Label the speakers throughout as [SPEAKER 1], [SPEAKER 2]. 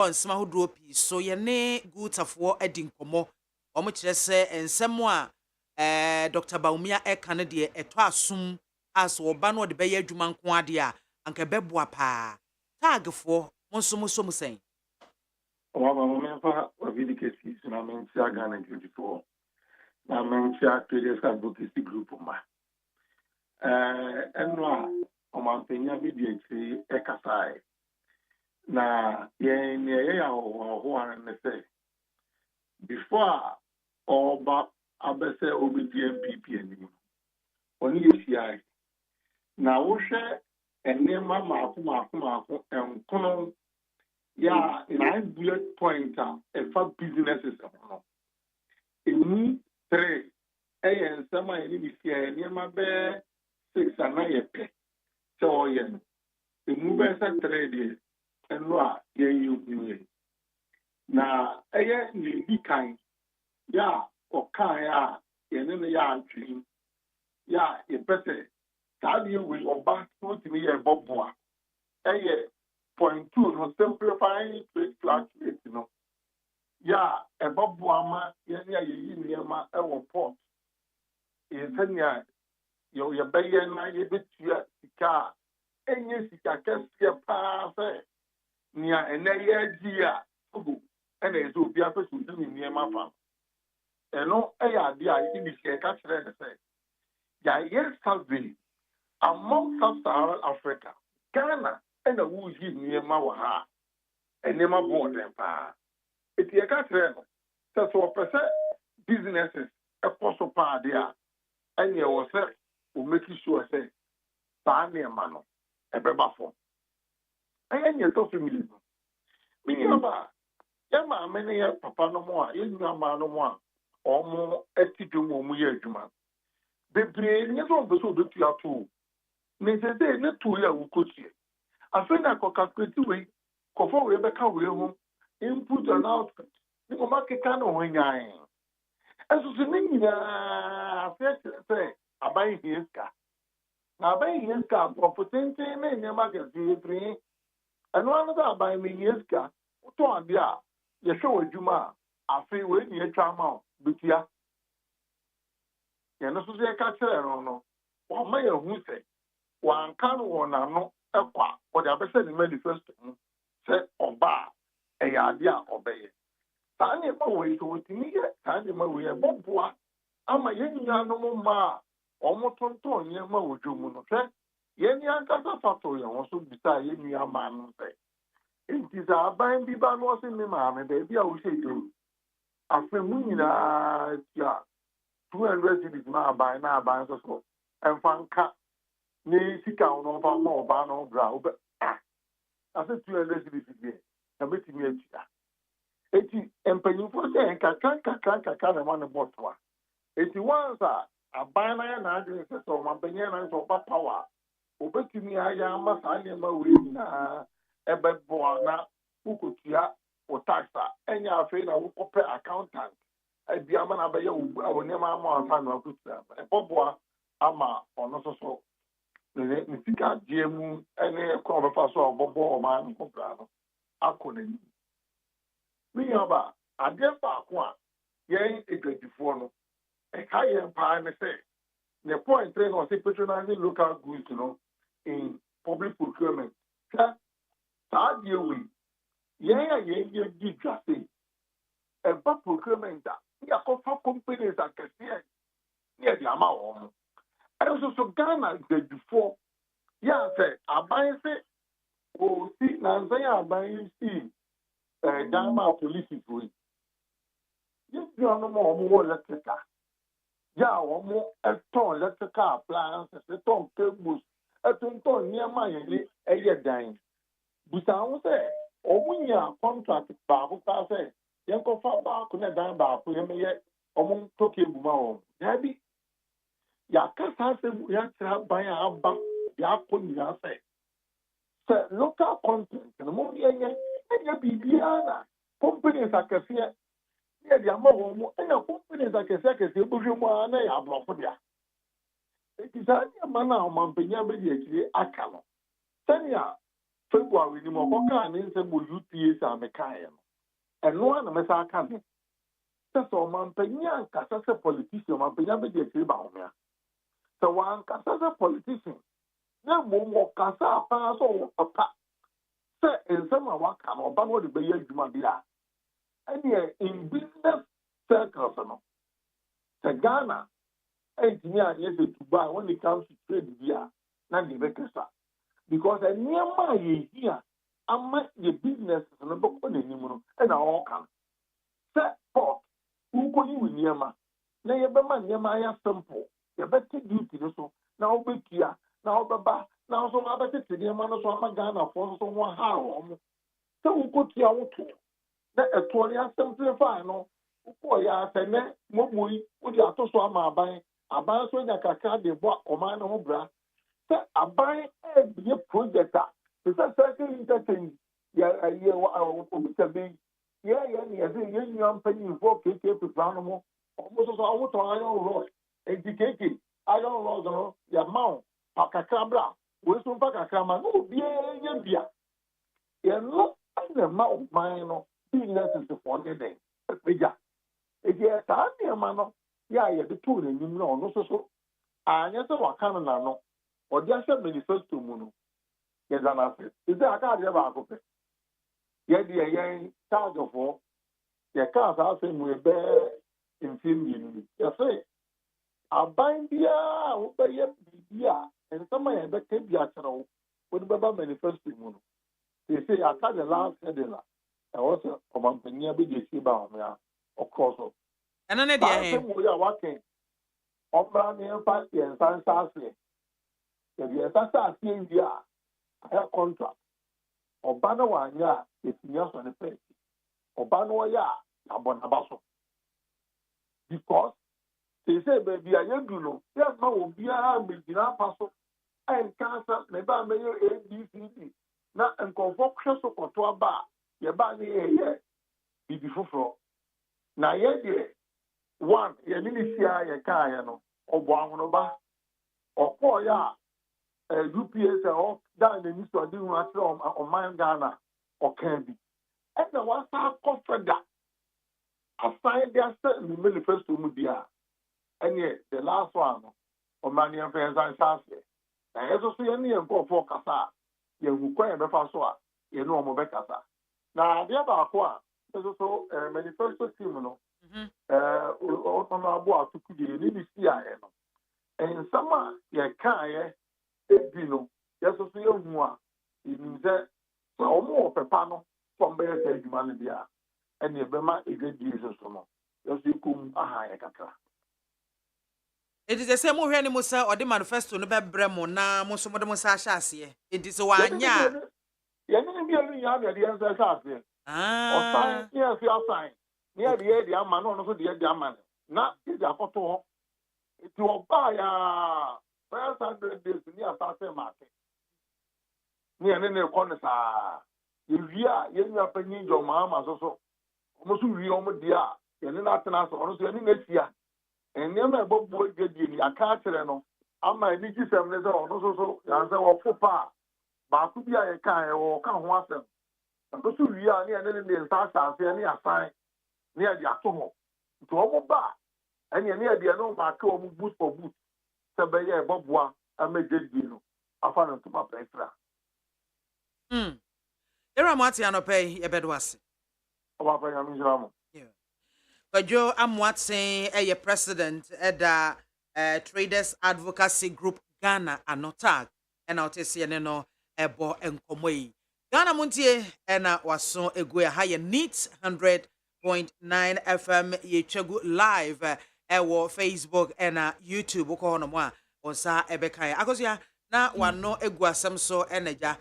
[SPEAKER 1] on sma hodo pi so ye ne gutafo adi nkomo omo kire se ensem a Dr. Baumia eka ne de eto asum as wo ba no de beye adwuma nko ade a anka beboa pa tagfo monso musen
[SPEAKER 2] Mama, really cases, and I'm in Sagan 24. I'm in Traders Advocacy Group. And no, I'm Pena Media, Ekasai. Now, who are in the say before all but Abese obedient PP only UCI. Now, we share and name Mama, and Kono. Yeah, 9 bullet point and 5 businesses. In 3, and some I need to see near my bear 6 and 9 pay. So, yeah, the movers are 3 and what you do. Now, you be kind. Yeah, or kind, and then the yard dream. Yeah, you better. That you will obey to me a bobwa. Point 2, no simplifying trade fluctuate, Yeah, a bobwama, yama, our port. In Kenya, your bay and I bit your car. And yes, you can see a pass near an idea. And as will be a person near my farm. And no idea, I think it's a catch and say. Yeah, yes, survey among sub-Saharan Africa, Ghana, and a woozy near Mawaha, and near my board empire. It's a catch. That's what percent businesses a possible part there. And you will say, will make sure say, Tanya Mano, a bebafo. And you talk to me. Meaning about Yama, many papa no more, you know, no more, or more etiquette, more juma. The brain is on the so that you are too. Mrs. Day, not 2 years, who could see. I think I could calculate way, Kofo Rebecca will input and output. You market can win. As the name, I say, I buy his car. Now, buy his car for potential in your market, and one of that buy me his car. To a dear, you show a Juma, I feel when you try out, but yeah. You know, so they catch her or no. One may who say, one can one are no, a quack, what I said in manifest, said, or bar, a idea obey. Tanya Maway to me, Tanya Maway, a bobwa. I'm a young no ma, almost on Yama with Jumuno. Yen Yankasa Factory also beside Yen man say. It is our buying Biban was in the mammy, baby, I will say to. After me, 200 cities now by so. And Fanka, near Sika, no more, Bano, Brow, but I said 200 cities again. I'm meeting me. Eti empanyin for say kaka one botwa. Eti once a bana na adwene se so mampanyin na so power. Obetumi aya amasa ne ma we na ebebo na ukotua o taxa enya afi na wo kope accountant. BIAMAH na be ye wo ne ma ma afa na akutua. Eboboa ama ono so ne sika diemu ene ko be fa so obobo o ma nkopra no akona. Me about I get back one. Yen a 24 no. A high empire may say. The point train was patronizing local goods, in public procurement. That year we did just say. A bad procurement that we are called companies that can see near the amount. And also so Ghana the before. Yeah, say I buy say oh see now say I buy see. Ghana police is going. Yes, you are no more electrical. Yeah, one more electrical appliances, a ton cables, a ton near my a year dying. But I will say, oh, when you are contracted, Babu say, Yanko Faba couldn't die by him yet, among Tokyo Bumao. Debbie, Yakasa said, we have to have by our back, Yakun Yase. So, local content, and the more BIAMAH companies are cassia. Yeah, the amount of companies are cassia, the Bushuma and I are blocked. It is only a man of Mampania, Akano. Tanya, February ni mo ko kan ni se mo UPA sa me kan no eno ana me sa kan ni so man panya ka sa politician man panya be de kiri ba ho me so wan ka sa politician na mo ka sa pa so papa se ensema wa ka no ba no de be adwuma bi a any in business circles no the Ghana engineer yes to buy when it comes to trade here na the bekesa because a near ye here ama the business no be ko na nim no e na all can set port who ko you near ma na ye be ma near ma ya simple ye be take duty no so na obekia na obeba na so ma be take near ma no so ama Ghana for so ho ha o so who ko tia wo to na eto ya simplify no ko ya sene momoyi wo di atoso ama aban so nya kakra de bo oman no bra se aban e be project a se circle interchange ya ye wa obitabe ya ni ya se ye nyam pani fo keke plan mo so awo to iron rod keke iron rod no ya maun pakakra bra wo so pakakra ma no bia ye bia ye no na ma oman no business is for the meja eje ta ni ma no ya ye de tu ni no no so anya se wa kan na no odi ahwe manifesto mu no ye zana se ise aka de ba ko pe ye de ye charge of ye ka sa se mu be infimi ni ye se aban bia wo be ye bia en sama ye be ke bia chero wo de ba manifesto mu no se aka de last heading la e wo se o man penya be de si ba o me a o cross
[SPEAKER 1] eno ne de he
[SPEAKER 2] mo ya wa ken obra ni en fa ye san sa se ye sa sa se ya a contract oba na wa nya etinya so ne pe oba no ya abona baso because they say baby aye du no ya ma obi a me gina paso en cancer me ba me yo ABCD na enkonfo hwe so koto aba ye ba ni ye bibi foforo na ye de one ye ni sia ye ka ye no obo ahono ba okọ ya UPS o dan ni so di hu atre o man Ghana o kan bi and the one sa confeda assign their set in the manifesto mu dia and the last one o man yan friends and chance na eso so ye ni enko for kasa ye hu kwa ye be fa so a ye no mo be kasa na dia ba ko a eso so manifesto team no o to na abo atuku de ni si a ye no en sama ye kan ye ebi no ye so ye hu a ni ze so mo pepa no from be ye adwuma no bia and ye be ma egedi so no ye so kum aha ye kakra
[SPEAKER 1] it is the same hwe ni mo sa ode manifesto no be bre mo na mo so mo de mo sa hye ase it is wa anya
[SPEAKER 2] ye ni bi elu ya de ye sa sa ase o sign ye fi assign ni ye de ama no so de ye de ama na ye de akoto ho ti oba ya first 100 days ni asase market ni ene ne ko ne sa ye wia ye nya panyin jo ma so mo so wi o mo dia ye ne na tena so no so ye ni na sia ene ma bobo gedi ni aka kire no ama ni gisem ne so no so ya se wo fopa ba ku bia ye kan ye wo ka ho asem no so wi a ni ene ne nsa sa se ni asan ni e dia to ho to mo ba ene ne e dia no ma ka o mu boost for boost se be ye boboa ama gedi no afa no to ma presra
[SPEAKER 1] era mo ati anope ye bedo ase
[SPEAKER 2] o ba pa ya mi jira mo
[SPEAKER 1] Bajo Amwatsen a president at the Traders Advocacy Group Ghana Anotag and out no ebo enkomoi Ghana Montie and waso ego a higher neat 100.9 FM ye chegu live ewo Facebook and YouTube ko no mo a onsa ebekan akosia na wano egu asem so enaja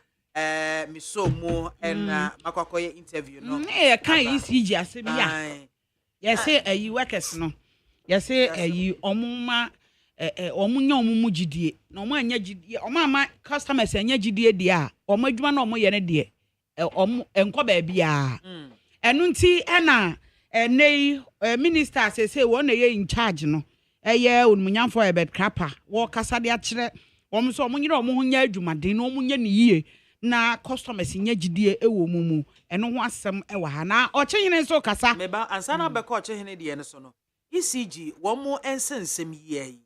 [SPEAKER 1] miso mu and makwakoye interview no
[SPEAKER 3] e kan ECG asem ya yes say workers no yes say omuma omunya omumu gidie na omu anya gidie omu ama customers anya gidie die a omu adwuma na omu ye ne die omu enko ba bia enu nti na nei minister say won na ye in charge no eye onumunya for ebed krapa wo kasa de akire omu so omu nyira omu nya adwuma den na omu nya ne yie na customers nya gidie ewo mumu eno ho asem ewa ha na ochehene so kasa
[SPEAKER 1] meba ansana beka ochehene de ne so no ECG wo mo ensensem yi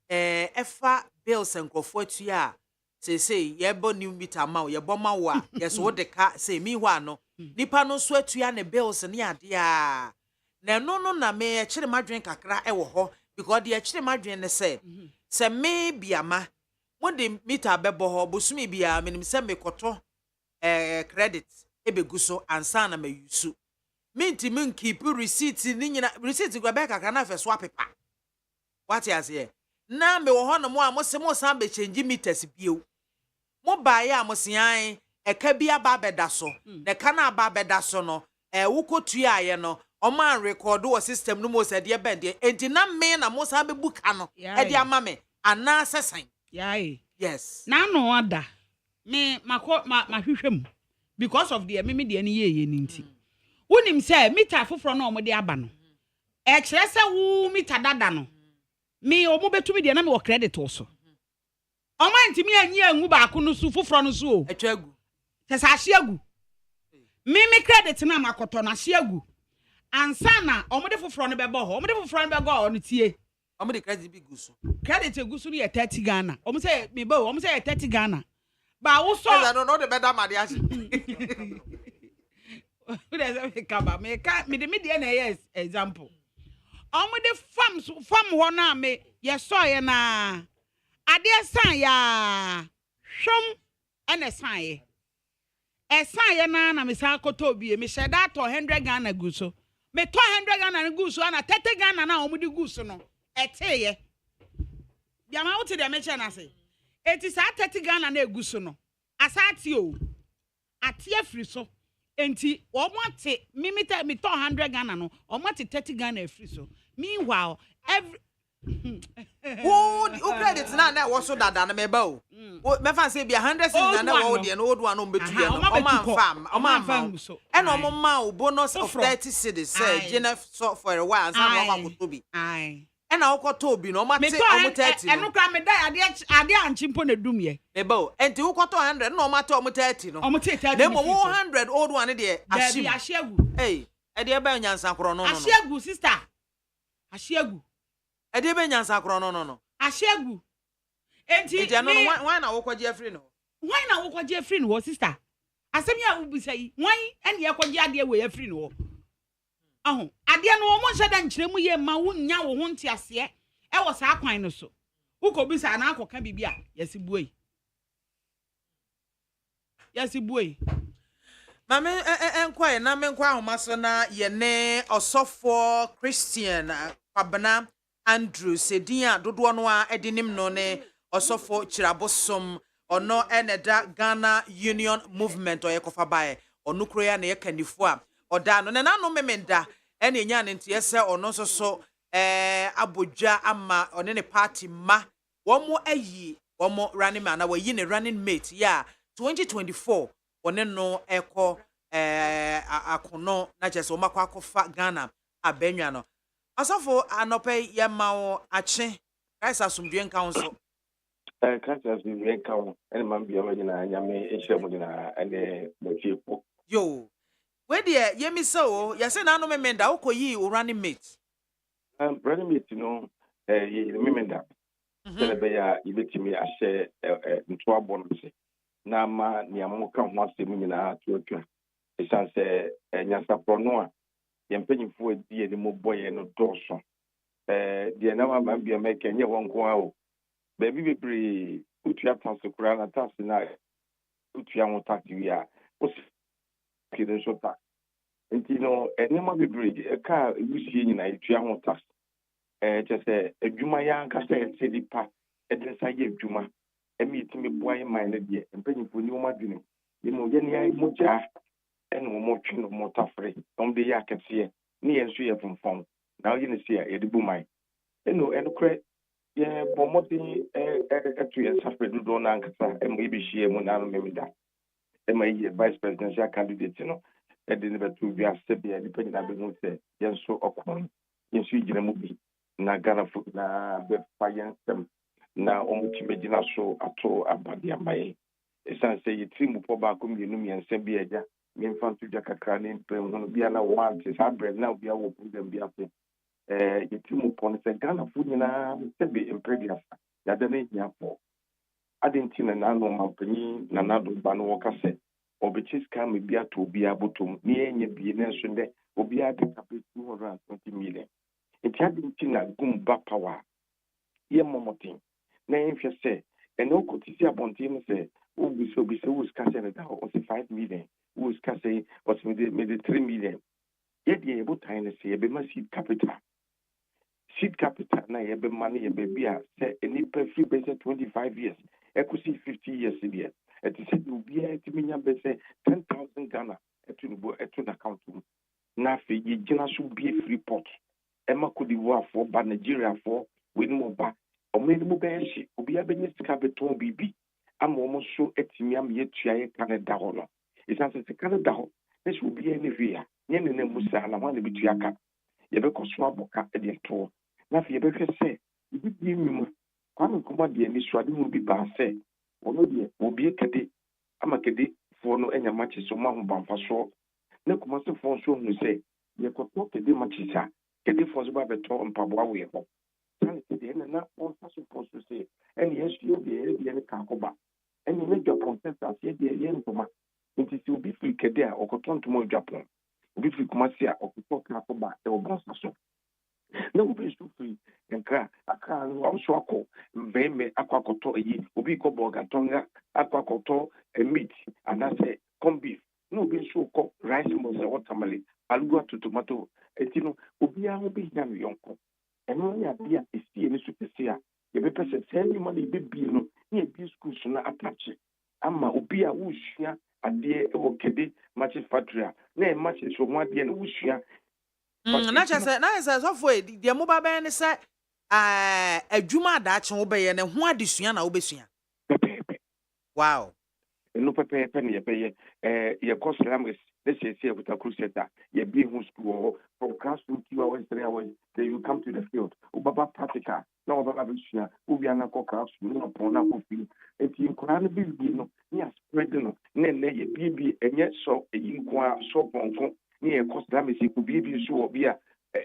[SPEAKER 1] efa bills enkrofo atua say yebo new meter ma yebo ma wo a yeso wo de ka say mi hwa no nipa no so atua ne bills ne ade a na no na me kire madwen kakra ewo ho because de kire madwen ne say me BIAMAH mo de meter bebo ho bosumi bia menim se me koto credit ebegu so ansa na me yusu minti min keep receipt ni nyina receipt gwa be kakra na fe so apepa what you say na me wo ho no mo a mo se mo san be change meters bio mo ba ya mo se an eka bia ba beda so na ka na ba beda so no wo kotua aye no o man record wo system no mo se de be de enti na me na mo san be buka no e de ama me ana sesan yes
[SPEAKER 3] na no ada me mahwehwem because of the me de ne ye nti wonim say meter foforo no mo de aba no e kire se wo meter dada no me o mo betumi de na me wo credit also o man ntimi anyi angu ba ko no su foforo no su o
[SPEAKER 1] atwagu
[SPEAKER 3] se sa hyeagu me credit na makoto na hyeagu ansa na o mo de foforo no be bo ho o mo de foforo no be go o no tie
[SPEAKER 1] o mo de credit bi guso
[SPEAKER 3] credit egusu no ye 30 Ghana o mo say me bo o mo say ye 30 Ghana ba wo so
[SPEAKER 1] no de better ma de ase
[SPEAKER 3] we dey say kaba me de na yes example o mo de fam ho na me ye so ye na ade san ya hwom ene san ye esan ye na me san koto bi me she da to 100 Ghana guso me to 100 Ghana guso na 30 Ghana na o mo de guso no eteye BIAMAH wote de me che na se eti sa 30 Ghana na eguso no asati o ate afri so enti o mo ate me to 100 Ghana no o mo ate 30 Ghana afri so meanwhile every
[SPEAKER 1] o credit na wo so dada na me ba o me fan say be 100 cents na wo de no old one no betu ye no o man fam e no mo ma o bonus of 30 cedis say jena so for a while and some wa ko bi e na wo ko to bi no o ma te o mo 30
[SPEAKER 3] e no kra me da ade anchimpo na dum ye
[SPEAKER 1] me ba o enti wo ko to 100 na o ma te o mo 30 no
[SPEAKER 3] o mo te 30
[SPEAKER 1] na mo 100 old one de ashim
[SPEAKER 3] ashiagu
[SPEAKER 1] eh e de ba nyansa kro no
[SPEAKER 3] ashiagu sister ashiagu
[SPEAKER 1] e de be nyansa kro no
[SPEAKER 3] ashiagu enti
[SPEAKER 1] no why na wo kwaje free no
[SPEAKER 3] why na wo kwaje free no sister asem ya wo bisa yi why ene ye kwaje ade we ya free no aho ade no wo mo nhyɛ da nkyeremu ye ma wo nya wo ho ntiase e wo saa kwan no so wo ko bisa na akoka bibia yesi buoi
[SPEAKER 1] mame enkwai na me nkwa ahoma so na ye ne osofo Christian Kwabena Andrew Sedia dodo no a edinim no ne osofo Chirabosom ono eneda Ghana Union Movement o yekofa bae onu kro ya na ye kanifo a oda no ne nanu memenda ene nya ne ntie se ono so abodwa ama one ne party ma womo ayi womo running man na wayi ne running mate ya 2024 one no eko akono na chese wo makwa akofa Ghana abenwa no asofo anope ye mawo ache Christ asumdwe council
[SPEAKER 2] Christ asumdwe council ene man BIAMAH nyina nyame ehye nyina ene mochiepo
[SPEAKER 1] yo we de yemi so ye se na no memenda ukoyi o running mate
[SPEAKER 2] running mate no ye memenda be ya ibetimi ahye nto abonse na ma niamo ka ho asem nyina atwa esanse nyasapro no a yempanyimfo adi eni mo boye no doso de na ma BIAMAH kenye wonko a o be bi bebre utua tansokura na tasi na utua ho taksi a o kide so ta enti no enema bebre ka ebusie nyina etua ho taksi chese adwuma ya nkasa edipa edensa ye adwuma emi timi boaye man na de empanyimfo ni o madwene ni mo ye ne mo ja ene mo twe no mo tafre om de ya kete ni ye nso ye fonfon na o ye ne sia ye de bu man eno kre ye bomoti etu ye safre do na nkasa emo ibihie mu na no memida ema ye vice presidential candidate no ede ne betu bi asebia ni panyina be mu se ye nso okon ye nso yire mu bi na Ghana fo na be fayen sem na omutime gina so ato abade amaye esan say yetrim po ba ko mienu miensa bi agya memfa to dwa kakra ne mpem ho bia na want sa bread na bia wo program bia so yetrim po ne se Ghana fu nyina se be impredia ya da ne nya po adentina na no mampani na na do ba no wo kase obechis kan me bia to bia botom ne enye bi ne nso de obi a de kapɛ 220 million nti adentina gumba power ye momotin na enfia se eno kotisi abontin no se obi se us kase na da o se 5 million us kase o se me de 3 million ye de ebo tan ne se ye be ma seed capital na ye be money ye be bia se any per free be 25 years ekusi 50 years there et se obi a ti minya be se 10,000 Ghana etu na account na fe ye gina so be free pot ema Cote d'Ivoire for ba Nigeria for we no ba o me no be shi obi a be ni sika beton bibi ama o mo so etimi am ye tua ye Canada ho no isan se Canada ho e so obi a ne via nye ne musa na wa ne bitua ka ye be koso aboka e de to na fe ye be hwe se ibi bi mu kwanu kuma de ni so ade mu bi ba se ono de obi ekede ama kede fo no enya machi so ma ho bamfa so na kuma se fo so hu se ye ko to kede machi sa kede fo so ba beto mpabo awe ho tan kede na on sa so fo so se eni yesu yo de ne ka ko ba eni ne Japan center se de ye ntoma nti se obi fi kede a okotonto mo Japan obi fi kuma se a okoto ka ko ba e obo sa so na obi so free nka aka no so akọ mveme akwakoto eyi obi ko burger tonga akwakoto meat anase corn beef no obi so ko rice mo se watermelon alugo to tomato etino obi a obi nya no yonko eno ya bia esi ni so pese a ye be pese se ni mo na be bi no ni bi school so na attach ama obi a wo hua ade e wo kede match factory na match so mo ade na wo hua
[SPEAKER 1] na chese so for de mo ba ben ne se adwuma adaache wo be ye ne ho adesua na wo besua wow
[SPEAKER 2] no pepe ne ye be ye course language let's say with a crusader ye be who school from classroom 2 hours 3 hours then you come to the field ubaba practical na ubaba besua ubi ana ko classroom no pon na ko fi eti nkora ne bi no ni spread no ne ye bi enye so eyi nko so ponko ni e course language ku bi so obi a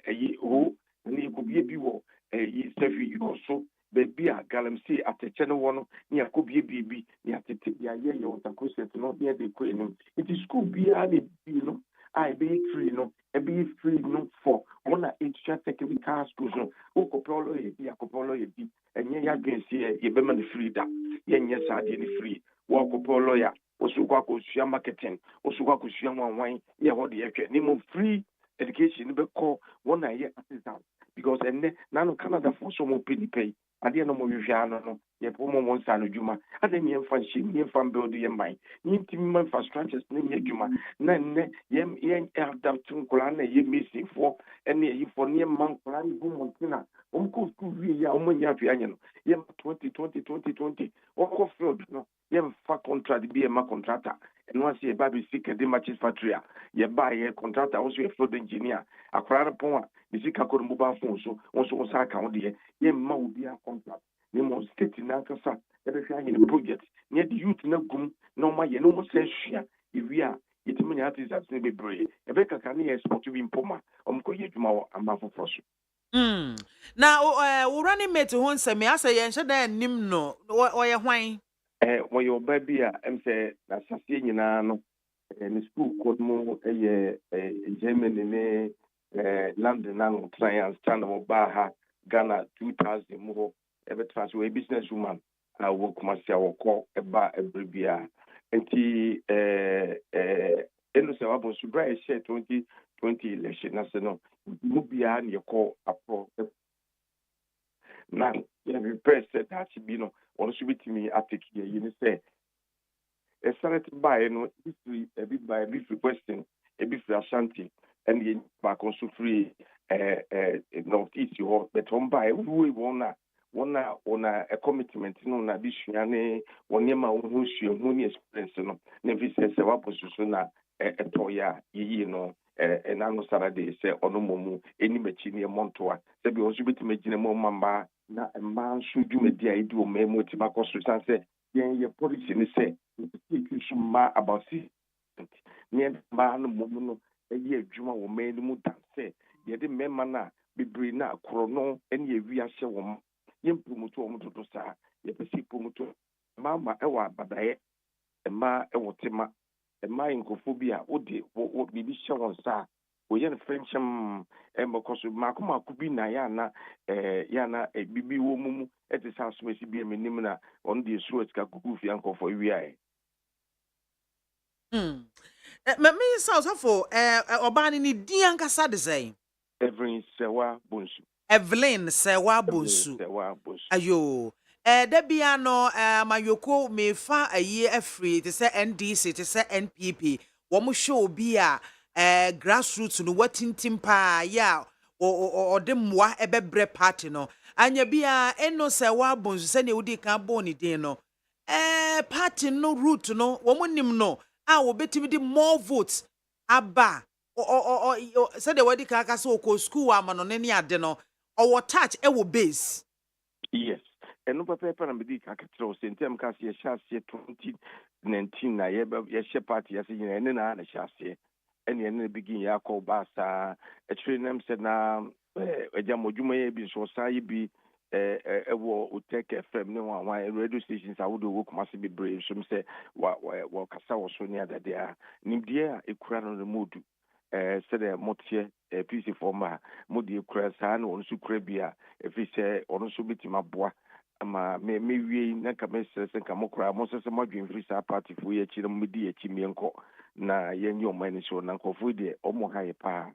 [SPEAKER 2] eyi ho ni ku bi wo eyi sefi so bebi a galamsey ateche no wono ni akobie bibi ni atete bia ye otakoset no be de ko enu it is school bia ni bi no I be free no e be free no for ona extra technical schools no okopolo ye bi akopolo ye bi enye ya gwensi ye be man free da ye nye sa de ni free wo okopolo ya osukwa ko sua marketing osukwa ko sua wanwan ye ho de ye hwe ni mo free education be call one year assistant because enne na no Canada for so mo pay ade no mo hwehwa no ye po mo nsa no dwuma ade mi emfa nshi mi emfa build ye man ni ntimi man infrastructures ni ye dwuma na nne ye adapt nkola na ye missing for ene ye for ne man nkola ni bu montina ko school wi ya mo nya hwe anya no ye 2020 ko field no ye fa contract bi e ma contractor eno ase e ba bi sika de matches factory ye ba ye contractor also a field engineer akwara pon ni sika ko mobile phone so on sa account de ye ma obi a contract ni mo state na kasa e be hwa ye project ni the youth na gum no ma ye no mo se hwa ewi a yetimi nya artisans ne be brave e be kaka ni export bi mpoma omko ye dwuma wo amafo so
[SPEAKER 1] na wo running mate ho nseme asa ye nhye da nim no wo ye hwan
[SPEAKER 2] wo ye oba bi a em se na sase nyina no ni school code mo ye Germany ne London and clients stand up Baha Ghana 2000 mo ever transfer a business woman I work myself call about every year enti eno se wabo subra share 2020 election national mo bia na call apro na ya be press that be no one should be me atake here you say a started by no history a bit by a bit question a bit for Ashanti and the back also free northeast you but on by we one a commitment no na bishia ne one ma won hue hu ni experience no na vi se wa position na etoya yi no na no Saturday say ono momu eni machi ne montoa se bi osu biti magina mo mamba na mba nsu dwumadi a idu o memo ti makoso san se yen ye policy ni se ma about 6 near man mono a year juma or made mu dance ye de memma na bebre na krono ene wi ahye wo ye mpumuto wo to sa ye pesi pumuto mama e wa badaye e ma e wotema e ma inkofobia ode wo bibi hye won sa wo ye friendship e mokoso makoma kubi na ya na bibi wo mumu e te sa so mesi bi menim na on de so etika kuku fi ankofo wi aye
[SPEAKER 1] me sounds for obani ni di ankasa de say
[SPEAKER 2] Evelyn Sewa Bonsu.
[SPEAKER 1] Evelyn Sewa Bonsu. Ayo. Da bia no mayoko me fa aye afri te say NDC te say NPP. Wo mo show bi a grassroots no watintim pa ya o de mwa ebebre party no. Anya bia eno Sewa Bonsu se ne udi kan boni din no. Party no route no wo mo nim no a wo betimi di more votes aba said the wadi kaka so ko school amano ne ade no or touch e wo base.
[SPEAKER 2] Yes. And no paper na bidi kaka tro sentem ka se hyaase 2019 na ye party as yin ene na hyaase ene ene begin ya call basa a trainem said na ejamodwuma ye bi so sai bi wo uteke FM ne one radio stations I would work must be brave some say wa kasa wo so near that there nimdie ekura no the mood said MONTIE PC former modi ekura sa na won so kura bia efi say ono so bitima boa ama me wie na ka me se ka mokura mo se modwen free sa party fu ye chi no medi e chi mienko na ye nyo mani so na nkofo de omo haye pa.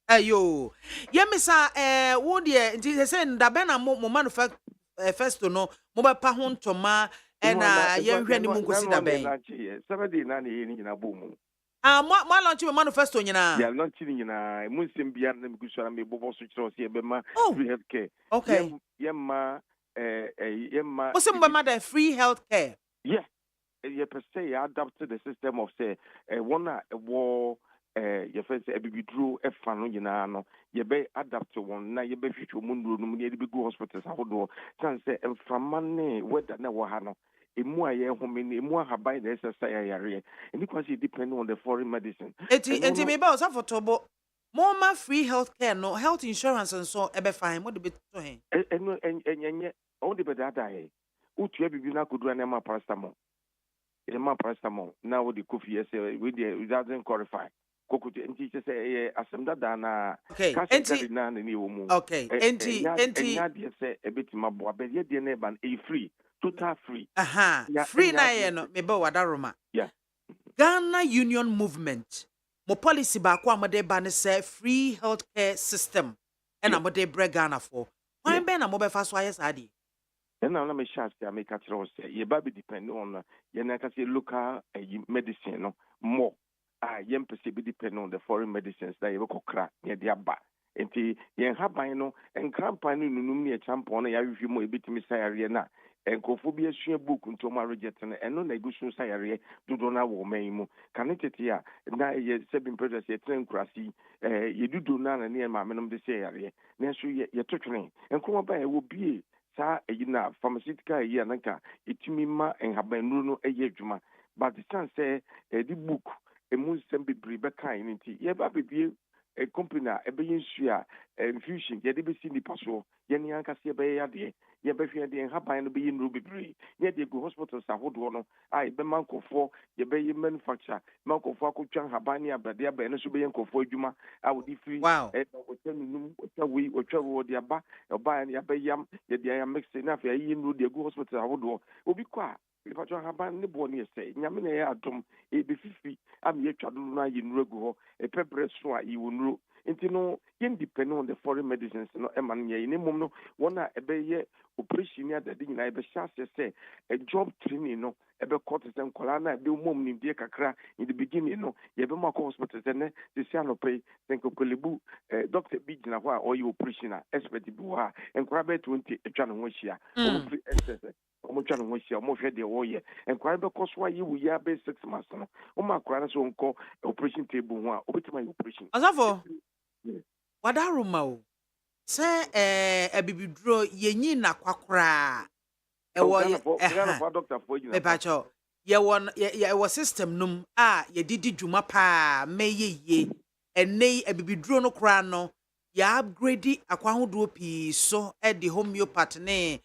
[SPEAKER 1] Ayo yemisa wo de nti se ndabe na mo manifesto no mo ba pa ho ntoma na ye hwe ni mu nkosi dabe
[SPEAKER 2] Saturday na ye ni na bomu
[SPEAKER 1] mo launch me manifesto nyina
[SPEAKER 2] ya launch ni nyina mu nsem bia na migusu na me bobo so kiro se be ma free healthcare
[SPEAKER 1] okay
[SPEAKER 2] yemma
[SPEAKER 1] o se mo ma da free healthcare
[SPEAKER 2] yeah ye per se ya adapt to the system of say one war ye first ebibidro efa no nyina no ye be adapt one na ye be hwehwe mu nduro no mu ye be go hospitals ahodo kan say emframane weather na wo ha no emu aye home ni emu ahaban na exercise yare and because it depend on the foreign medicine
[SPEAKER 1] enti me ba o sa fotobo more ma free healthcare no health insurance and so ebe fine what be to hen
[SPEAKER 2] enye on the bedada he utu bibi na kodura na ma paracetamol now the coffee yes we doesn't qualify kokuti enti say asem da na
[SPEAKER 1] enti
[SPEAKER 2] na ni wo mu
[SPEAKER 1] okay enti
[SPEAKER 2] ya de say ebetima bo be ye de na ban free total free
[SPEAKER 1] free na ye no me ba wadaroma
[SPEAKER 2] yeah
[SPEAKER 1] Ghana Union Movement mo policy ba ko amode ba ne say free healthcare system and amode bre Ghana for why be na mo be fa so aye saadi
[SPEAKER 2] and now me chance to make it say ye ba be depend on ye na ka say local medicine no more yem pese be depend on the foreign medicines that you kokra near the aba enti yen haban no enkrampa no nunum ne champon no ya hwehwe mo ebitimi sayare na enkofo bi asua book nto ma reject no eno na egusu sayare dodo na wo man mu kanetete a na ye sebin project ye tren kurasi ye dodo na na ne ma menom de sayare na so ye totwene enkomo ba e wo bie sa na pharmaceutical ye na ka itimi ma enhaban no eye adwuma but the chance say the book emu nsem bebre be kan nti ye ba bebie a company ebe yinsu a infusion ye de be si nipa so ye ni anka se be ya de ye be hwe de haban no be yinru bebre ye de go hospitals ahodo no ai be mankofo ye be ye manufacture mankofo akotwan haban ni abade aba no so be yankofo adwuma a wo di free o tenu o twa wo de aba oba ya be yam ye de ya mix na fa yinru de go hospital ahodo obi kwa if I have ne boni say nyame ya adom e be fifi am ye twado na yinru gu ho e pebre so a yiwonru nti no yen depend on the foreign medicines no e man ye ni mum no wona e be ye operation ya dade nyina e be chance say a job training no e be court sen kola na be mum ni die kakra in the beginning no ye be ma hospital ne the siano pay think okolibu doctor bi gina ho a o ye operation expert bi ho a enkura be 20 etwa no ho hia o free access omo no hia omo hwe de wo ye enkura be koso ayi wu ya be 6 months no o ma kura na so nko operation table ho a obetima operation
[SPEAKER 1] asafo wadaroma o se ebibiduro yenyi na kwakora
[SPEAKER 2] ewo Ghana for doctor for you
[SPEAKER 1] me pacho ye was system num ye didi dwuma pa meye ye ene abibiduro no kra no ya upgrade akwa hodo pi so e de homeopath ne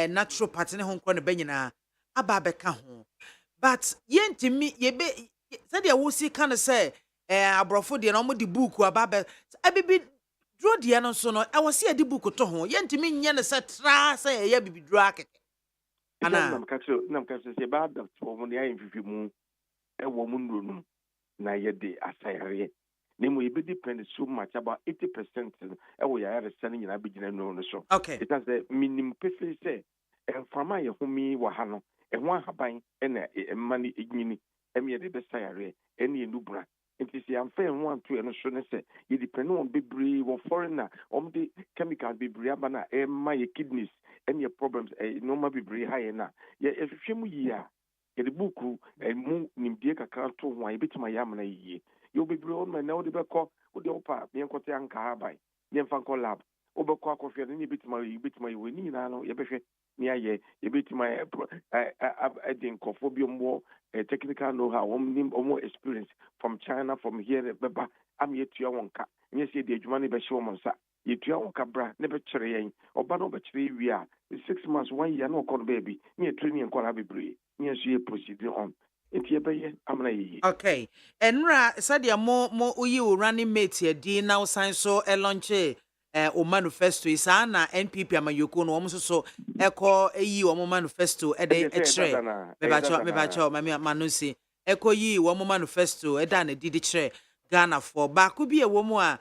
[SPEAKER 1] naturopath ne ho nkro ne banyina aba beka ho but yentimi ye be said ya wo si kan say abrofo de no mo di book aba be abibiduro de no so no e wo se di book to ho yentimi nye ne se tra say ye abibiduro akeke ana
[SPEAKER 2] nam kacho se ba da to mo ne ayin fifi mu e wo mu ndonu na ye de asayare nemo ye be depend so much about 80% e wo ya re sane nyina be gina no so
[SPEAKER 1] okay
[SPEAKER 2] it has a minimum pefe say frama ye homi wa ha no e ho ahaban e na mani enyini e me de be sayare e ne nubura nti si amfa en wan to e no so ne se ye depend on bebre wo foreigner de chemicals bebre aba na e ma ye kidneys any problems no ma bebre ha ye na ye ehwehwem yi a ye de buku mu nimdie kakra to ho ye betima ya amana yi you be blown my now the beco with the opa, the uncle Yanka by the infant lab, Oberco coffee, and you bit my winning, you bet near ye, you bit my adding cophobium more technical know how or more experience from China, from here, Baba, I'm yet to your one cat, yes, ye did money by Showmansa. You to your cabra, never cherry, or bano battery, we are 6 months, 1 year, no con baby, near training and call Abbey, yes, ye proceed on.
[SPEAKER 1] Okay. Enra said ya mo uyi running mate ye di na usan so launch o manifesto isa na NPP amayoko no omo so eko yi o manifesto e de kire me bacho manusi eko yi o manifesto e da na didi kire Ghana for ba ku bi e wo mu a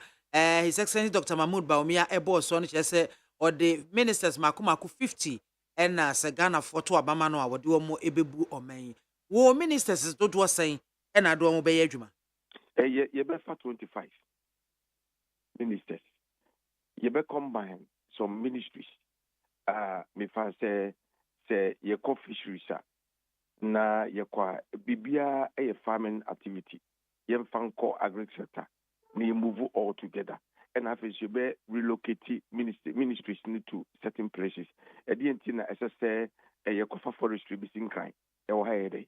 [SPEAKER 1] His Excellency Dr. Mahmoud Bawumia e boss so no chese or the ministers makomako 50 and na Ghana for to abama no a wo de wo ebebu oman wo ministers is dodo saying and I do mo be adwuma
[SPEAKER 2] ye be fa 25 ministers ye be combine some ministries me fa say ye co fisheries na ye kwa bibia e farming activity ye fanko agriculture sector na ye move all together and after you be relocate ministries to certain places e di enti na say ye ko forestry be sin kan e wo ha ye dey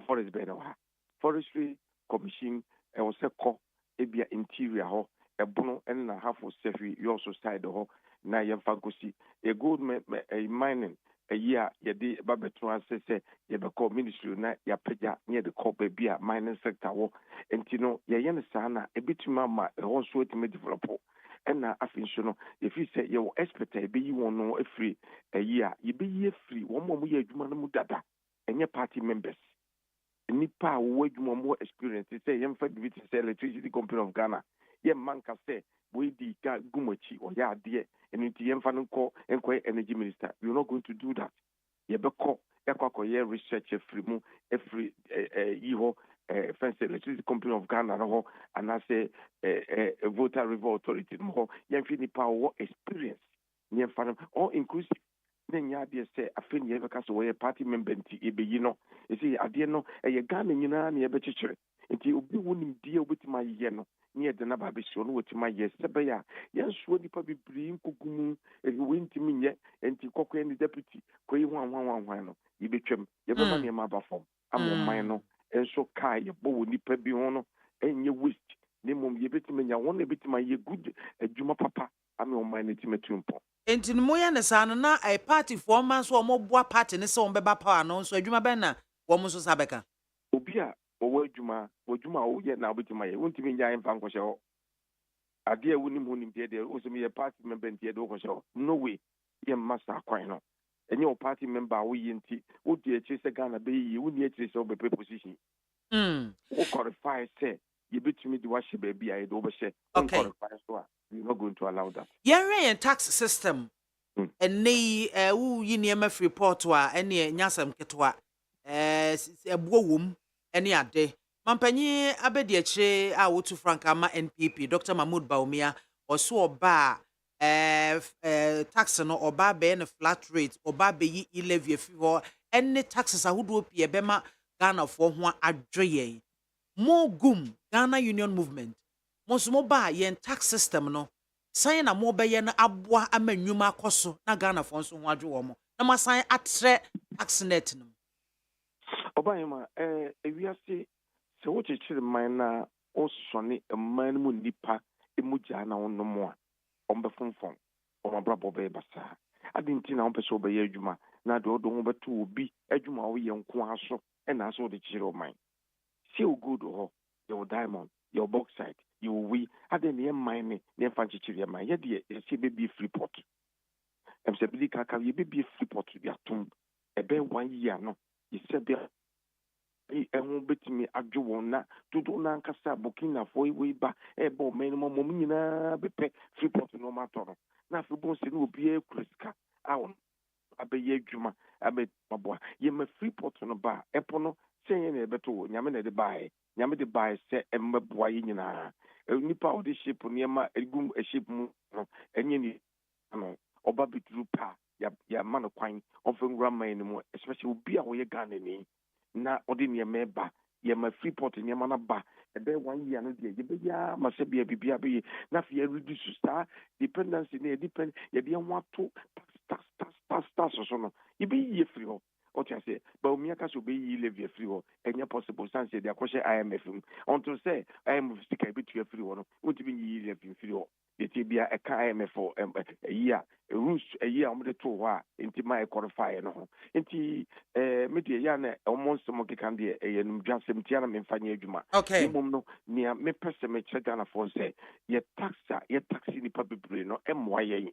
[SPEAKER 2] forest be no ha forestry commission e wo se ko ebia interior ho ebono en na half of sefi you also side ho na ye fankosi a gold mining a year ye di babeto ase ye be call ministry na ya pagya near the call baby a mining sector wo enti no ye ye ne sa na ebituma ma e ho so etime develop and na afinso no if you say you expect e be yi won no free a year ye be ye free won mo ye adwuma no mu dada enye party members nipa wo adwuma mo experience say yem fa divide say electricity company of Ghana ye man ka say we di ga gumachi o ya ade enti yem fa nko energy minister we are not going to do that ye be ko ye research free mu free yi ho fancy electricity company of Ghana ho and I say voter river authority mo yem fi nipa wo experience yem fa all inclusive then ya dey say afin ye be ka so we party member nti e be yi no e say ade no e Ghana nyina na ye be chechire nti obi wonim die obetima ye no ne de na ba be so no wetima ye sebe ya yenso nipa bibiri nkogumu e wentimi nye nti kokwe ni deputy koyi hwan no ye betwem ye be ma ne ma ba fom amman no enso kai ye bo nipa bi ho no enye waste ne mom ye betima nya won e betima ye good adwuma papa ame omman ne timetumpo
[SPEAKER 1] enti no moya ne sa no na a party for man so mo boa party ne se on beba power no so adwuma ben na wo mo so sabeka
[SPEAKER 2] obi a wo adwuma wo ye na obetima ye wontimi nya en fan ko hye ho ade a wonim honim de o so me ye party member ntie de wo ko hye ho no way ye massa kwan no enye o party member wo ye nti wo di echi se Ghana be yi wo ni echi se o be position wo qualify say you betumi di wa hye ba bia ye do be hye qualify so we not going to allow that
[SPEAKER 1] yen tax system and nei wo yi niema free report wa ene nyasam ketwa ebo wom ene ade mampanyi abedi akire a wotu franka ma NPP Dr. Mahmoud Bawumia oso oba tax no oba be na flat rate oba be yi 11 afi ho ene taxes ahodo pie be ma Ghana fo ho adwoyen mo gum Ghana Union Movement mo so mo ba yen tax system no san na mo be ye na aboa amannwuma akoso na Ghana fo so ho adwo wo mo na masan atre tax net no
[SPEAKER 4] Obayama, if you say, so what you should mind now, or sonny, a man would nipa, a mujana on no more, on the phone, on my brother Basa. I didn't think I'm so by Ejuma, now do over to be Ejuma, we young Kwaso, and I saw the chill of mine. So good, or your diamond, your bauxite, you we had a near mine, near Fanchiria, my yet, a baby free pot. I'm saying, Kaka, you be free pot to your tomb. A bear 1 year, no, you said, ɛho betumi adwo wɔn na dodo na nkasa Burkina for we ba ɛbɔ minimum mo nyinaa bepɛ freeport no matɔ no na afebɔ nse no obi ekuriska awon abɛyɛ adwuma abɛ maboa yɛ ma freeport no ba ɛpo no sɛn na ɛbɛto nyame na de bae nyame de bae sɛ ɛmɛboa yɛ nyinaa nipa ɔde shape nneɛma egum shape mu no ɛnyɛ ni no ɔba bituru pa ya ma no kwan ɔfɛ nwura man no mu especially obi a wɔyɛ Ghana ni na odi nneɛma ba yɛ ma freeport nneɛma na ba ɛbɛ 1 year no deɛ yɛbɛyɛ ama sɛ bia bibia bɛyɛ na afei reduce saa dependency ne depend yɛde ɛho ato tax so no yɛbɛyi firi hɔ ɔte ase ba omi aka so bɛyi levy firi hɔ ɛnyɛ possible sanse de akɔhyɛ IMF mu until sɛ IMF sika bɛtua firi hɔ no wotumi yi levy firi hɔ yɛtie bia ɛka IMF ɛyi a rules ɛyi a wɔde to hɔ a nti ma ɛkɔrifaa no ho nti media ya na ɔmo nsɛm keka deɛ ɛyɛ numdwasɛm tia na memfa nyɛ adwuma mmom no nea mepɛ sɛ mekyerɛ Ghanafoɔ sɛ yɛ taxi nipa bebree no ɛmmoa yɛn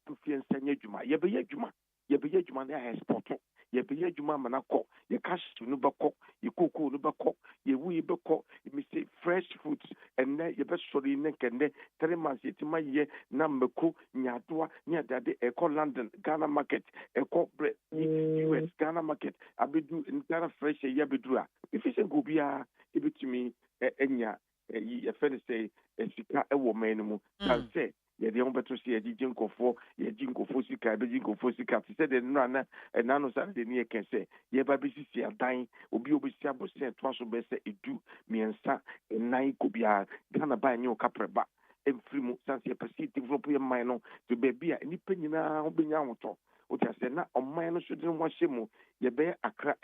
[SPEAKER 4] mfie nsa nyɛ adwuma yɛbɛyɛ adwuma na yɛ export yɛbɛyɛ adwuma ma nakɔ yɛ cash no bɛkɔ yɛ cocoa no bɛkɔ yɛ wu bɛkɔ me say fresh fruits ɛnɛ yɛbɛsɔre ne nkɛnɛ 3 months yɛtima yɛ na mmako nyadoa ne adade ɛkɔ London Ghana market ɛkɔ US Ghana market abedu Ghana fresh yɛ abedu a efi sɛ nkobia ebetumi enya yɛfɛ ne sɛ sika ɛwɔ man no mu kan sɛ yɛde ho bɛto sɛ yɛgye nkɔfoɔ sika bɛgye nkɔfoɔ sika te sɛ de no ana ɛna no sa de ne yɛka sɛ yɛba bɛsisi adan obi obɛsi abɔsɛ toa so bɛsɛ edu mmiɛnsa ɛnan kɔ biara Ghana ba nyɛ ɔkaprɛ ba ɛmfiri mu sanse yɛpɛ sɛ develop yɛ man no to baabi a nnipa nyinaa wobɛnya ahotɔ wote asɛ na ɔman no so de no ho ahyɛ mu yɛbɛyɛ Accra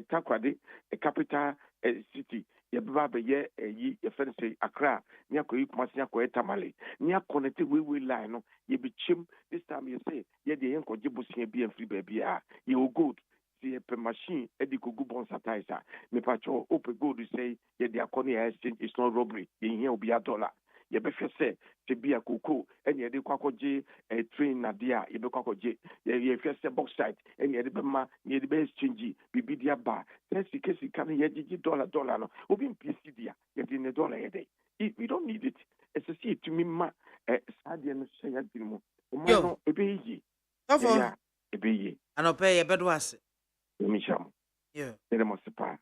[SPEAKER 4] Takoradi capital city yɛbɛba bɛyɛ ɛyi yɛfɛ no sɛ Accra ne akɔyi Kumasi ne akɔyɛ Tamale ne akɔnɛte weiwei line no yɛbɛkyɛm this time yɛsɛ yɛde yɛnkɔgye bosea bi amfiri baabi a yɛwɔ gold sɛ yɛpɛ machine ɛde kɔgu bɔnsatae sa mepakyɛ wopɛ gold sɛ yɛde akɔ ne yɛ exchange is not robbery yɛhia obi $1 yɛbɛhwɛ sɛ bia koko ɛne yɛde kɔ akɔgye train nadeɛ a yɛbɛkɔ akɔgye yɛhwɛ sɛ bauxite ɛne yɛde bɛma ne yɛde bɛ exchange biribi de aba sɛ sika no yɛgyegye $1 no obi mpie sidi a yɛde ne $1 yɛdɛ we don't need it ɛsɛ sɛ yɛtumi ma saa deɛ no hyɛ yɛadwene mu ɔma no ɛbɛyɛ yie ɛbɛyie
[SPEAKER 1] anɔpɛ yɛbɛdo ase
[SPEAKER 4] mehyɛ mo yɛdɛ mo se paa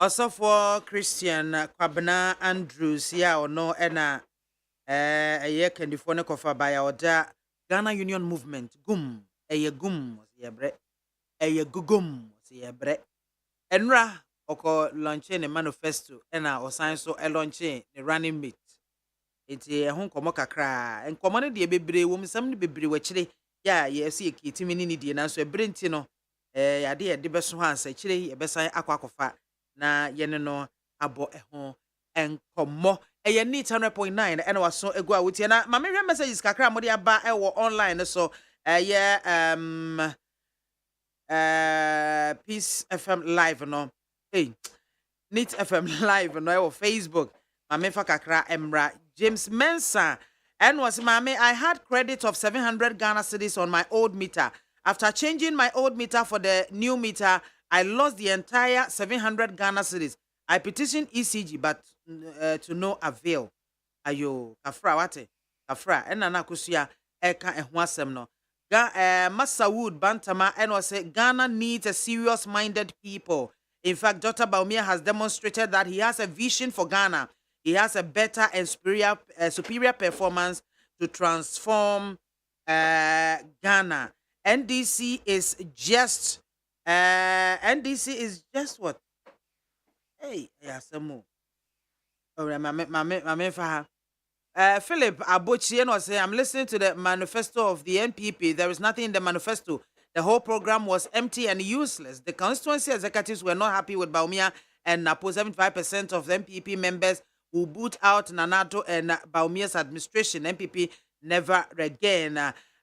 [SPEAKER 1] Osofo Christian Kwabena Andrews ya ono ena eye kendifo ne kofa baya oda Ghana Union Movement gum yebre eye gugum yebre enra oko launche ne manifesto ena osan so launche ne running mate enti ehun komo kakra enkomo ne de bebre wo msam ne bebre wachire ya ye ese ekitimi ni die nanso ebre nti no yade ye de beso ha ansa chire ye besan akwakofa na yene no abo eho enkomo eye need 100.9 ena waso egu a wotie na ma mehwe messages kakra mo de aba ewo online so Peace FM live no Neat FM live no ewo Facebook ma mefa kakra emra James Mensa and was mame I had credit of 700 Ghana cedis on my old meter. After changing my old meter for the new meter, I lost the entire 700 Ghana cedis. I petitioned ECG, but to no avail. Ayo, kafra wate, kafra. Ena na kusia eka ehwasem no. Masawood Bantama and was say Ghana needs a serious-minded people. In fact, Dr. Baumia has demonstrated that he has a vision for Ghana. He has a better and superior performance to transform Ghana. NDC is just what? Hey, yeah, some more. Oh, Philip Abuchi was saying, I'm listening to the manifesto of the NPP. There is nothing in the manifesto the whole program was empty and useless. The constituency executives were not happy with Baumia and Napo. 75% of the MPP members who boot out Nanato and Baumia's administration. MPP never again.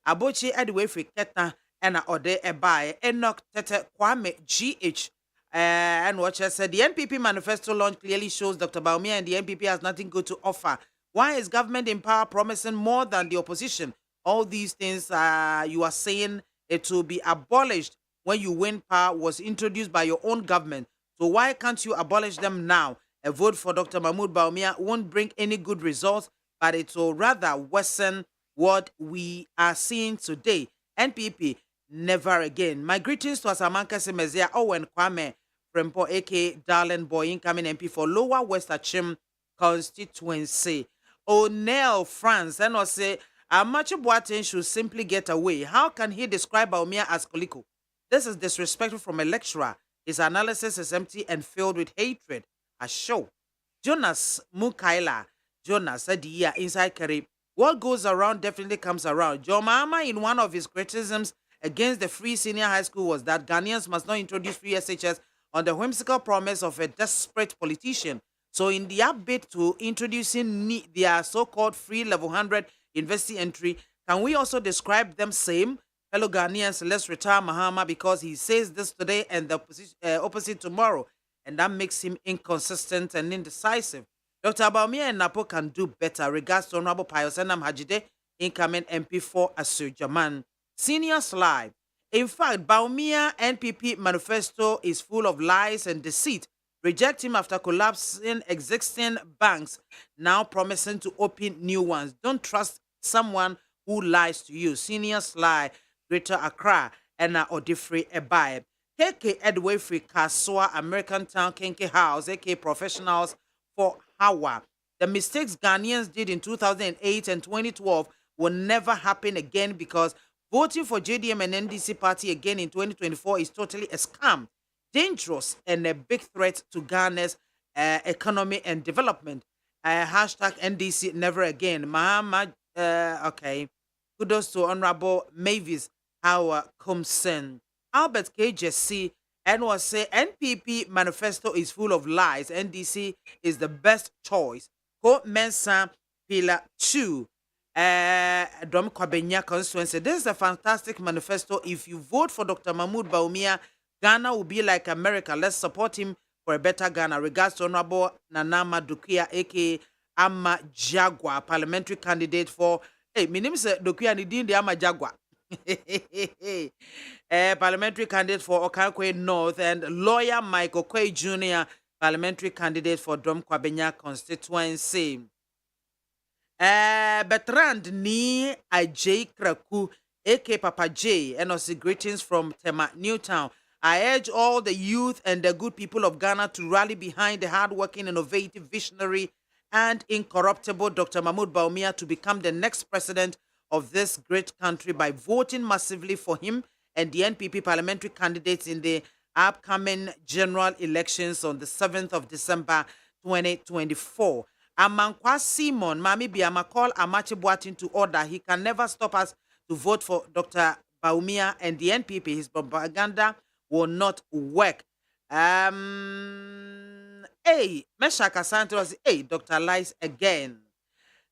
[SPEAKER 1] Abochi Edway Friketa and Ode Ebai Enoch Tete Kwame GH. And Watcher said the NPP manifesto launch clearly shows Dr. Baumia and the NPP has nothing good to offer. Why is government in power promising more than the opposition? All these things you are saying it will be abolished when you win power was introduced by your own government. So why can't you abolish them now? A vote for Dr. Mahmoud Baumia won't bring any good results, but it will rather worsen what we are seeing today. NPP, never again. My greetings to Asamanka Semezia Owen Kwame Frempo, aka Darling Boy, incoming MP for Lower West Achim constituency. O'Neill France, and I say, Amache Boateng should simply get away. How can he describe Baumia as Koliko? This is disrespectful from a lecturer. His analysis is empty and filled with hatred. A show. Jonas Mukaila. Jonas said, yeah, inside Kari. What goes around definitely comes around. Joe Mahama, in one of his criticisms against the free senior high school, was that Ghanaians must not introduce free SHS on the whimsical promise of a desperate politician. So in their bid to introducing their so-called free level 100 university entry, can we also describe them same? Fellow Ghanaians, let's retire Mahama because he says this today and the opposite tomorrow. And that makes him inconsistent and indecisive. Dr. Baumia and Napo can do better. Regards to Honorable Pius Enam Hajide, incoming MP for Asu Jaman. Senior slide. In fact, Baumia NPP manifesto is full of lies and deceit. Reject him after collapsing existing banks, now promising to open new ones. Don't trust someone who lies to you. Senior slide. Greater Accra and Odifri Ebai. KK Edway Free Kaswa American Town Kenke House, AK Professionals for Hawa. The mistakes Ghanaians did in 2008 and 2012 will never happen again because voting for JDM and NDC party again in 2024 is totally a scam, dangerous, and a big threat to Ghana's economy and development. Hashtag NDC never again. Mahama, okay. Kudos to Honorable Mavis Howard Kumsen. Albert KJC and was say NPP manifesto is full of lies. NDC is the best choice. Ko Mensa Pila 2. Dom Kwabenya constituency. This is a fantastic manifesto. If you vote for Dr. Mahmoud Baumia, Ghana will be like America. Let's support him for a better Ghana. Regards to Honorable Nanama Dukia, aka Ama Jaguar, parliamentary candidate for. Hey, my name is Dukia Nidin de Ama Jaguar. Parliamentary candidate for Okankwe North, and lawyer Michael Kwei Jr., parliamentary candidate for Dom Kwabenya constituency. Bertrand Ni Ajay Kraku, AK Papa J, and also greetings from Tema Newtown. I urge all the youth and the good people of Ghana to rally behind the hardworking, innovative, visionary, and incorruptible Dr. Mahmoud Baumia to become the next president of this great country by voting massively for him and the NPP parliamentary candidates in the upcoming general elections on the 7th of December 2024. Amankwa Simon, Mami BIAMAH call Amache Boateng to order. He can never stop us to vote for Dr. Baumia and the NPP. His propaganda will not work. Hey, Meshaka Santos, hey, Dr. Lies again.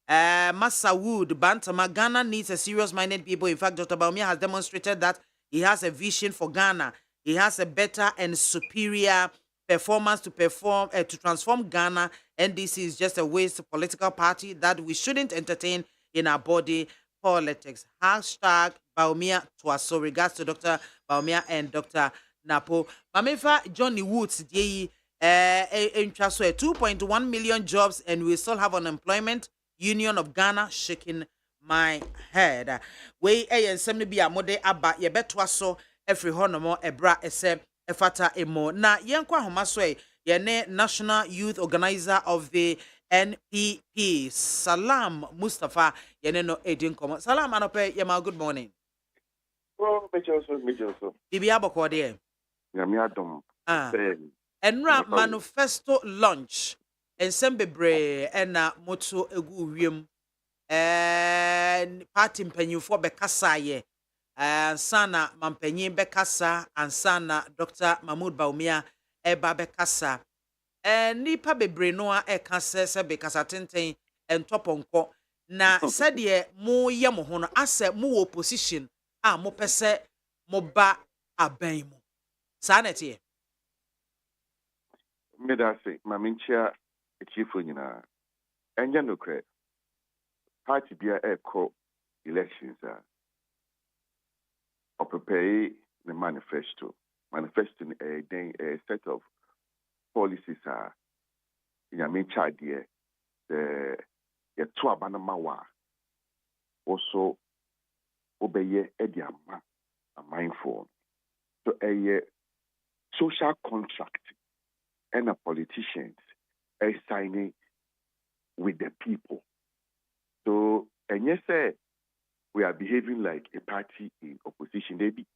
[SPEAKER 1] Massa Wood, Bantama, Ghana needs a serious-minded people. In fact, Dr. Baumia has demonstrated that he has a vision for Ghana. He has a better and superior performance to transform Ghana. NDC is just a waste political party that we shouldn't entertain in our body politics. Hashtag Baumia Twaso. Regards to Dr. Baumia and Dr. Napo. Mamefa Johnny Woods, 2.1 million jobs, and we still have unemployment. Union of Ghana shaking my head. We and some be a mode aba ye betwaso every honomo ebra ese efata emo. Na yenkwa homaswe ye National Youth Organizer of the NPP. Salam Mustafa ye no edin komo. Salam anope yema, good morning.
[SPEAKER 4] Oh, me also.
[SPEAKER 1] Bibi aboko de.
[SPEAKER 4] Nyame adom.
[SPEAKER 1] Enra manifesto launch. Ensembebre ena moto egu wiem party mpanyufo bekasa ye Ansana mampanyin bekasa ansana Dr. Mahmoud Baumia eba bekasa. Nipa bebre no a eka se bekasa tenten entoponko na sɛdeɛ mo yɛ mo ho no asɛ mo wɔ position a mo pɛsɛ mo ba aban mu. Saa na ɛteɛ.
[SPEAKER 4] Medase, Maminchia, a chief nyina. Enya no cre. Party bia echo elections or prepare the manifesto. Manifesto a set of policies in a main idea the two abanamawa also obey ediama a mindful. So a social contract and a politicians are signing with the people. So and yes, we are behaving like a party in opposition. Maybe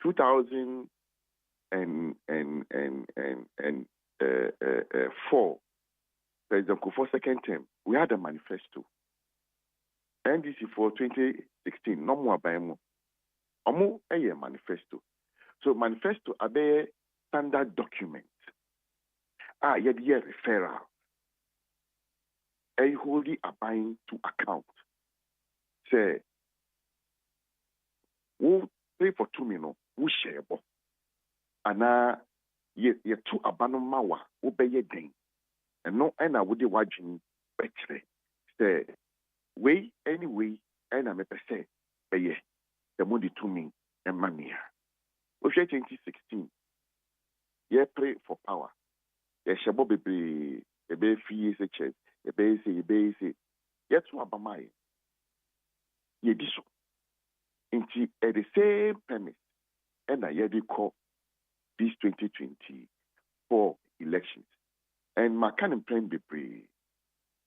[SPEAKER 4] 2004, President KWAFO second term, we had a manifesto. NDC for 2016, no more by more. Omo a manifesto. So manifesto are the standard documents. Yet referral. A wholly abiding to account. Say, who pay for 2 million, who share bo. And ye two abandon mawa, who pay ye gain. And no, and I would watching better. Say, way, anyway, and I may say, pay the money to me and money. We 2016, ye pray for power. Ye shabo be fees a check, ye say, yet to abamai. Ye diso. Inti at the same premise, and I yet call this 2024 elections. And my kind of plan be pre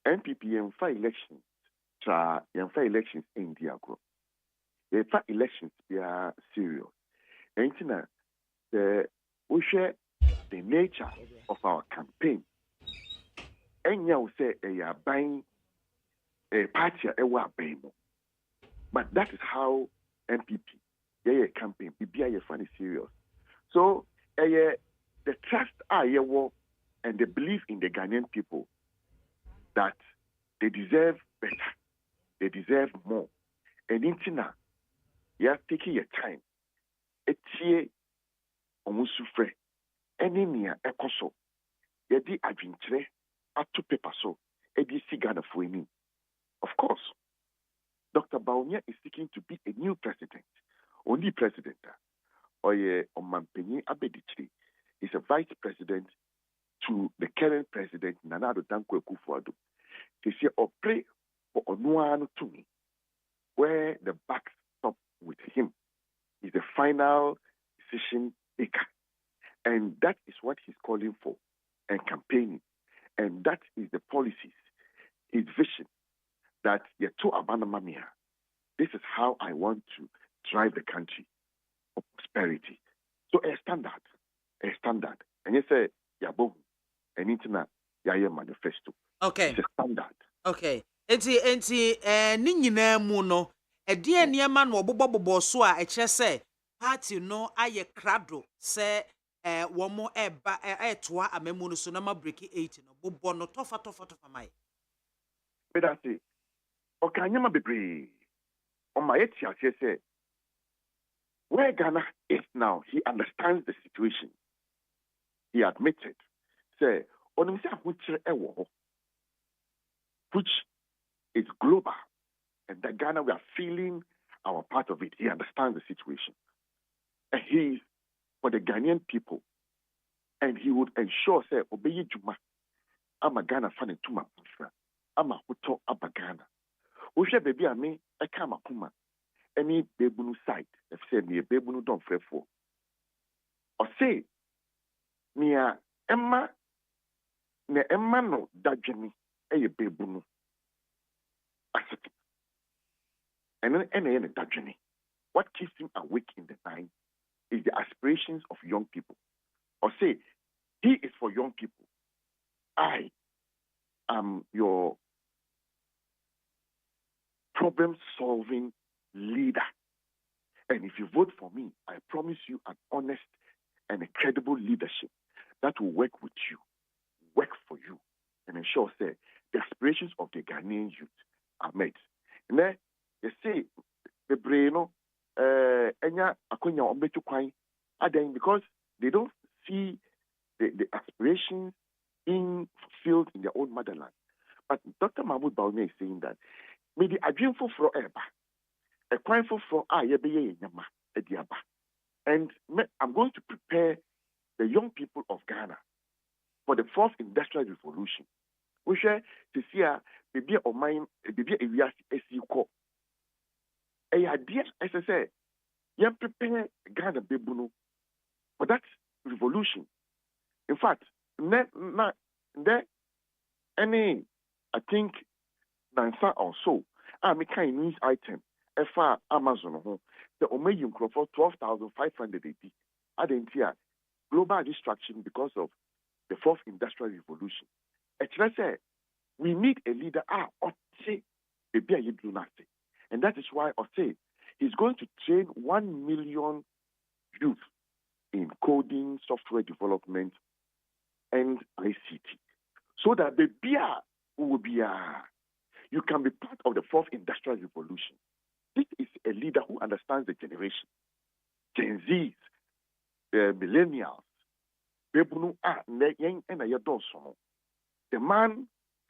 [SPEAKER 4] NPP and 5 elections, elections in India group. The 5 elections be serious. And we share the nature of our campaign. And you say you are buying a party a buying. But that is how MPP campaign be funny serious. So the trust and the belief in the Ghanaian people that they deserve better, they deserve more. And intina, you are taking your time. Etie omusufre, any near ekoso, yedi adwintre, atu paper so, edi sigana fueni. Of course, Dr. Baumia is seeking to be a new president, only president. Oye Omampeni Abedichiri is a vice president to the current president Nana Addo Dankwa Akufo-Addo. They say, or pray for Onuanu to me, where the back stop with him is the final decision maker. And that is what he's calling for and campaigning. And that is the policies, his vision, that Yeto Abanamamia, this is how I want to drive the country for prosperity. So a standard. And you say, Yabo, and internet, Yaya manifesto.
[SPEAKER 1] Okay.
[SPEAKER 4] It's a standard.
[SPEAKER 1] Okay. Enti ni nyina mu no e de niema no obobobobo so a e kire se party no aye krado se wo mo eba toa amamu no so na ma break 8 no bobo no tofa mai.
[SPEAKER 4] But I say, okay, nyama bebre. On my etia say where Ghana is now, he understands the situation. He admitted, say, on which is global, and that Ghana, we are feeling our part of it. He understands the situation. And he is for the Ghanaian people, and he would ensure, say, obey Juma, I'm a Ghana fan to my I'm a Huto Abba Ghana. Usha baby, I mean, I come a Kuma. Any babunu side, if say me a babunu don't fret for. Or say, Mia Emma, ne Emma no dajemi, a babunu. And then any dajemi. What keeps him awake in the night is the aspirations of young people. Or say, he is for young people. I am your problem-solving leader. And if you vote for me, I promise you an honest and a credible leadership that will work with you, work for you, and ensure say the aspirations of the Ghanaian youth are met. And then they say the brain, enya akonya ombetu kwai, because they don't see the aspirations being fulfilled in their own motherland. But Dr. Mahmoud Bawumia is saying that maybe a dream for eba, a crime for yebeye nyama ediaba. And I'm going to prepare the young people of Ghana for the fourth industrial revolution. We share to see a baby or mine, a baby a real SEC. A idea, as I say, you prepare Ghana Bebuno for that revolution. In fact, there any, I think, Nansa or so, I make a news item, FR Amazon, the Omeyin for 12,580. I didn't hear global distraction because of the fourth industrial revolution. And say we need a leader, and that is why I say he's going to train 1 million youth in coding, software development, and ICT, so that the BIA will be you can be part of the fourth industrial revolution. This is a leader who understands the generation, Gen Zs, millennials. The man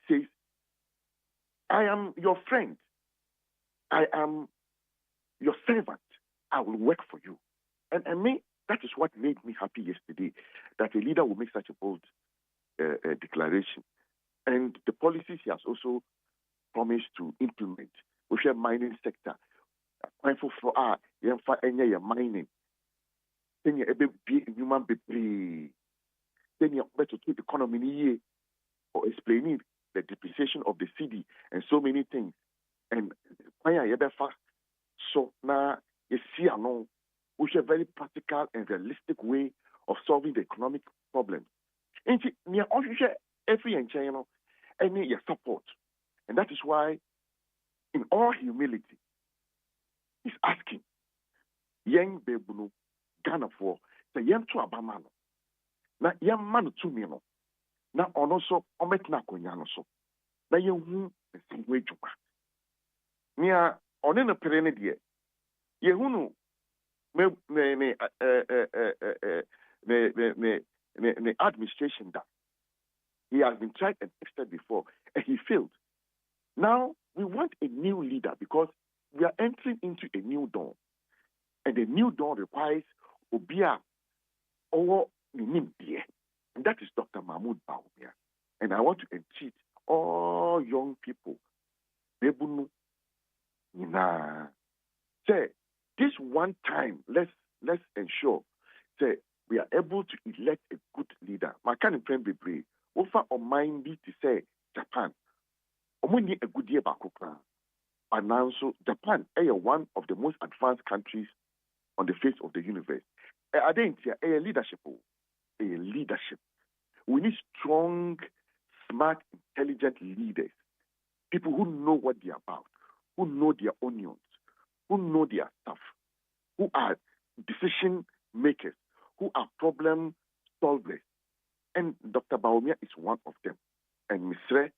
[SPEAKER 4] says, I am your friend. I am your servant. I will work for you. And me, that is what made me happy yesterday, that a leader will make such a bold declaration. And the policies he has also promised to implement, with your mining sector, mindful for mining, then you be human be then you better keep the economy or explaining the depreciation of the city and so many things. And so now you see which is a very practical and realistic way of solving the economic problem. And every China and your support. And that is why, in all humility, he's asking young Bebuno Ghana for the young to Abamano. Na young man to me no. Na also ometna konyano so. Na young way juma. Nia onena perene die. Yehunu me administration that he has been tried and tested before and he failed. Now we want a new leader because we are entering into a new dawn, and the new dawn requires Obia or Minim dear, and that is Dr. Mahmoud Bawumia. And I want to entreat all young people. Say this one time, let's ensure say we are able to elect a good leader. My kind of friend be brave. Offer or mind be to say Japan. Omuni a good year back. And now so Japan is one of the most advanced countries on the face of the universe. I think a leadership. A leadership. We need strong, smart, intelligent leaders. People who know what they are about, who know their onions, who know their stuff, who are decision makers, who are problem solvers. And Dr. Bawumia is one of them. And Mr.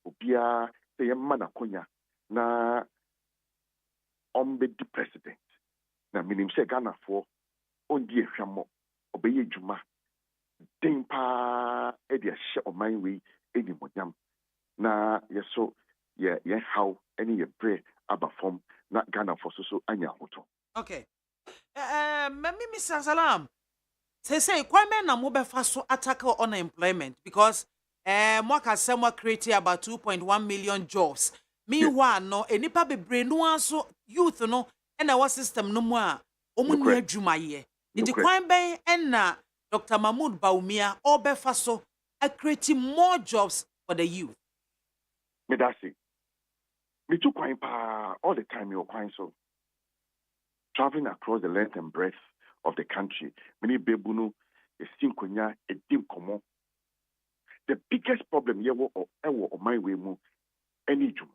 [SPEAKER 4] Obia Seyemana Konya na the president. Na minim se Ghana for ondi ehwamo obeye djuma. Den pa e de hye o man we eni monyam. Na yeso ye how any ye pray aba form na Ghana for so anya hoto.
[SPEAKER 1] Okay. Mr. Salam. Say kwame na mo befa so attack unemployment because mwaka semwa create about 2.1 million jobs. Meanwhile no enipa bebre no aso youth no na our system no mu a omuni adwuma ye. Nti kwan ben na Dr. Mahmoud Bawumia obefa so create more jobs for the youth.
[SPEAKER 4] Me that's it. Me too kwan pa all the time you kwan so traveling across the length and breadth of the country. Many bebuno esinkonya edim komo. The biggest problem here or my way mu any juma.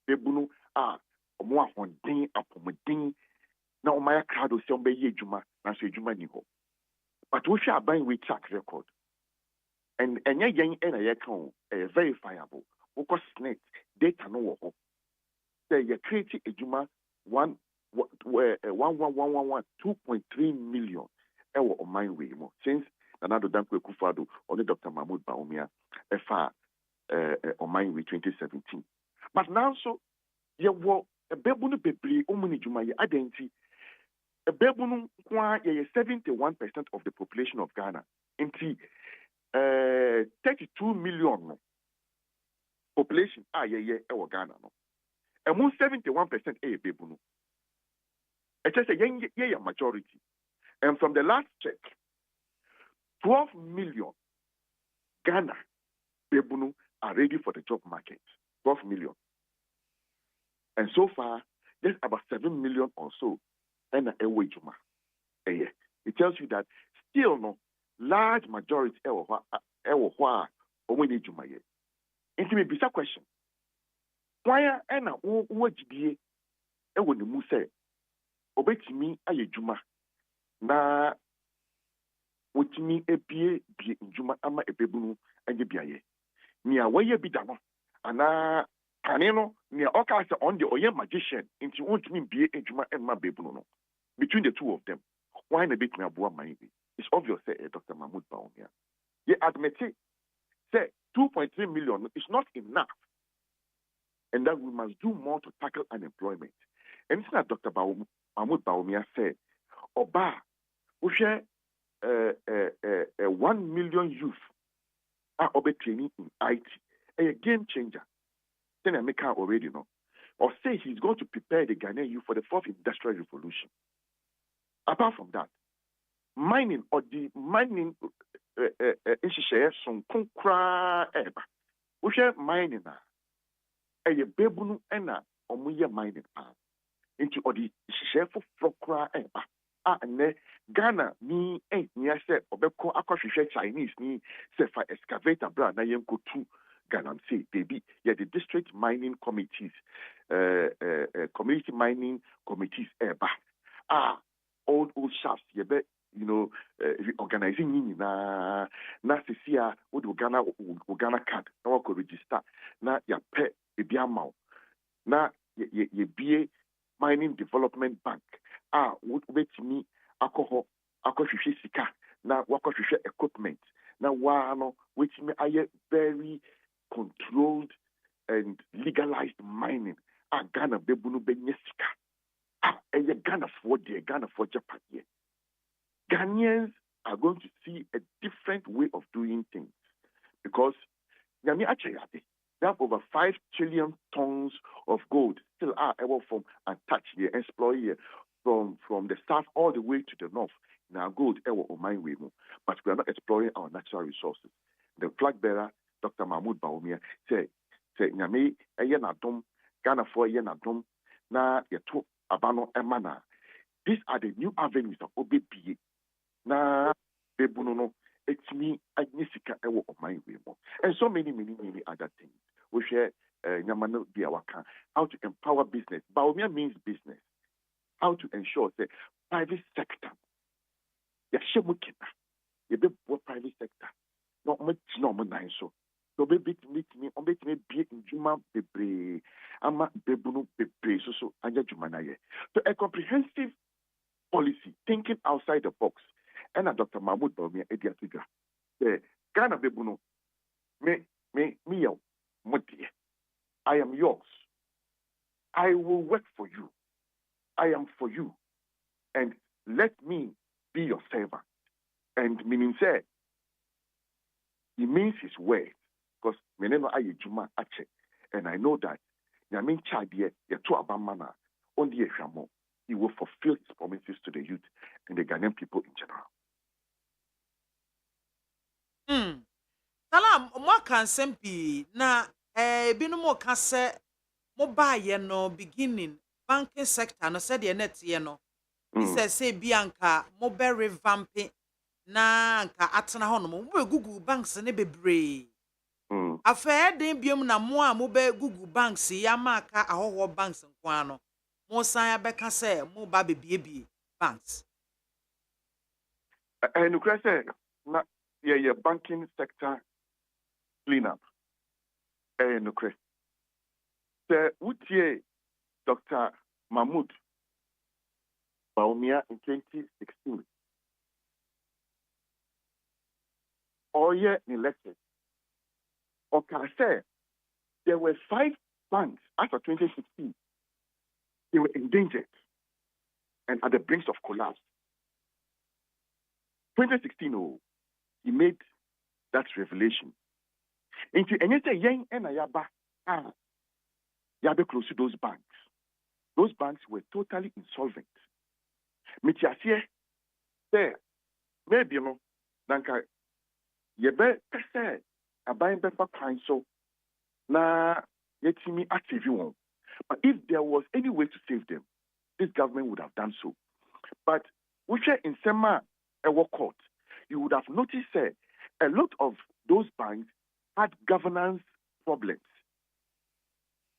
[SPEAKER 4] Bebuno omo ahondin apomodin na omaya krado se ombe ye juma na so juma ni ho but we share ban we track record and enya yen na ye kan verifiable because net data no wo ho say you create a juma 2.3 million ewo on my way mo since Nana Dankwa Akufo-Addo or Dr. Mahmoud Bawumia efa on my way 2017 but now so ye wo ebebunu bebre omuni juma ye identity ebebunu kwa ye 71% of the population of Ghana into 32 million population ye ewo Ghana no emu 71% ebebunu it just a majority and from the last check 12 million Ghana bebunu are ready for the job market 12 million. And so far, there's about 7 million or so and a wage juma a year. It tells you that still no large majority or when juma year. It may be a question. Why and what be a when the muse obey me a juma na what me a be juma ama a bebunu and ye be near where ye be done and Kaneno, near Oka on the Oye magician, into won't mean be a Juma and my baby no. Between the two of them, why a bit me abua my it's obvious, say Dr. Mahmoud Bawumia. Ye admit it, say 2.3 million is not enough, and that we must do more to tackle unemployment. And it's not Dr. Mahmoud Bawumia said, Oba, we share 1 million youth are training in IT, a game changer. America already know, or say he's going to prepare the Ghanaian youth for the fourth industrial revolution. Apart from that, mining or the mining share some concra eba. We share mining a bebunu ena omuya mining into or the share for flokra eba. And Ghana ni niya se obeko akwa Chinese ni se fa excavator bra na yenko tu. Ghana say baby, yeah, the district mining committees, community mining committees, old shafts, organizing na CCA with Ghana card, now could register, na ya pay BIAMAH, na ye BA mining development bank, would wait me alcohol, sika, na equipment, na wano, which me aye very controlled and legalized mining. Ghana bebunu benyesika. Ghana for Japan. Ghanaians are going to see a different way of doing things because they have over 5 trillion tons of gold still are able from untouched here, exploit here from the south all the way to the north. Now gold on my way, but we are not exploring our natural resources. The flag bearer Dr. Mahmoud Bawumia say nyame eye na dom Ghana for eye na dom na yeto abano emana. These are the new avenues of OBPA. Na bebuno no etimi agnisika ewo oman we mo. And so many other things. We share nyamano biawaka how to empower business. Bawumia means business. How to ensure the private sector. Ya shemukina. Ye be private sector. No much no nine so. So be meet me be in Juma bebre ama bebunu bebre so anya Juma na ye. So a comprehensive policy thinking outside the box. And Dr. Mahmoud Bawumia Ediatiga. The Ghana bebuno me yo MONTIE. I am yours. I will work for you. I am for you. And let me be your servant. And meaning say he means his word. Because meneno aye juma ache, and I know that Yamin Chadie, Yato Abamana, only a shamo, he will fulfill his promises to the youth and the Ghanaian people in general.
[SPEAKER 1] Salam, mo kan sempi na binu mo ka se mo ba ye no beginning banking sector no said the net ye no. This say bianca mo be revamping na nka atena ho no mo Google banks ne bebre. Afa den biom na mo a mo be Google banks ya maka ahoho banks nkwa no mo san abeka say mo ba bebiebie banks.
[SPEAKER 4] And you can say, yeah, banking sector cleanup. And you say, WUTH Dr. Mahmoud Bawumia in 2016. Or yeah, elected. Okay, say there were 5 banks after 2016. They were endangered and at the brink of collapse. 2016, he made that revelation. Into any say young and ayaba yabe close to those banks. Those banks were totally insolvent. Mitiasie there maybe you know nanka yebe pese abayin befa kwan so na yetimi active one. But if there was any way to save them, this government would have done so. But which in Sema Ewo Court, you would have noticed a lot of those banks had governance problems.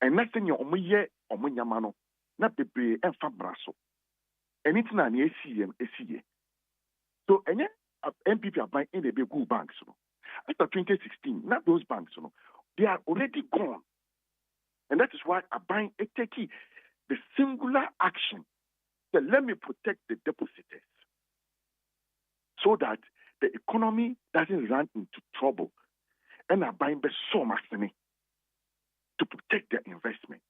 [SPEAKER 4] And nothing your omuye omunyamano, not bebe and fabraso. Anything an ACM. So any MPP are buying in the big banks. After 2016, not those banks, they are already gone. And that is why I buying a techie the singular action that let me protect the depositors so that the economy doesn't run into trouble. And I buying so much money to protect their investment.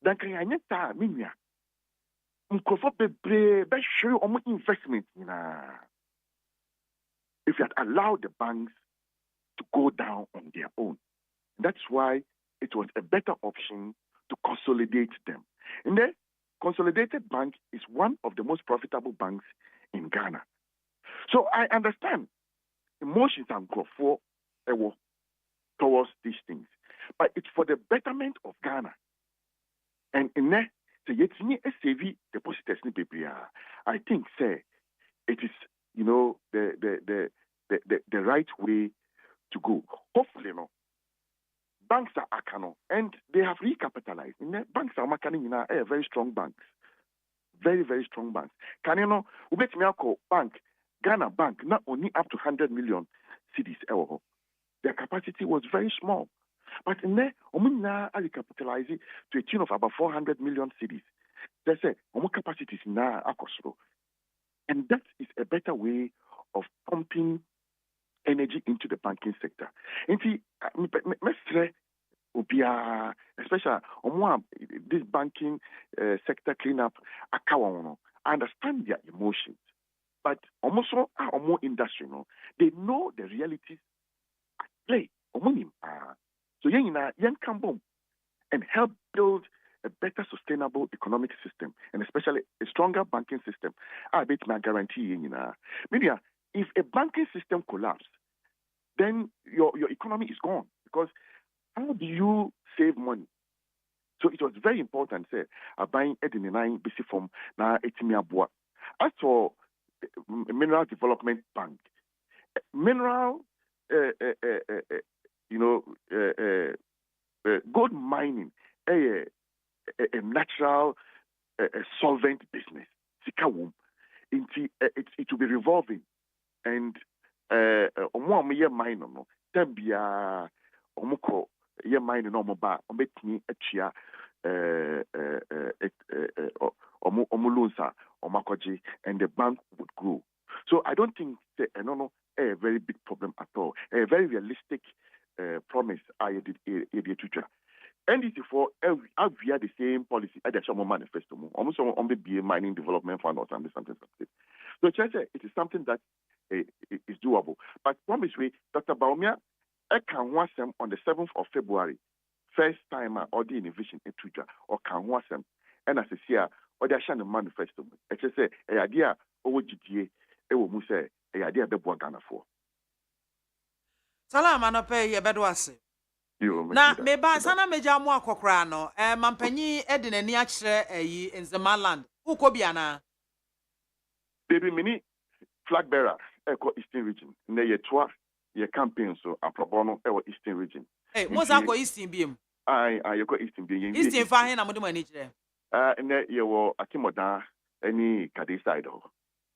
[SPEAKER 4] Then can I get minya? Mkofo bebre be show omo investment if you had allowed the banks to go down on their own. That's why it was a better option to consolidate them. And the Consolidated Bank is one of the most profitable banks in Ghana. So I understand emotions and KWAFO towards these things. But it's for the betterment of Ghana. And in there, the depositors ni bebre. I think, say, it is, the right way to go. Hopefully, banks are akano, and they have recapitalized. Banks are makani very strong banks. Very, very strong banks. Can you know, bank, Ghana Bank, not only up to 100 million cedis. Their capacity was very small. But in there, Omina are recapitalizing to a tune of about 400 million cedis. They say, Omo capacity is now akosro. And that is a better way of pumping energy into the banking sector. And see, especially this banking sector cleanup, I understand their emotions. But almost our more industry, they know the realities at play. So young come boom and help build a better sustainable economic system and especially a stronger banking system. I bet my guarantee media if a banking system collapses, then your economy is gone. Because how do you save money? So it was very important, say, buying Edinine BC from na Etimia. As for Mineral Development Bank, mineral, gold mining, a natural solvent business. It will be revolving. And year mine no tabia omoko year mine no moba ometini atua omulunsa omakoji and the bank would grow. So I don't think a very big problem at all. A very realistic promise I did NDC for we have the same policy at the Shamo manifesto. Almost on the BA mining development fund or something. So it is something that is doable. But promise we, Dr. Bawumia, I can watch them on the 7th of February. First time or the innovation in Twitter or can watch them. And as I see, or the Shannon manifesto. I just say, a idea over GTA, a woman say, a idea the Ghana for.
[SPEAKER 1] Salam, Anope, ye bedwase. Na meba sana meja mu akokra no mampanyi edine ni akire eyi in Zemaland uko bia na
[SPEAKER 4] baby mini flag bearer eko Eastern region na ye toa ye campaign so aprobono e Eastern region
[SPEAKER 1] moza ko Eastern biem
[SPEAKER 4] ai ye ko Eastern biem
[SPEAKER 1] Eastern fa he na mo de mani kire
[SPEAKER 4] And you were Akimoda, any Kadi side.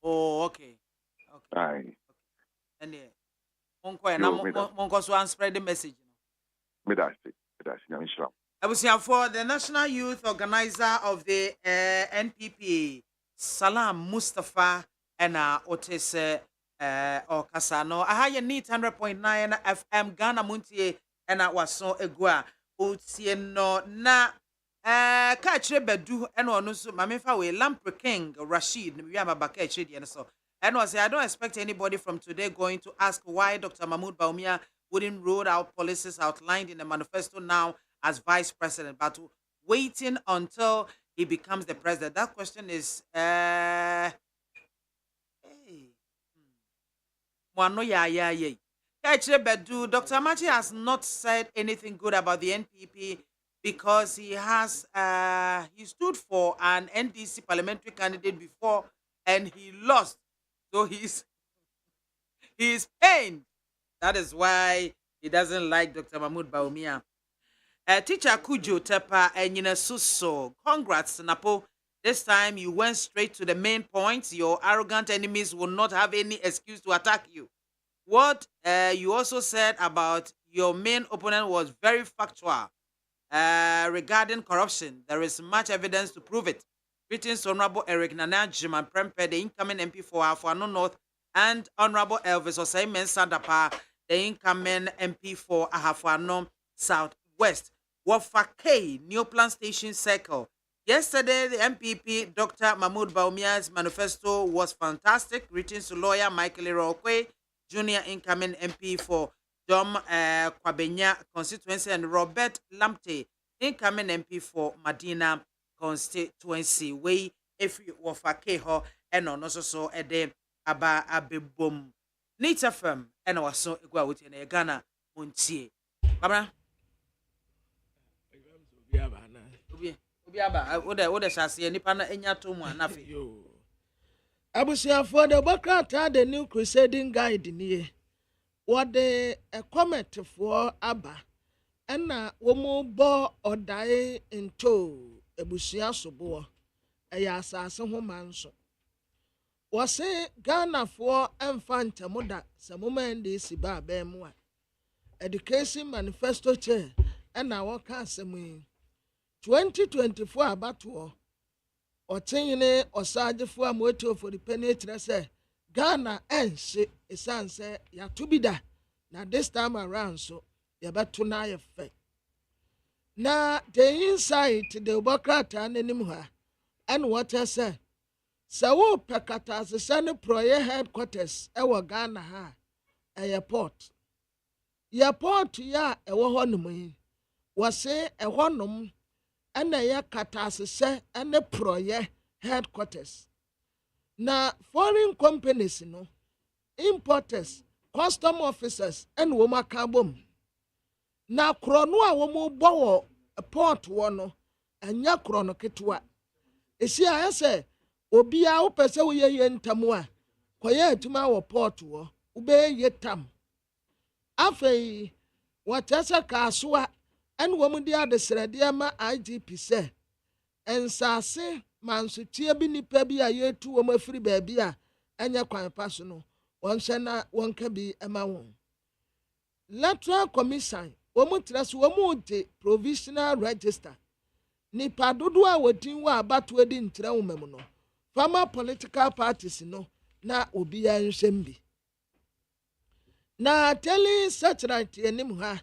[SPEAKER 1] Oh, okay. Okay.
[SPEAKER 4] Aye.
[SPEAKER 1] And Monko so spread the message.
[SPEAKER 4] Medasi, Medasi,
[SPEAKER 1] I was here for the National Youth Organizer of the NPP, Salam Mustafa, and Otis or Casano. I had need 100.9 FM Ghana Montie, and I was so egua. Utieno na catch bedu and on so Mamifa we Lamp King Rashid, we have a bucket and so. And was I don't expect anybody from today going to ask why Dr. Mahmoud Bawumia wouldn't roll out policies outlined in the manifesto now as vice president, but waiting until he becomes the president. That question is Dr. Amachi has not said anything good about the NPP because he has he stood for an NDC parliamentary candidate before and he lost. So he's pained. That is why he doesn't like Dr. Mahmoud Bawumia. Teacher Kujo Tepa and Suso. Congrats, Napo. This time you went straight to the main point. Your arrogant enemies will not have any excuse to attack you. What you also said about your main opponent was very factual regarding corruption. There is much evidence to prove it. Greetings, Honorable Eric Nana Jiman Prempe, the incoming MP for Afuano North, and Honorable Elvis Osaimen Sandapa, the incoming MP for Ahafuano Southwest. Wafake, New Plan Station Circle. Yesterday, the MPP, Dr. Mahmoud Bawumia's manifesto was fantastic. Greetings to lawyer Michael Irokwe, junior incoming MP for Dom Kwabenya constituency, and Robert Lamptey, incoming MP for Medina constituency. We if you Wafake ho and on also so a day aba abebom. Nature firm and also equal with in Ghana Montie. Baba. Oda shasi nipa na enya to mu anafe.
[SPEAKER 5] Abusia for the Bokrata the new crusading guide ni. What the comment for Abba and womo bo odae into Abusia sobo eya asase ho manso. Wase Ghana for enfanta moda samoma ndi siba ba mu a. Education manifesto chair and our asemu 2024 abato otenyene osagefo amoto for the penetrate say Ghana ense esanse ya tubida na this time around so ya beto na ya fe na the inside the Bokrata nanim ha and what I say sawo pekata asese proye headquarters ewo Ghana ha airport ya port ya ewo honom wase ehonom and ya katasese and the proye headquarters. Na foreign companies no importers, custom officers and woma kabom. Na krono a womo bowo port wono anya krono ketwa. Esi a se obi a wo pese wo ye ntamu a koye atuma wo port wo ube ye tam. Afei watasa kaswa and woman dia de srede ma IGP se ensase mansutie bi nipa bi a yetu wo mafiri ba bi a enya kwan paso no wonhye na wonka bi ema won electoral commission wo mutrase wo mu de provisional register nipa dodo a wodin wa abato edi ntre wo mem no former political parties no na obi ya nhwem bi na tele satellite enim ha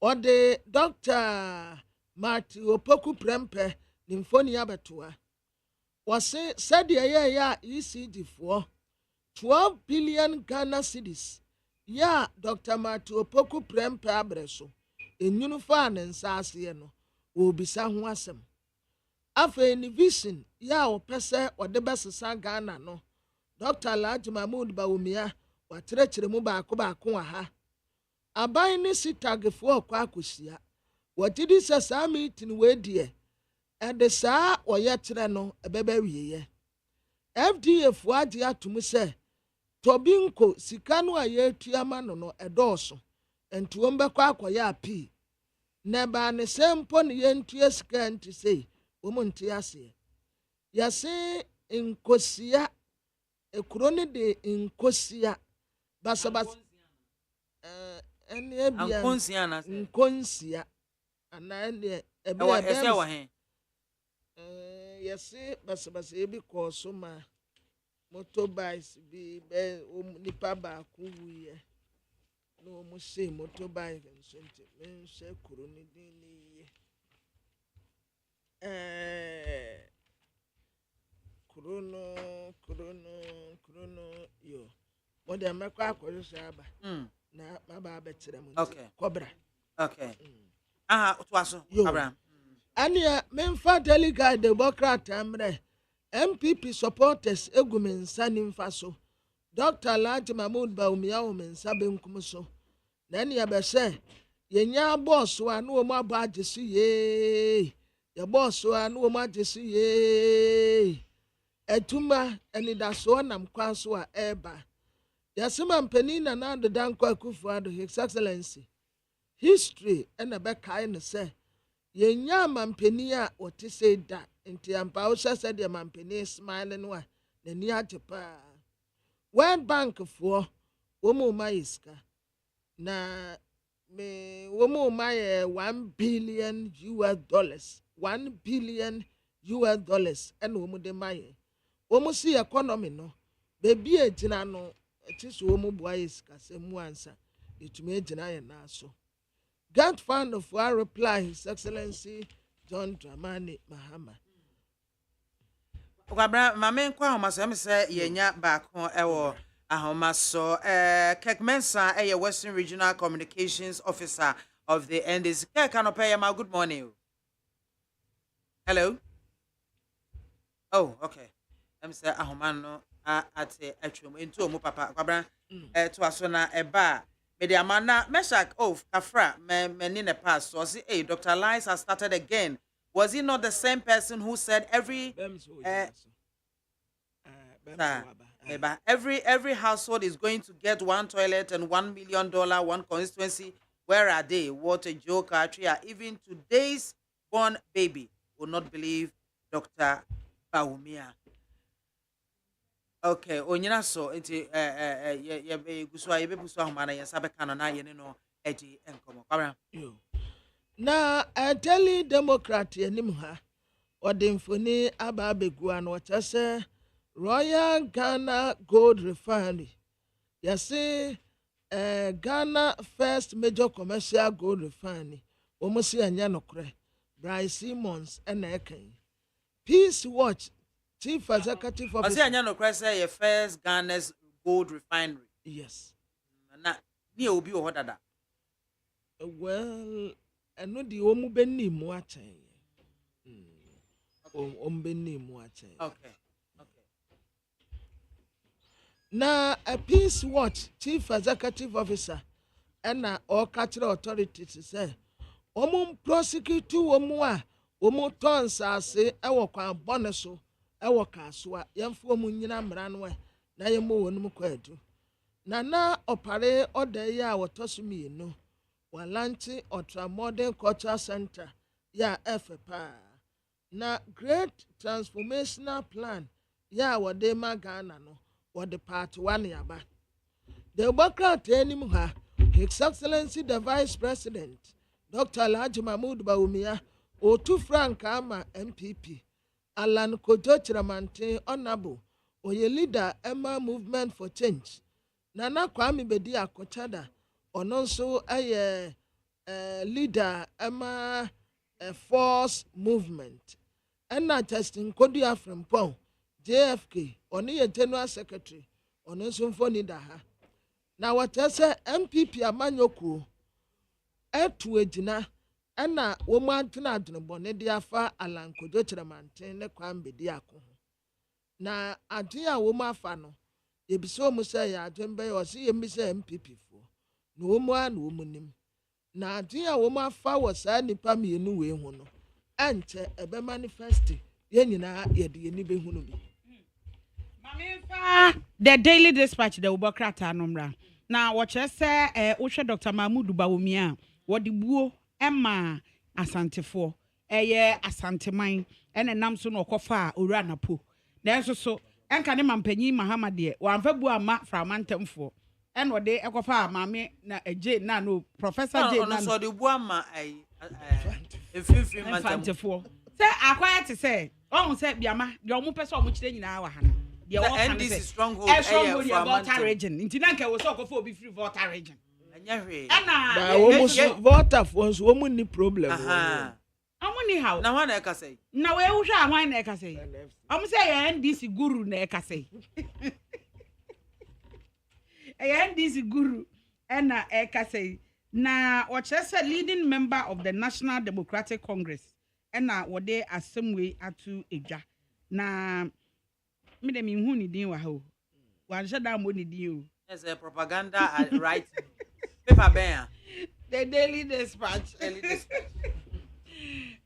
[SPEAKER 5] or the Dr. Martin Opoku Prempe Nymphoni Abatua was said ya ECD for 12 billion Ghana cedis. Ya Dr. Martin Opoku Prempe Abreso in uniform and Sasieno will be some wasem. After any vision, ya or pese or the best Ghana no. Dr. Laj Mahmoud Bawumia or treachery muba kuba kuaha. Abai ni sitagefo kwa akusia watidi sasa meeting we die ede saa oyetre no ebebe wiye FDA fo ade atum se tobinko sika no ayetua ma no edoso entuom bekọ akoya api neba ne sempo ne yentua sika nti sei womunti ase yase nkosia ekuro ne de nkosia basabas ene ebia nkonsia ana ene ebe yase basabas ebi koso ma motorbikes bi be nipa ba ku wuye no mo se motorbike nso nti men se kuro ne din ni krono yo mo de mekwa akoso aba na maba abetere mo kobra
[SPEAKER 1] okay otwaso Abraham
[SPEAKER 5] ania memfa delegate democrat amre MPP supporters egumensa nimfa so Dr. Alhaji Mahmood Bawumia omensa benkum so na ne yabese yenya boss wa no mo aba agesu ye ya boss wa no mo agesu ye etuma enidaso nam kwaso a eba yasema mpani na nando danko Akufo-Addo His Excellency history ena be kai ne se yenya mampani a wote se da nti ampa wo sese de mampani smile no a nani ajepa World Bank for womu maiska na me womu maye $1 billion 1 billion US and womu de maye womu si economy no bebi ejina no etiso womu bua iska se mu ansa etumi ejina ye na so Grant Fund of our reply His Excellency John Dramani Mahama
[SPEAKER 1] Okabra mame nkwa ahomaso em se yenya baako ewo ahomaso Kekmensa Western Regional Communications Officer of the NDC Kekanopeyama. Good morning. Hello. Oh, okay. Em se ahomano ate atwom ento mu papa Okabra to aso na eba media amana Meshak of Kafra me ne pass so say Dr. Lies has started again. Was he not the same person who said every household is going to get one toilet and $1 million one constituency? Where are they? What a joke, Atria. Even today's born baby will not believe Dr. Bawumia. Okay, onyina so enti ye guswa ye bebuso ahumana ye sabe kana na ye no eji enkomo. Kwara.
[SPEAKER 5] Na Daily Democrat enim ha odemfoni aba abegua no chese Royal Ghana Gold Refinery yase Ghana first major commercial gold refinery omosi anya nokre Bryce Simmons na eken Peace Watch Chief Executive Officer
[SPEAKER 1] Osi anya nokre say your first Ghana's gold refinery.
[SPEAKER 5] Yes
[SPEAKER 1] Na ni obi o hodada.
[SPEAKER 5] Well eno di omu benni mu achen benni mu achen
[SPEAKER 1] Okay.
[SPEAKER 5] Na a Peace Watch Chief Executive Officer and all cultural authorities say prosecute omu a omu tons ase ewo kwa boneso ewo kaso a yemfo omu nyina mra no na yemo wonum kwadu na opare oda ya wotosu no walanchi ultra modern cultural center ya FPA na great transformational plan ya wode magana no wode part 1 yaba the Democrat enim ha His Excellency the Vice President Dr. Alhaji Mahmood Bawumia Otu Frank Ama MPP Alan Kojo Chiramante Honorable Oye leader Emma Movement for Change Nana Kwame Bedi Akochada Ononso aye leader Emma Force Movement Enna Justin Kodia from Pong JFK oni ye General Secretary ononso mfoni da ha na watese MPP amanyoku etu ejina ena wo mu antena adunbone de afa alankojo Chiramante ne kwambedi ako na ade a wo mu afa no yebiso mu se ya adwembe yo se yemisa MPP fo na wo mu an wo mu nim na ade a wo mu afa wo sa nipa mienu we hu no enche ebe manifest ye nyina ye de ni be hu no bi
[SPEAKER 3] the Daily Dispatch the Ubokrata numra na watche se Dr. Mahmood Bawumia wodi buo Emma asantefo eye asanteman ene nam so no kofa owura napo nanso so enka ne mampanyi Mahama de wanfa bu ama framantemfo ene ode ekofa maame na eje na no Professor J na
[SPEAKER 1] so de bu ama efifiri
[SPEAKER 3] mantemfo se akwaya te se ohun se biama de omu pese omu kire nyina wa ha no de wo kan se
[SPEAKER 1] stronghold
[SPEAKER 3] from Volta region nti na nka wo so kofa obi free Volta region anya hwe
[SPEAKER 5] na wo mu Volta for so wo mu ni problem
[SPEAKER 3] amuni how
[SPEAKER 1] na wan na eka say
[SPEAKER 3] na we wo hwa wan na eka say am say ya NDC guru na eka say NDC guru na eka say na Ochese leading member of the National Democratic Congress na wode assembly atu edwa na me dem hu ni din wa ha o wan shada mo ni din o
[SPEAKER 1] as a propaganda right paper ben
[SPEAKER 3] the Daily Dispatch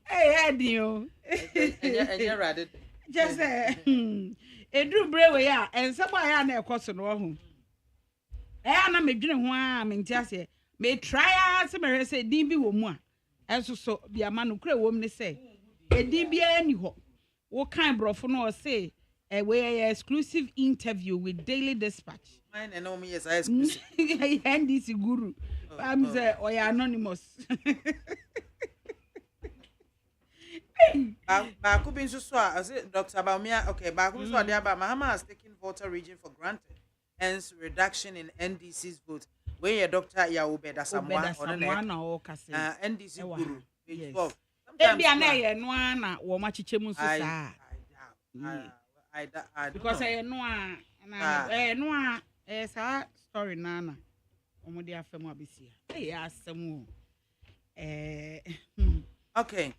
[SPEAKER 3] hey adio
[SPEAKER 1] enye rade
[SPEAKER 3] just edru brewe ya ensebo ya na ekoso no ho na medwene ho a menti ase me try se me say din bi wo mu a enso so biama no kura wo mu ne say edin bi ani ho wo kan brofo no say we exclusive interview with Daily Dispatch
[SPEAKER 1] mine and no me yes exclusive
[SPEAKER 3] NDC guru I'm say oya anonymous
[SPEAKER 1] ba ku bin so Dr. Baumia okay ba ku so dia ba Mahama has taken Volta region for granted hence reduction in NDC's vote when your doctor ya obeda samwa
[SPEAKER 3] na o kase
[SPEAKER 1] NDC guru page 12
[SPEAKER 3] e bia na ye no na wo ma chiche mu so saa because no na no sa story na omo dia afemu abesia asemu
[SPEAKER 1] okay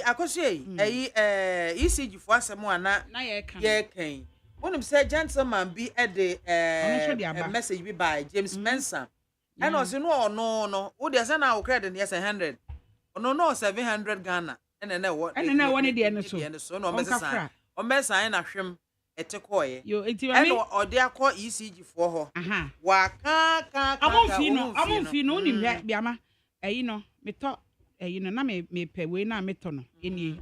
[SPEAKER 1] akosie ECG for asemu ana ye kan wonim say gentleman be e de message be by James Mensah and also no wo dey say na wo credit yes 100 no 700 Ghana and na what
[SPEAKER 3] and na one dey
[SPEAKER 1] so no omesa na hwem etekoye
[SPEAKER 3] yo enti
[SPEAKER 1] and ode akọ ECG for ho wa ka
[SPEAKER 3] amomfi no nim biama no meto no na me pe we na meto no eni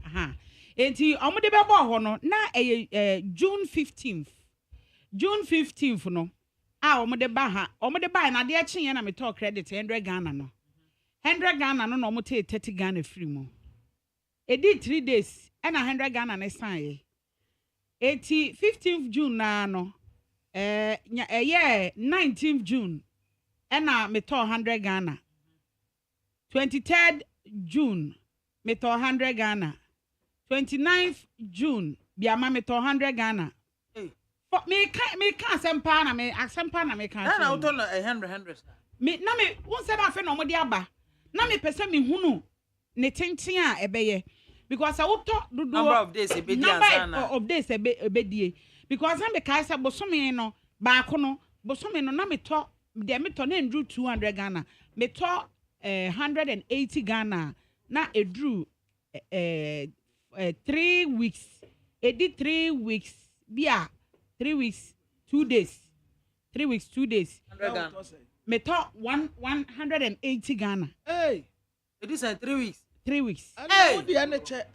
[SPEAKER 3] enti omode be bo ho no na June 15th no omode ba ha omode ba na de akyen na meto credit 100 Ghana no 100 Ghana no omote 30 Ghana free mo edi 3 days and 100 Ghana na san 15th June na no 19th June and meto 100 Ghana 23rd June meto 100 Ghana 29th June biama meto 100 Ghana me can sempa na me asempa na me kan
[SPEAKER 1] na auto no 100
[SPEAKER 3] me na me won se na fe no mo de aba na me pese me hunu ne tenten a ebeye because I would talk do
[SPEAKER 1] number of days
[SPEAKER 3] ebedie because I be kai say bosome no ba ko no bosome no na me to de me to na ndru 200 Ghana me to 180 Ghana na edru 3 weeks edi 3 weeks bia 3 weeks 2 days 3 weeks 2 days me to 180 Ghana
[SPEAKER 5] hey
[SPEAKER 1] it is 3 weeks
[SPEAKER 3] 3 weeks
[SPEAKER 5] hey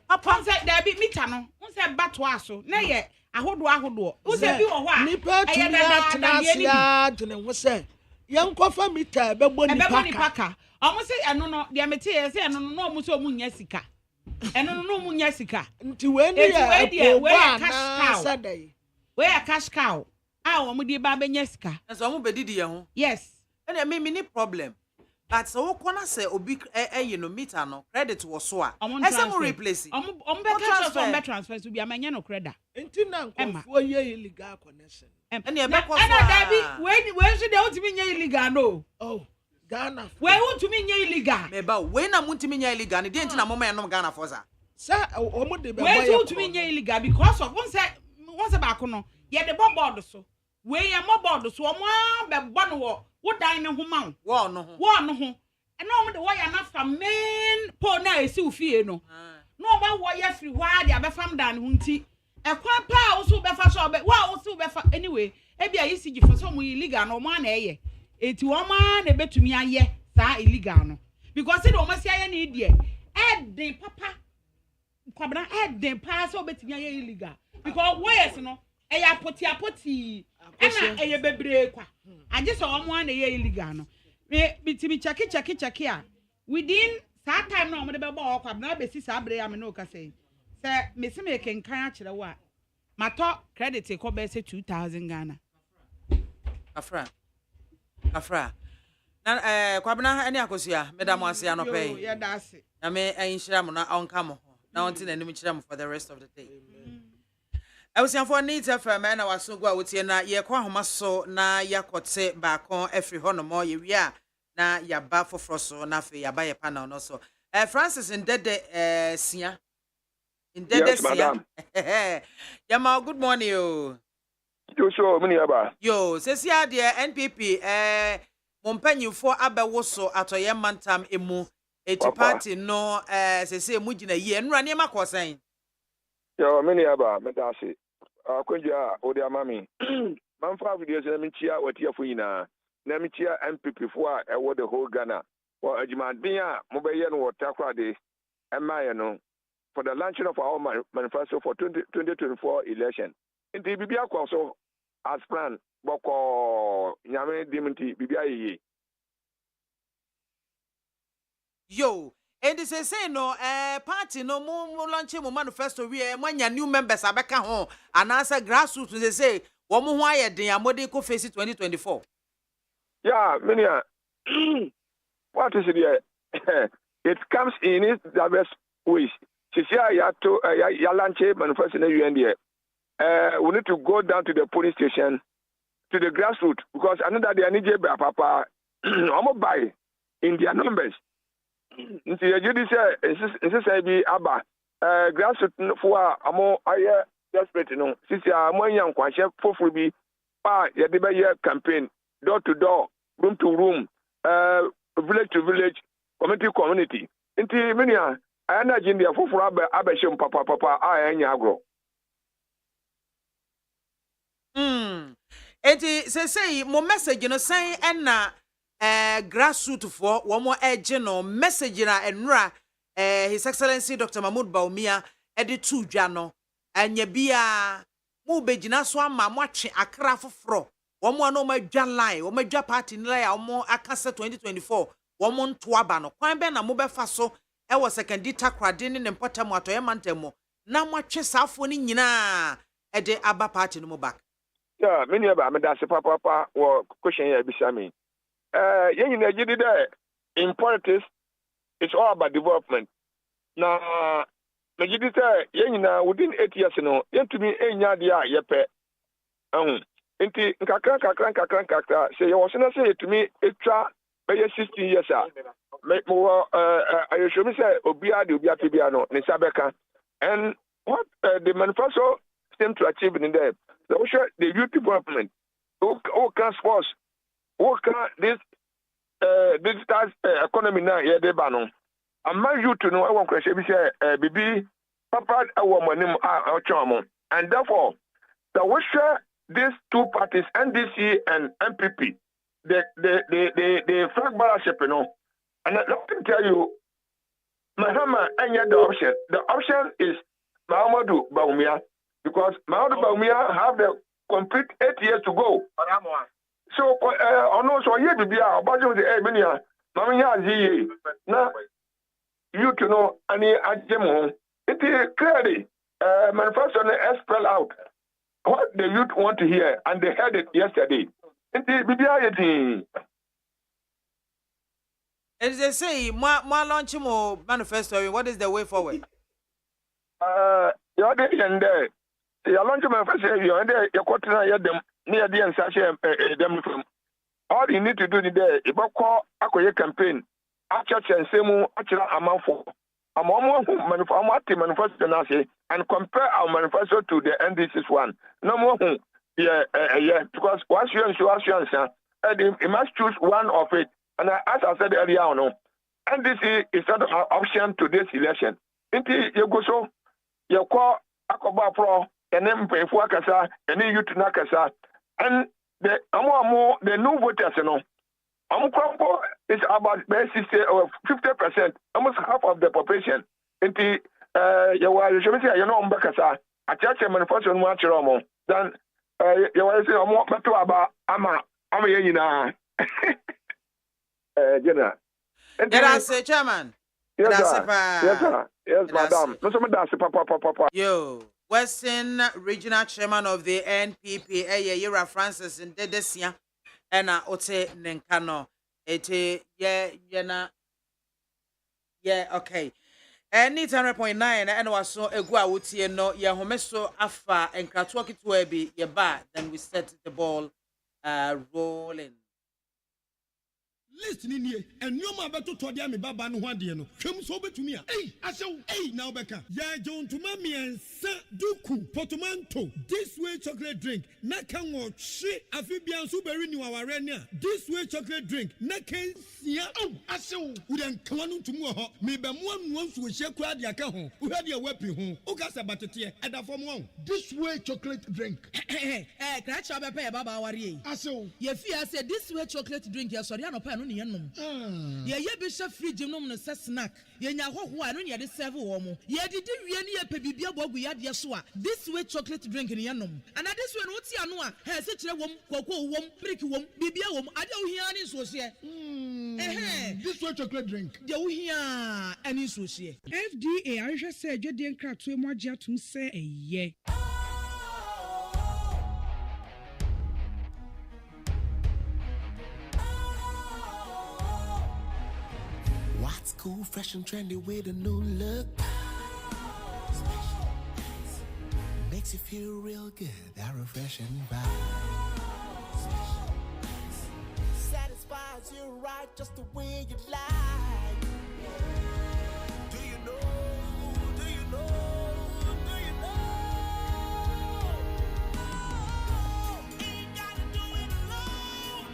[SPEAKER 3] papa say there be meter no won say bato aso na ye ahodo won say bi wo ho a
[SPEAKER 5] nipa tu na tnasia dwene wo say yankofa meter bebo nipa
[SPEAKER 3] ka omo say eno no de mete ye say eno no omo say omo nya sika eno no omo nya sika
[SPEAKER 5] nti we ni we
[SPEAKER 3] cash cow omo de ba benya sika
[SPEAKER 1] so omo bedidi ye ho
[SPEAKER 3] yes
[SPEAKER 1] and me ni problem but so kona say obi no meter no credit wo so a ese mo replace
[SPEAKER 3] omo be transfer so bi amanya no credit
[SPEAKER 5] nti na nkofo ye illegal connection
[SPEAKER 1] and e be ko so
[SPEAKER 3] and that be we so dey want me nya illegal no
[SPEAKER 5] oh Ghana
[SPEAKER 3] we want me nya illegal
[SPEAKER 1] me ba we na want me nya illegal ne dey nti na mama ya no Ghana for za
[SPEAKER 5] sir omo de be boy
[SPEAKER 3] we want me nya illegal because of one say back no ye the board so we ye mo board so omo be bo no wo dan ne ho ma
[SPEAKER 1] wo no ho
[SPEAKER 3] and no de wire na from main pole na esi ufie no no ba wo ye free wa de abefam dan ho nti ekwa pa wo so be fa so be wa wo so be fa anyway e bia ECG for so mo illegal no mo na eye eti wo ma na betumi aye sa illegal no because the o ma si aye na die e den papa kwabna den pass obetimi aye illegal because wires no eya poti ana eye bebre kwa age so omo na eye illegal no me bitimi check a within that time no mo de be bo kwabna be si sa bre ya me no ka say me se me kenkan a kire wo a mato credit ko be say 2000 Ghana
[SPEAKER 1] afra na kwabna ani akosia medam ase anope
[SPEAKER 3] ya dase
[SPEAKER 1] na me enhira mo na onka mo na onti na nim kira mo for the rest of the day for need FM na waso go a wotie na ye kwa homa so na yakote ba kon afri ho no mo ye wi a na yaba foforo so na fe yaba ye panel no so Francis Ndede sia Ndede sia yama good morning yo
[SPEAKER 6] so many aba
[SPEAKER 1] yo sesia de NPP mompanyimfo abewo so atoye mantam emu eti party no sese mu gina ye nura ne makosan
[SPEAKER 6] yo many aba medase akwenja odi amami manfa video se na michia watiafo nyina na michia MPP fo a ewo the whole Ghana for ajimadin a mobeye no watakwade emaye no for the launching of our manifesto for 2024 election inti bibia kwaso as plan boko nyame diminti bibia yi
[SPEAKER 1] yo and say no party no mo launch mo manifesto we mwanya new members abeka ho anasa grassroots say wo mo ho ayeden amode ko face 2024
[SPEAKER 6] yeah mania what is it it comes in its diverse ways sisia ya to ya launch manifesto na UND we need to go down to the police station to the grassroots because another they need to papa almost buy in their numbers. Nti yedi say bi aba grassroots for amo aye desperate no sisi amonya nkwanhye foforo bi pa yede be ye campaign door to door room to room village to village community nti menia ayana jindia foforo aba shem papa anya agro
[SPEAKER 1] eti say mo message no say na grassroots for one more edge no message na enra His Excellency Dr. Mahmoud Baumia edi dwa no anya bia mo begina so ama mo atwe akra foforo one more no madwa line wo madwa party line a mo akasa 2024 wo mo nto aba no kwan be na mo befa so e wo second takrade ne mpotam atoye mantamo na mo atwe safo ni nyina ede aba party no mo back
[SPEAKER 6] yeah many aba me da se papa wo question ya bisa me yen na gidi there in politics it's all about development na gidi say yen na within 8 years no yen to me enya dia yepe nti nkakra say you was na say to me etwa be 16 years mo I show me say obia tebia no ni sabeka and what the manifesto seem to achieve in there the youth development who can sports who can this digital economy na ye de ba no amma youth no e won kwese bi say bibi papa e wo manim a chomo and therefore the wish these two parties NDC and MPP the flag balance no and let me tell you Mahama any the option is Mahamadou Baumia because Mahamadou Baumia have the complete 8 years to go. So so ye bibia obajo de mania mama ya aziye na you to know any ajemo it clearly manifesto spell out what the youth want to hear and they heard it yesterday. It bibia yeti.
[SPEAKER 1] And they say more launch more manifesto what is the way forward?
[SPEAKER 6] You did and there. You launch manifesto you and there you quarter them near the answer them from all you need to do today if I call a campaign actually and same actual amount for manifesto and compare our manifesto to the NDC's one no more yeah because once you must choose one of it and as I said earlier on NDC is not an option to this election inti you go so you call akoba pro and then pay for kasa and then you to nakasa and the new voters is about 60 or 50%, almost half of the population. Inti you were you say you know mbakasa atiache manufacture no achiro mo then you were say omo peto aba ama ye nyina general
[SPEAKER 1] That's chairman.
[SPEAKER 6] Yes,
[SPEAKER 1] That's
[SPEAKER 6] sir. Yes, sir. Yes, madam. No, so that's papa.
[SPEAKER 1] Yo, Western Regional Chairman of the NPP, Yera Francis in Dedesia, and Ote Nenkano. Okay. And it's 100.9 and was so a gua would see no ya homeso afa and kratwaki to ebi ya ba, then we set the ball rolling.
[SPEAKER 7] Listening here, and no man better to them about Banuadiano. Come so to me. Hey, I saw, hey, now Becca. Ya John to mammy and Sa Duku, Portomanto. This way chocolate drink. Nakan or shit. Amphibian super renew our arena. This way chocolate drink. Nakan, yeah. Oh, I saw. We then come on to more. Maybe one wants to share crowd your home. Who had your weapon home. Ogasa Batatia, and a form one. This way chocolate drink.
[SPEAKER 3] Catch up a pair, Baba Wari.
[SPEAKER 7] I saw.
[SPEAKER 3] If you said this way chocolate drink, yes, or no pan. Ye bishop free gymnum no snack. Ye nya ho ho anu ye de serve wo mo. Ye didi wie ne ye pe bibia bogu ya de so a. This way chocolate drink ne yanom. And this way no ti anu a. He se kire wom, koko wom, brick wom, bibia wom. Ade wo hia ne so se.
[SPEAKER 7] This way chocolate drink.
[SPEAKER 3] De wo hia ani so se.
[SPEAKER 8] FDA ahwe se adwede nkrato mu agye atum se eye.
[SPEAKER 9] What's cool, fresh and trendy with a new look? Makes you feel real good, that refreshing vibe. Satisfies you right just the way you like. Do you know? Do you know? Do you know? Ain't gotta do it alone.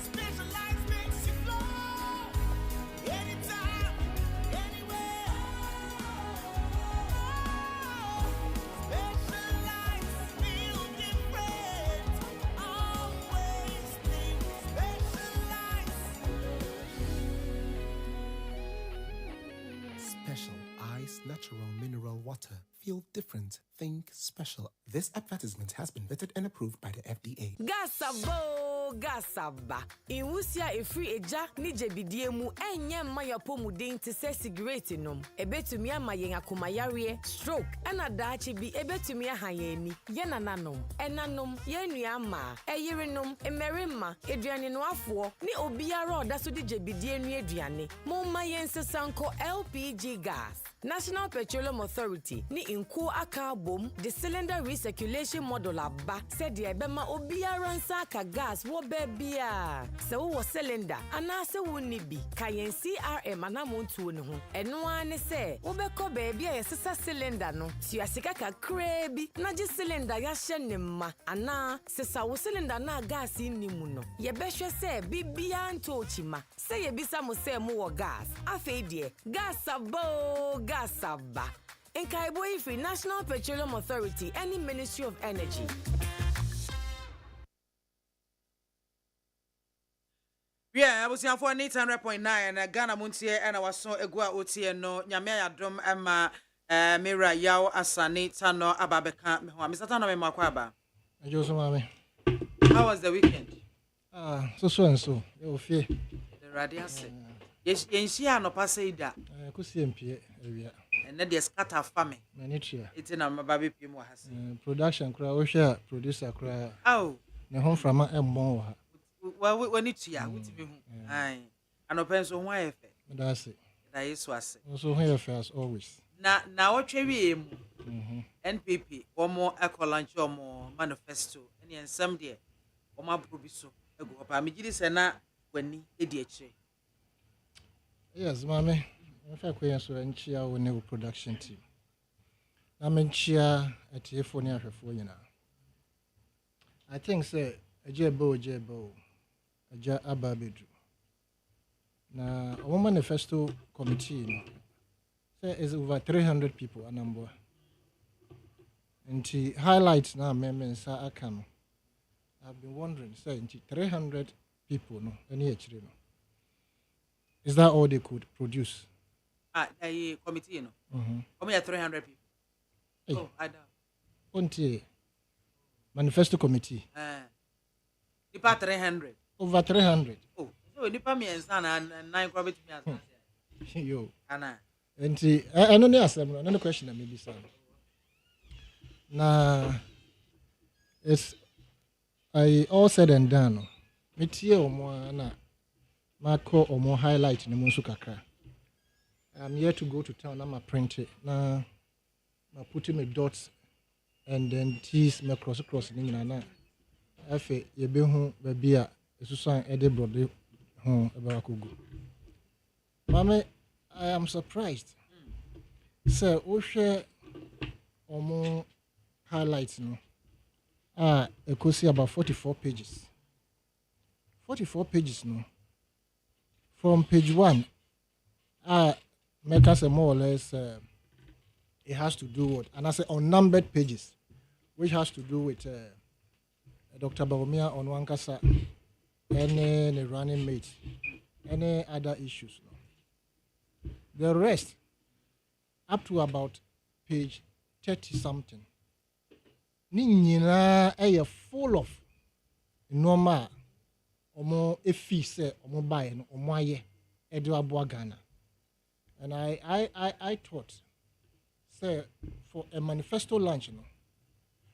[SPEAKER 9] Specialized makes you flow. Anytime, anywhere. Specialized, feel different. Always think specialized. Special Ice Natural Mineral Water. Feel different. Think special. This advertisement has been vetted and approved by the FDA.
[SPEAKER 10] Gasabo, gasaba. Iwusia efri eja ni jebidie mu enye mayapo mudin te se cigarette nom. Ebetumi ama yen akomayare, stroke, ena daachi bi ebetumi ahayeni. Yenananom, enanom, yenua ama, eyerenom, emerima, eduane no afuo, ni obiara oda so di jebidie nu eduane. Momma yensesanko LPG gas. National Petroleum Authority ni inko aka bom the cylinder recirculation model aba said the ebema obiara nsa aka gas wo bebia se wo cylinder ana se wo ni bi kayen CRM anamontuo ne ho eno ane se wo beko bebia yesesa cylinder no tuasika kakra bi na je cylinder ya hye ne ma ana sesa wo cylinder na gas ni mu no ye behwe se bibia ntochima se ye bisa mo se mo wo gas afei de gas abo gasaba in Kaiboy Free National Petroleum Authority and the Ministry of Energy.
[SPEAKER 1] Yeah, I was here for 800.9 and Ghana Montie and I was so egua otie no nyame adom ema mira yaw asane tano ababeka me ho Mr. Tano me makwaba.
[SPEAKER 11] Ajoso mame.
[SPEAKER 1] How was the weekend?
[SPEAKER 11] So and so. You fear.
[SPEAKER 1] The radiance. Yes, yenshia no paseida.
[SPEAKER 11] Kusi empie ewia.
[SPEAKER 1] And the scatter farming.
[SPEAKER 11] Manitria.
[SPEAKER 1] It's in a baby pimo has.
[SPEAKER 11] Production cry, we share producer cry.
[SPEAKER 1] Oh.
[SPEAKER 11] The home from a more.
[SPEAKER 1] Well, when it's here, with me. Aye. And open so why
[SPEAKER 11] that's it.
[SPEAKER 1] That is was.
[SPEAKER 11] So here first always.
[SPEAKER 1] Now what we NPP or more eco lunch or more manifesto. And some day or my probiso. I go up. I'm just na when idiot.
[SPEAKER 11] Yes, mammy. In fact, we are so enchia with new production team. I'm enchia at Efonia for you now. I think, say, a jebo, a ja ababedu. Now, our manifesto committee say is over 300 people a number. And to highlight now, MAME sa akam. I've been wondering, say, 300 people, no, any no. Is that all they could produce?
[SPEAKER 1] committee no. Omo ya 300 people.
[SPEAKER 11] Hey.
[SPEAKER 1] Oh, I know.
[SPEAKER 11] Montie manifesto committee.
[SPEAKER 1] Nipa 300.
[SPEAKER 11] Over 300.
[SPEAKER 1] Oh, so nipa me ensa na 9 kwa betumi asa.
[SPEAKER 11] Yo.
[SPEAKER 1] Ana.
[SPEAKER 11] Enti eno ne asem no, no question na maybe say. Na it's I all said and done. Metie omo na mako omo highlight ne munsu kakra. I'm here to go to town. I'm a print it. Now, I put in my dots and then T's me cross na. Afe ye be hu baby a esusan e de brode hu e ba kogu. Mama, I am surprised. So, o hwe omo highlights no. E could see about 44 pages. 44 pages no. From page 1, make us a more or less it has to do with, and I say unnumbered pages, which has to do with Dr. Bawumia on Wankasa, any running mate, any other issues. No. The rest, up to about page 30 something, Nina full of normal omo efi se omo buy no omo aye edo aboa Ghana. And I thought, say, for a manifesto launch,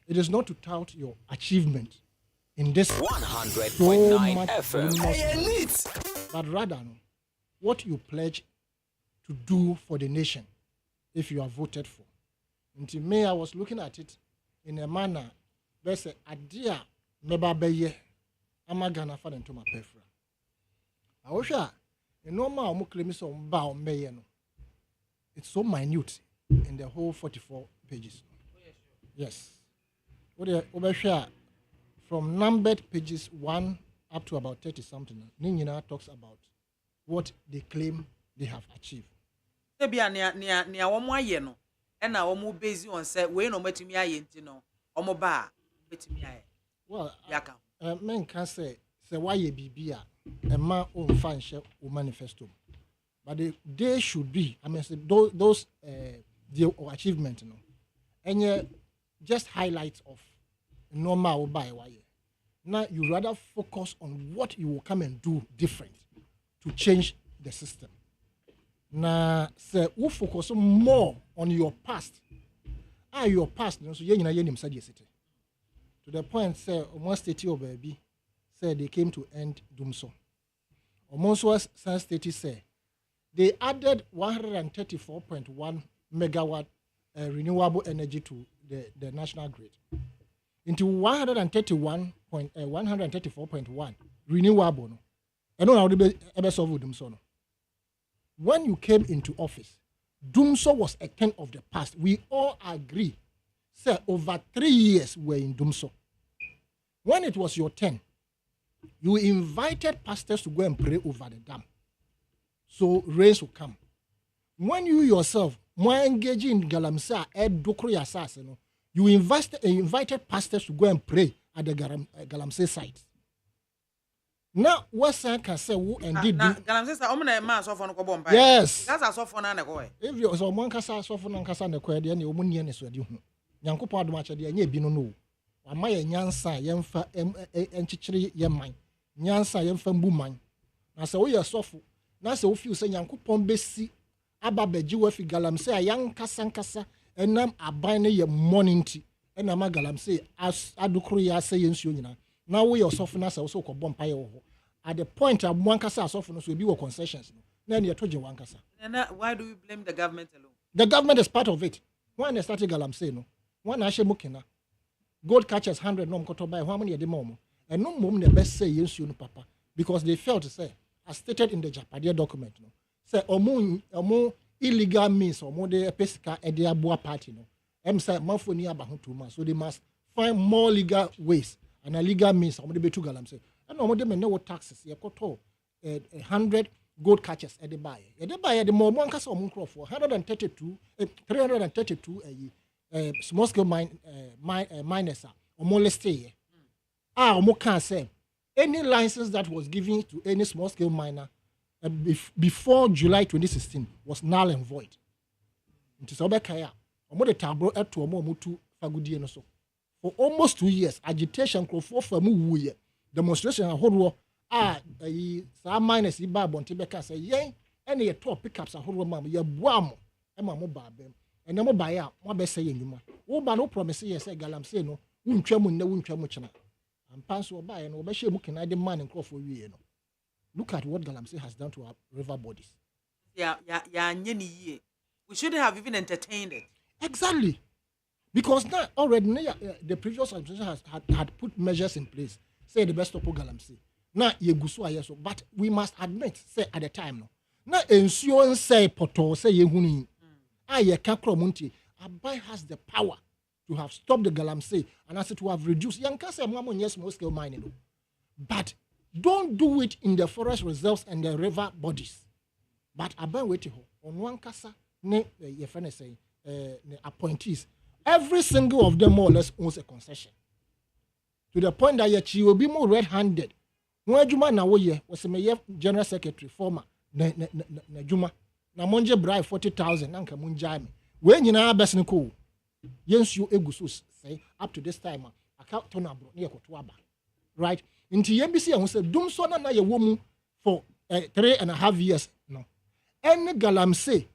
[SPEAKER 11] it is not to tout your achievement in this
[SPEAKER 12] 100.9 FM,
[SPEAKER 11] but rather what you pledge to do for the nation if you are voted for. Until me, I was looking at it in a manner where say, "Adia meba beye, ama Ghana fa into my pefra." I wish a normal omo claim so mba o meye no. It's so minute in the whole 44 pages. Yes. From numbered pages 1 up to about 30 something, Nina talks about what they claim they have achieved.
[SPEAKER 1] Ebia nia wo mo aye no e na wo mo base on say we no matumi aye nti no wo mo ba betumi aye. Well, yaka.
[SPEAKER 11] Men can say why ye bibia e ma o mfa nhye o manifesto. But they should be, I mean, those the achievement, no, and just highlights of normal by why. Now you rather focus on what you will come and do different to change the system. Now, say we focus more on your past. Your past, so you know, to the point, say, one state your baby said they came to end Dumso. Almost was some state say. They added 134.1 megawatt renewable energy to the national grid. Into 134.1 renewable. No. I don't know how to ever solve Dumso. No. When you came into office, Dumso was a thing of the past. We all agree. Sir, over 3 years we were in Dumso. When it was your turn, you invited pastors to go and pray over the dam. So rains will come. When you yourself more engaging in Galamsey assassin, you invited pastors to go and pray at the Galamsey site. Now, what I can say who and did
[SPEAKER 1] Galamsey say, "Omna man so for no go bomb."
[SPEAKER 11] Yes.
[SPEAKER 1] That's a so for na go.
[SPEAKER 11] If you so one kasa so for no kasa na ko de na omu nie ne so de hu. Nyankopon adomache de anya bi no no. Ama ye nyansa yemfa enchichiri yeman. Nyansa yemfa mbu man. Na se wo ye sofo na se wo feel say Nyankopon besi aba baji wa fi Galamsey ayan kasa enam aban ne ye moninti enam Galamsey adukuru ya se yensuo nyina na wo ye sofo na se wo so ko bompa ye wo at the point abuan kasa sofo no so ebi wo concessions no na ne toje wan kasa.
[SPEAKER 1] And why do you blame the government alone?
[SPEAKER 11] The government is part of it. When they started Galamsey no one ashe mukina gold catchers 100 no mkoto buy how many e de momo and no mom ne best say yensuo no papa because they felt to say as stated in the Japadia document, no, say omo illegal means omo de pesika e de aboa party no. Say mafoni abaho too much, so they must find more legal ways and a legal means omo de betu Galamsey. And omo de me no taxes. Ye koto 100 gold catchers e de buy. E de buy the more one kasa omo crop for 332 small scale miners omo list omo can say any license that was given to any small scale miner before July 2016 was null and void. It is obekaya. Omo de tabro eto omo mutu fagudie no so. For almost 2 years, agitation krofo famu wuye. Demonstration ahoro sa minus iba bonte beka say yen ene ye top pickups ahoro mam ye boam e ma mo ba bem. Ene mo ba ya mo be say enwuma. Wo ba no promise ye say galamsey no wuntwa na wuntwa mu chena. Ampanso ba ye no be hye mu kena de man krofo wiye no. Look at what Galamsey has done to our river bodies.
[SPEAKER 1] Yeah. We shouldn't have even entertained it.
[SPEAKER 11] Exactly. Because now already the previous administration had put measures in place. Say the best of Galamsey. Now you go so so, but we must admit, say at the time no. Now ensure say poto say yehuni. Ye kakro MONTIE. Abai has the power to have stopped the Galamsey and as to have reduced. Yanka say yes small scale mining. But don't do it in the forest reserves and the river bodies. But Abai wait on one kasa ne your friend is saying appointees. Every single of them more or less owns a concession. To the point that she will be more red-handed. When Juma na woye was a general secretary former na Juma na monje bribe 40,000 nanka munjame. When you na best nko. Yes you egusus say up to this time account turn abro near Kotwaba. Right? Into MBC and say dum so na ye woman for 3.5 years no. Any Galamsey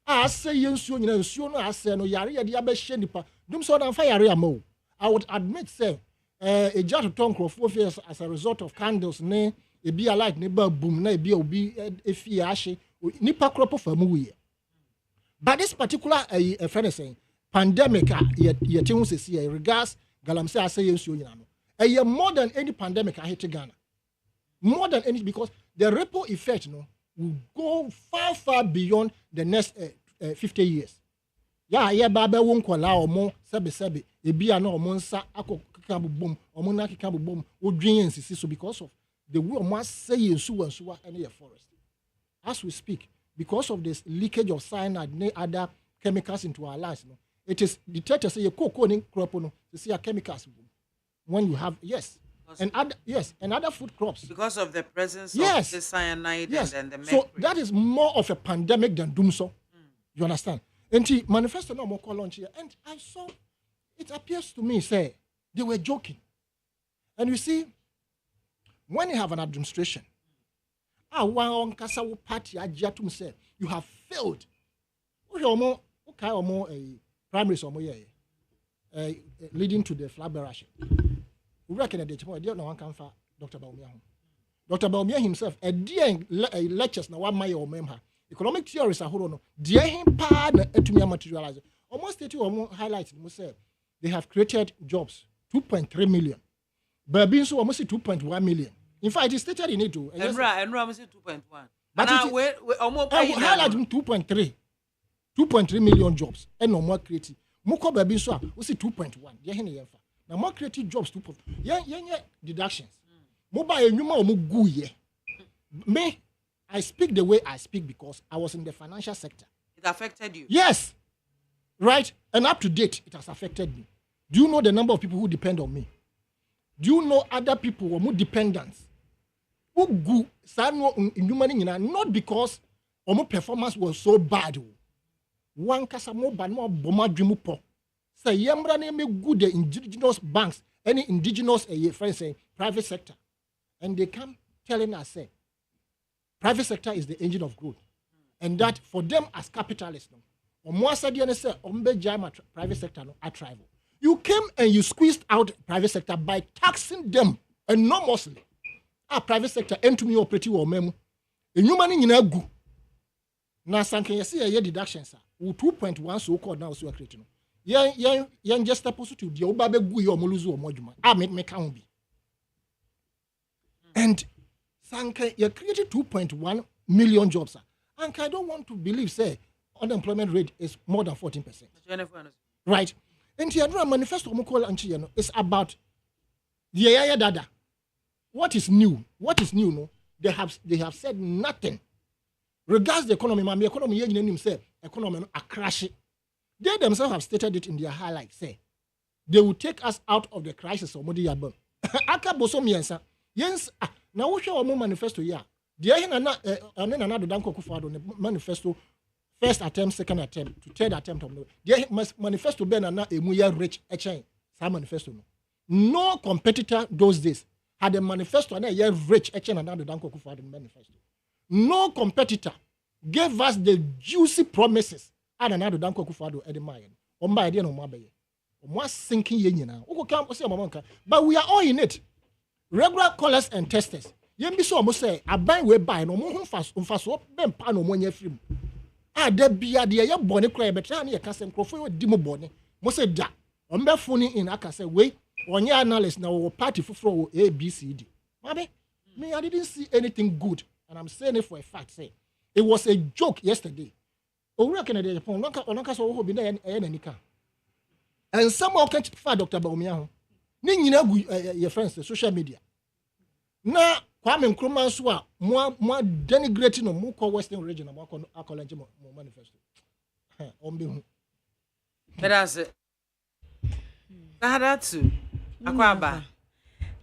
[SPEAKER 11] I say yensuo nyina nsuo no ase no yare ye dia be hye nipa dum so na fa yare ama. I would admit say a jar to ton crofo as a result of candles ne e be alike ne ba boom na e be obi efie ahye nipa kropo famu we. But this particular a friend saying pandemic ye tin se see regards Galamsey ase yensuo nyina no. More than any pandemic I hit Ghana. More than any, because the ripple effect will go far beyond the next 50 years. Yeah, Baba won't allow more sebe. A beer no monsa, ako kikabu boom, or monaki kabu boom, or dreams. So because of the way must say in Suwa and the forest. As we speak, because of this leakage of cyanide and other chemicals into our lives, it is detected say a cocoa crop to see a chemicals. When you have and other food crops
[SPEAKER 1] because of the presence of the cyanide and the mercury.
[SPEAKER 11] So that is more of a pandemic than doom so. You understand? And the manifesto no more call launch here, and I saw it appears to me say they were joking. And you see, when you have an administration, one kasa party ajatum say you have failed. Okay, a primary leading to the flag bearership. We reckon that the no one can for Dr. Baumia. Dr. Baumia himself, a dear lectures na one my or member. Economic theories are no. Dear him pardon to me materialize. Almost 30 or more highlights say they have created jobs 2.3 million. But being so almost 2.1 million. In fact, it is stated in it too.
[SPEAKER 1] And Ram say 2.1.
[SPEAKER 11] But
[SPEAKER 1] we almost highlight
[SPEAKER 11] 2.3 million jobs and no more creative. Moko baby so we see 2.1. Ye hene yefa. Na more creative jobs 2.1. Ye deductions. Mobile enwuma o mo gu ye. Me I speak the way I speak because I was in the financial sector.
[SPEAKER 1] It affected you.
[SPEAKER 11] Yes. Right? And up to date it has affected me. Do you know the number of people who depend on me? Do you know other people who are more dependents? Who go not because our performance was so bad. One kasa mo ban mo boma dwimu po. Say yembra na me good the indigenous banks, any indigenous friends say private sector. And they come telling us say private sector is the engine of growth. And that for them as capitalists no. Omo asadi say ombe jama private sector no at rival. You came and you squeezed out private sector by taxing them enormously. Private sector entumi operate wo memu. Enyuma ni nyina gu. Na sanke yesi ye deductions 2.1 so called now so create no. Yen just supposed to the oba be gu ye omoluzu omodwuma. Me can be. And sanke you created 2.1 million jobs. And I don't want to believe say unemployment rate is more than 14%. Right? And the manifesto is about the yaya dada. What is new? No? They have said nothing. Regards the economy, my economy economy are crashing. They themselves have stated it in their highlights. Say they will take us out of the crisis of Modi Yabon. Aka boso miensa. Yes, now we show our manifesto here. The ahin na na do danko kufado manifesto first attempt, second attempt, to third attempt of the manifesto ben na emu ya rich echen. Sa manifesto no competitor those days had a manifesto and a rich echen and the danko kufado manifesto. No competitor gave us the juicy promises and another danko kufado edemayen. Omba idea no mabe. Omwa sinking yen na. Uko kam ose mamanka. But we are all in it. Regular callers and testers. Yen bi so omo say aban we buy no mo mfaso ben pa no mo nya film. Da bia de ye bone kra ye betra na ye kasem krofo di mo bone. Mo say da. Ombe phone in aka say we onye analyst na wo party fufro ABCD. Mabe, me I didn't see anything good and I'm saying it for a fact say it was a joke yesterday. Owura Kennedy Japan onaka so ho bi na ye nanika. And someone can find Dr. Baumia ho. Ni nyina gu your friends social media. Na Kwame Nkrumah so a mo denigrating no mo Western region mo akolanche mo manifesto. Ombe hu.
[SPEAKER 1] That's it. That's Akwaba.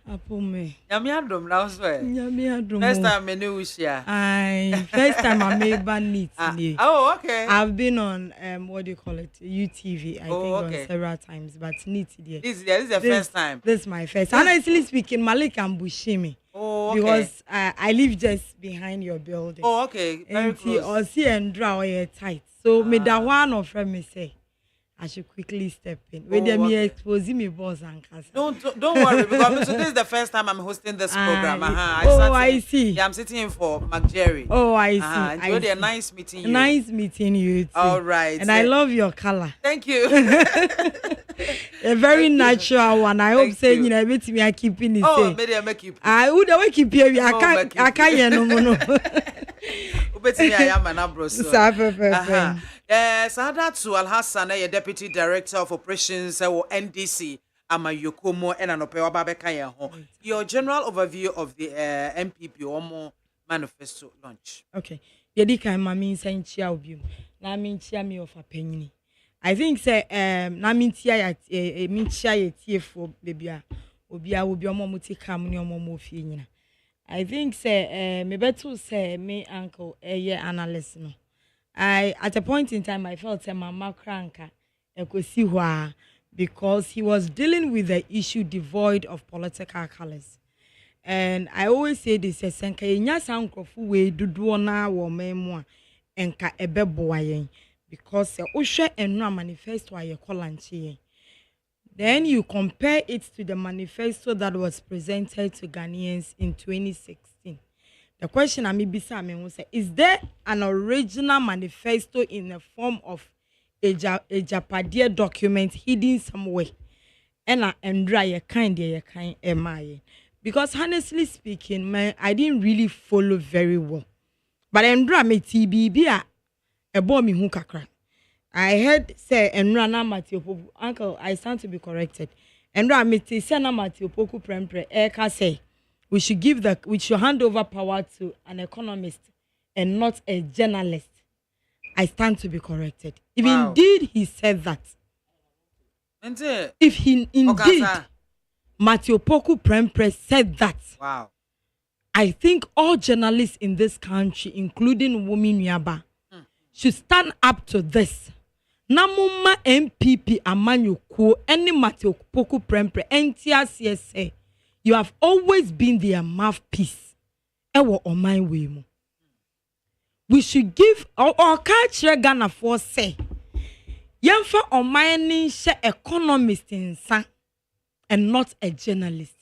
[SPEAKER 13] Apome.
[SPEAKER 1] Nyame adom na so e.
[SPEAKER 13] Nyame adom.
[SPEAKER 1] First time me no share.
[SPEAKER 13] First time I'm able neat.
[SPEAKER 1] Oh, okay.
[SPEAKER 13] I've been on what do you call it? UTV. I think on several times, but neat there.
[SPEAKER 1] This is the first time.
[SPEAKER 13] This is my first. Honestly speaking, Malik and Bushimi.
[SPEAKER 1] Oh, okay.
[SPEAKER 13] Because I live just behind your building.
[SPEAKER 1] Oh, okay. Very close.
[SPEAKER 13] Or see and draw your tight. So me that one of friend me say I should quickly step in. When me exposing me boss and casa.
[SPEAKER 1] Don't worry because so this is the first time I'm hosting this program.
[SPEAKER 13] I see.
[SPEAKER 1] Yeah, I'm sitting in for McJerry.
[SPEAKER 13] Oh, I see.
[SPEAKER 1] Enjoyed a nice meeting you.
[SPEAKER 13] Nice meeting you too.
[SPEAKER 1] All right.
[SPEAKER 13] And I love your color.
[SPEAKER 1] Thank you.
[SPEAKER 13] A very natural one. I hope saying you know bit me I keeping it.
[SPEAKER 1] Oh, maybe I make you.
[SPEAKER 13] I would always keep you. I can't no.
[SPEAKER 1] Ubeti I am an abros. Saadatu Alhassan, a deputy director of operations or NDC, Amayokomo, and an Opewa Babeka. Your general overview of the MPP Omo manifesto launch.
[SPEAKER 13] Okay. Yedika mami saying chia obium. Na min chia me of a penny. I think say na min chia ye for baby obia will be a momuti kam ni omo fi nyina. I think say me betu say me uncle analyst no. At a point in time I felt mama cranka ekosi because he was dealing with the issue devoid of political colors. And I always say this senka nya sankrofo we dudu na wo memu enka ebeboa yen because ohwe enu manifesto aye kolanche. Then you compare it to the manifesto that was presented to Ghanaians in 2016. The question I may be say, is there an original manifesto in the form of a Japadia document hidden somewhere? And dry kind emaye. Because honestly speaking, man, I didn't really follow very well. But Endra me TBB a bomb me kakra. I heard say Endra na Matiopoku. Uncle, I stand to be corrected. Endra me ti say na Matiopoku prempre eka say we should hand over power to an economist and not a journalist. I stand to be corrected. If indeed he said that. If he indeed Matiopoku Prempre said that.
[SPEAKER 1] Wow.
[SPEAKER 13] I think all journalists in this country, including Wumi Nyaba, should stand up to this. Namuma MPP Amanyuku, any Matiopoku Prempre, NTRCSA, you have always been their mouthpiece. Ewo on my way. We should give our culture Ghana for say. Yemfa on my name economist in San and not a journalist.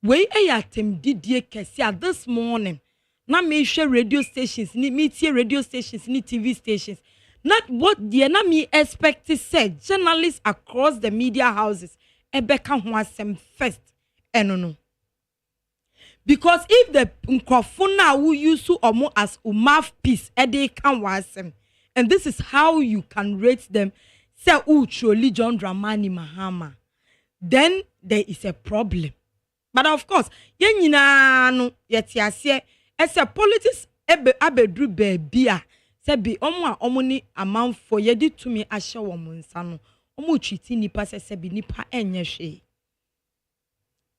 [SPEAKER 13] We ayatem didie kesia this morning. Na me share radio stations, ni media radio stations, ni TV stations. Not what the enemy expected said. Journalists across the media houses. Ebeka Huasem first. No. Because if the Nkrofuna will use you omo as mouthpiece, they can wasem. And this is how you can rate them. Say truly John Dramani Mahama. Then there is a problem. But of course, yenina no yetiase as a politics abedru bebia say be omo ni amanfo yedi tumi ahye wo munsa no. Nipa nipa.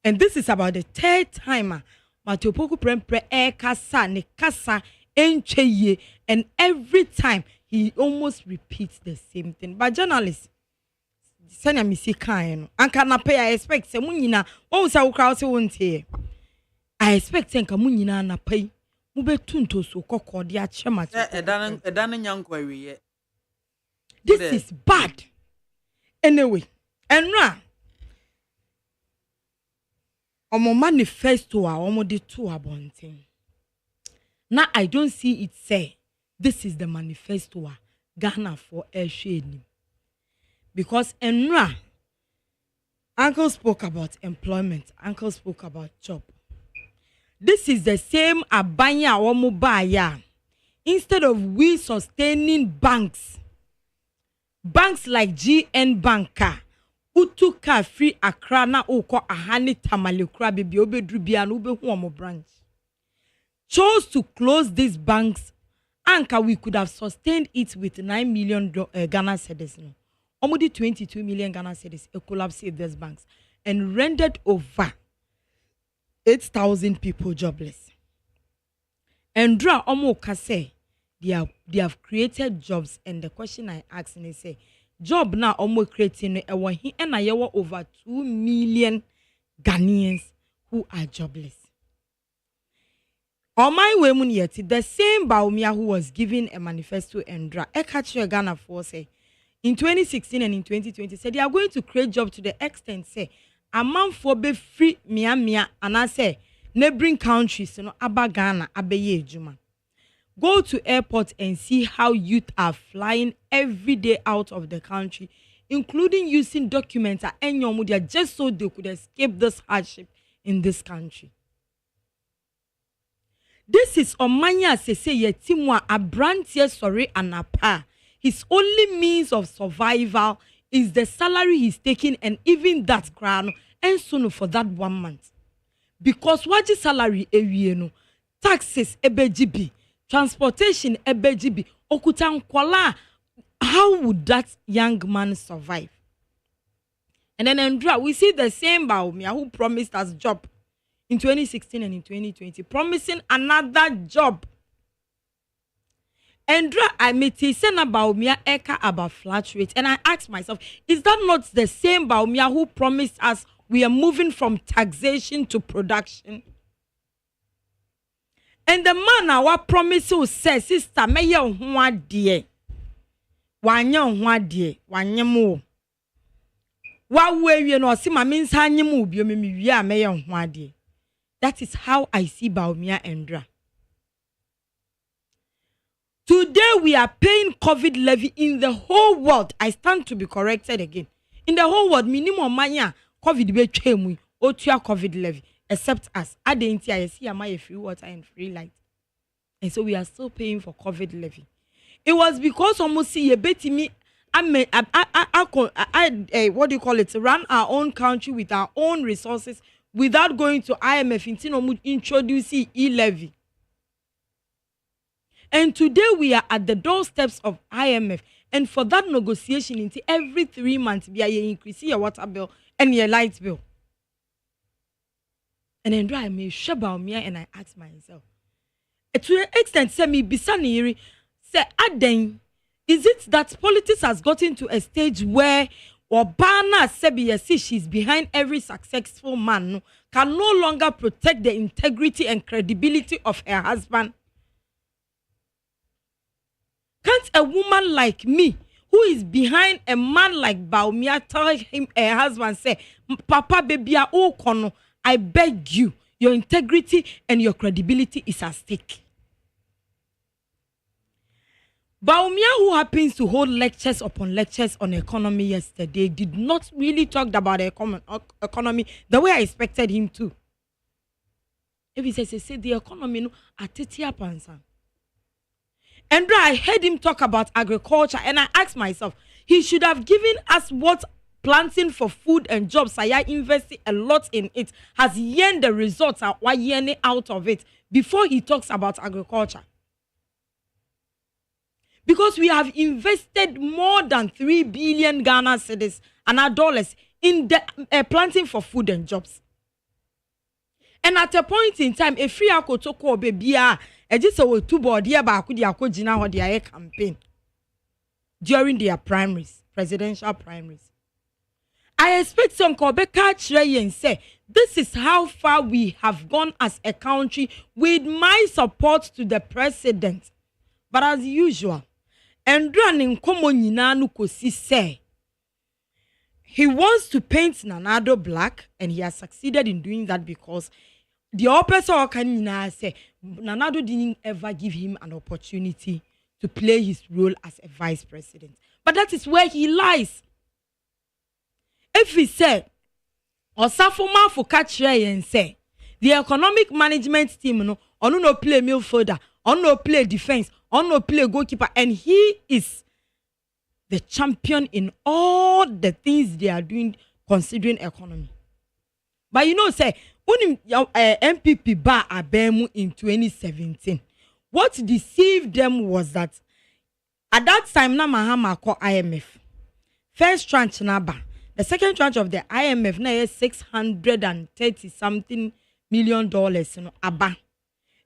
[SPEAKER 13] And this is about the third time but opoku prempre kasa ne kasa encheye, and every time he almost repeats the same thing. But journalists, sanya misi kan no anka na pay I expect se munyina won sa wo crowd se won tie I expect nka munyina na pay mu betunto so kokko de a chema
[SPEAKER 1] edan nyanko awiye.
[SPEAKER 13] This is bad. Anyway, enra omo manifesto a omo de to abonten. Now I don't see it say this is the manifesto a Ghana for ehwe. Because enra uncle spoke about employment, uncle spoke about job. This is the same abanya omo baya. Instead of we sustaining banks like GN Banka, Utuka Free Accra na oko ahani tamalekura bibi obedru bia no obehu omo branch, chose to close these banks. Anka we could have sustained it with 9 million Ghana cedis no. Almost 22 million Ghana cedis a collapse of these banks and rendered over 8,000 people jobless. And draw omo kase they have created jobs, and the question I ask and they say job now almost creating and over 2 million Ghanaians who are jobless. On my way mun yet the same Baumia who was giving a manifesto and dra catch Ghana for say in 2016 and in 2020 said they are going to create jobs to the extent say a man for be free mia and I say neighboring countries aba Ghana abeye juma. Go to airport and see how youth are flying every day out of the country, including using documents at Enyomudia just so they could escape this hardship in this country. This is Omanya Sese Yetimwa Abrantia sorry Anapa. His only means of survival is the salary he's taking, and even that crown and soon for that 1 month. Because what is salary no taxes ebejibi, transportation ebejibi, okutan kwala. How would that young man survive? And then Andra, we see the same Baumia who promised us job in 2016 and in 2020, promising another job. Andra, I met Sena Baumia Eka about flat rate, and I asked myself, is that not the same Baumia who promised us we are moving from taxation to production? And the man our promise who says, sister, may you want dear. Wanyemo. Wa we no see my means hanyemu bi me wi a me ye ho ade. That is how I see Baumia Endra. Today we are paying COVID levy in the whole world. I stand to be corrected again. In the whole world, minimum mania COVID be twemu otua COVID levy except us. Adenti I see am free water and free light. And so we are still paying for COVID levy. It was because almost see a bit me what do you call it? Run our own country with our own resources without going to IMF in introduce e-levy. And today we are at the doorsteps of IMF, and for that negotiation into every 3 months we are increasing your water bill and your light bill. And then I may share about me and I ask myself, to the extent say me bisaniri say aden. Is it that politics has gotten to a stage where Obana Sebi she's behind every successful man can no longer protect the integrity and credibility of her husband? Can't a woman like me, who is behind a man like Baumia, tell him her husband say, Papa baby kono, I beg you, your integrity and your credibility is at stake. Baumia, who happens to hold lectures upon lectures on economy yesterday, did not really talk about the economy the way I expected him to. If he says, the economy no atitia pansan. And I heard him talk about agriculture, and I asked myself, he should have given us what planting for food and jobs. I invested a lot in it, has yen the results are yen out of it before he talks about agriculture. Because we have invested more than 3 billion Ghana cedis and our dollars in the planting for food and jobs. And at a point in time, a free akotoko baby, I just saw 2 board here by Akudi or their campaign during their primaries, presidential primaries. I expect some Kobeka Chire and say, this is how far we have gone as a country with my support to the president. But as usual, Andra Ninkomo Ninanu Kosi say, he wants to paint Nanado black, and he has succeeded in doing that because the opposite Okanina say Nanado didn't ever give him an opportunity to play his role as a vice president. But that is where he lies. If he said, Osafoma for catch and say, the economic management team no play midfielder, no play defense, no play goalkeeper, and he is the champion in all the things they are doing considering economy. But you know, say, when MPP bar Abemu in 2017, what deceived them was that at that time, na Mahama called IMF. First tranche naba. The second tranche of the IMF na is $630 million aba.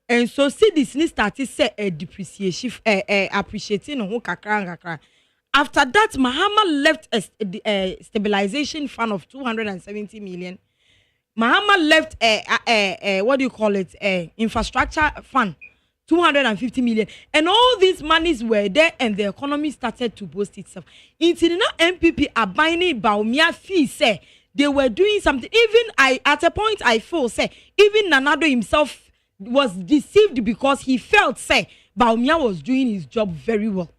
[SPEAKER 13] And so see this ni started say a depreciation appreciating no kakra. After that, Mahama left a stabilization fund of 270 million. Mahama left what do you call it? Infrastructure fund, 250 million. And all these monies were there and the economy started to boost itself. Until now, MPP are buying Baumia fee, say they were doing something. Even at a point I feel, say, even Nanado himself was deceived because he felt, say, Baumia was doing his job very well.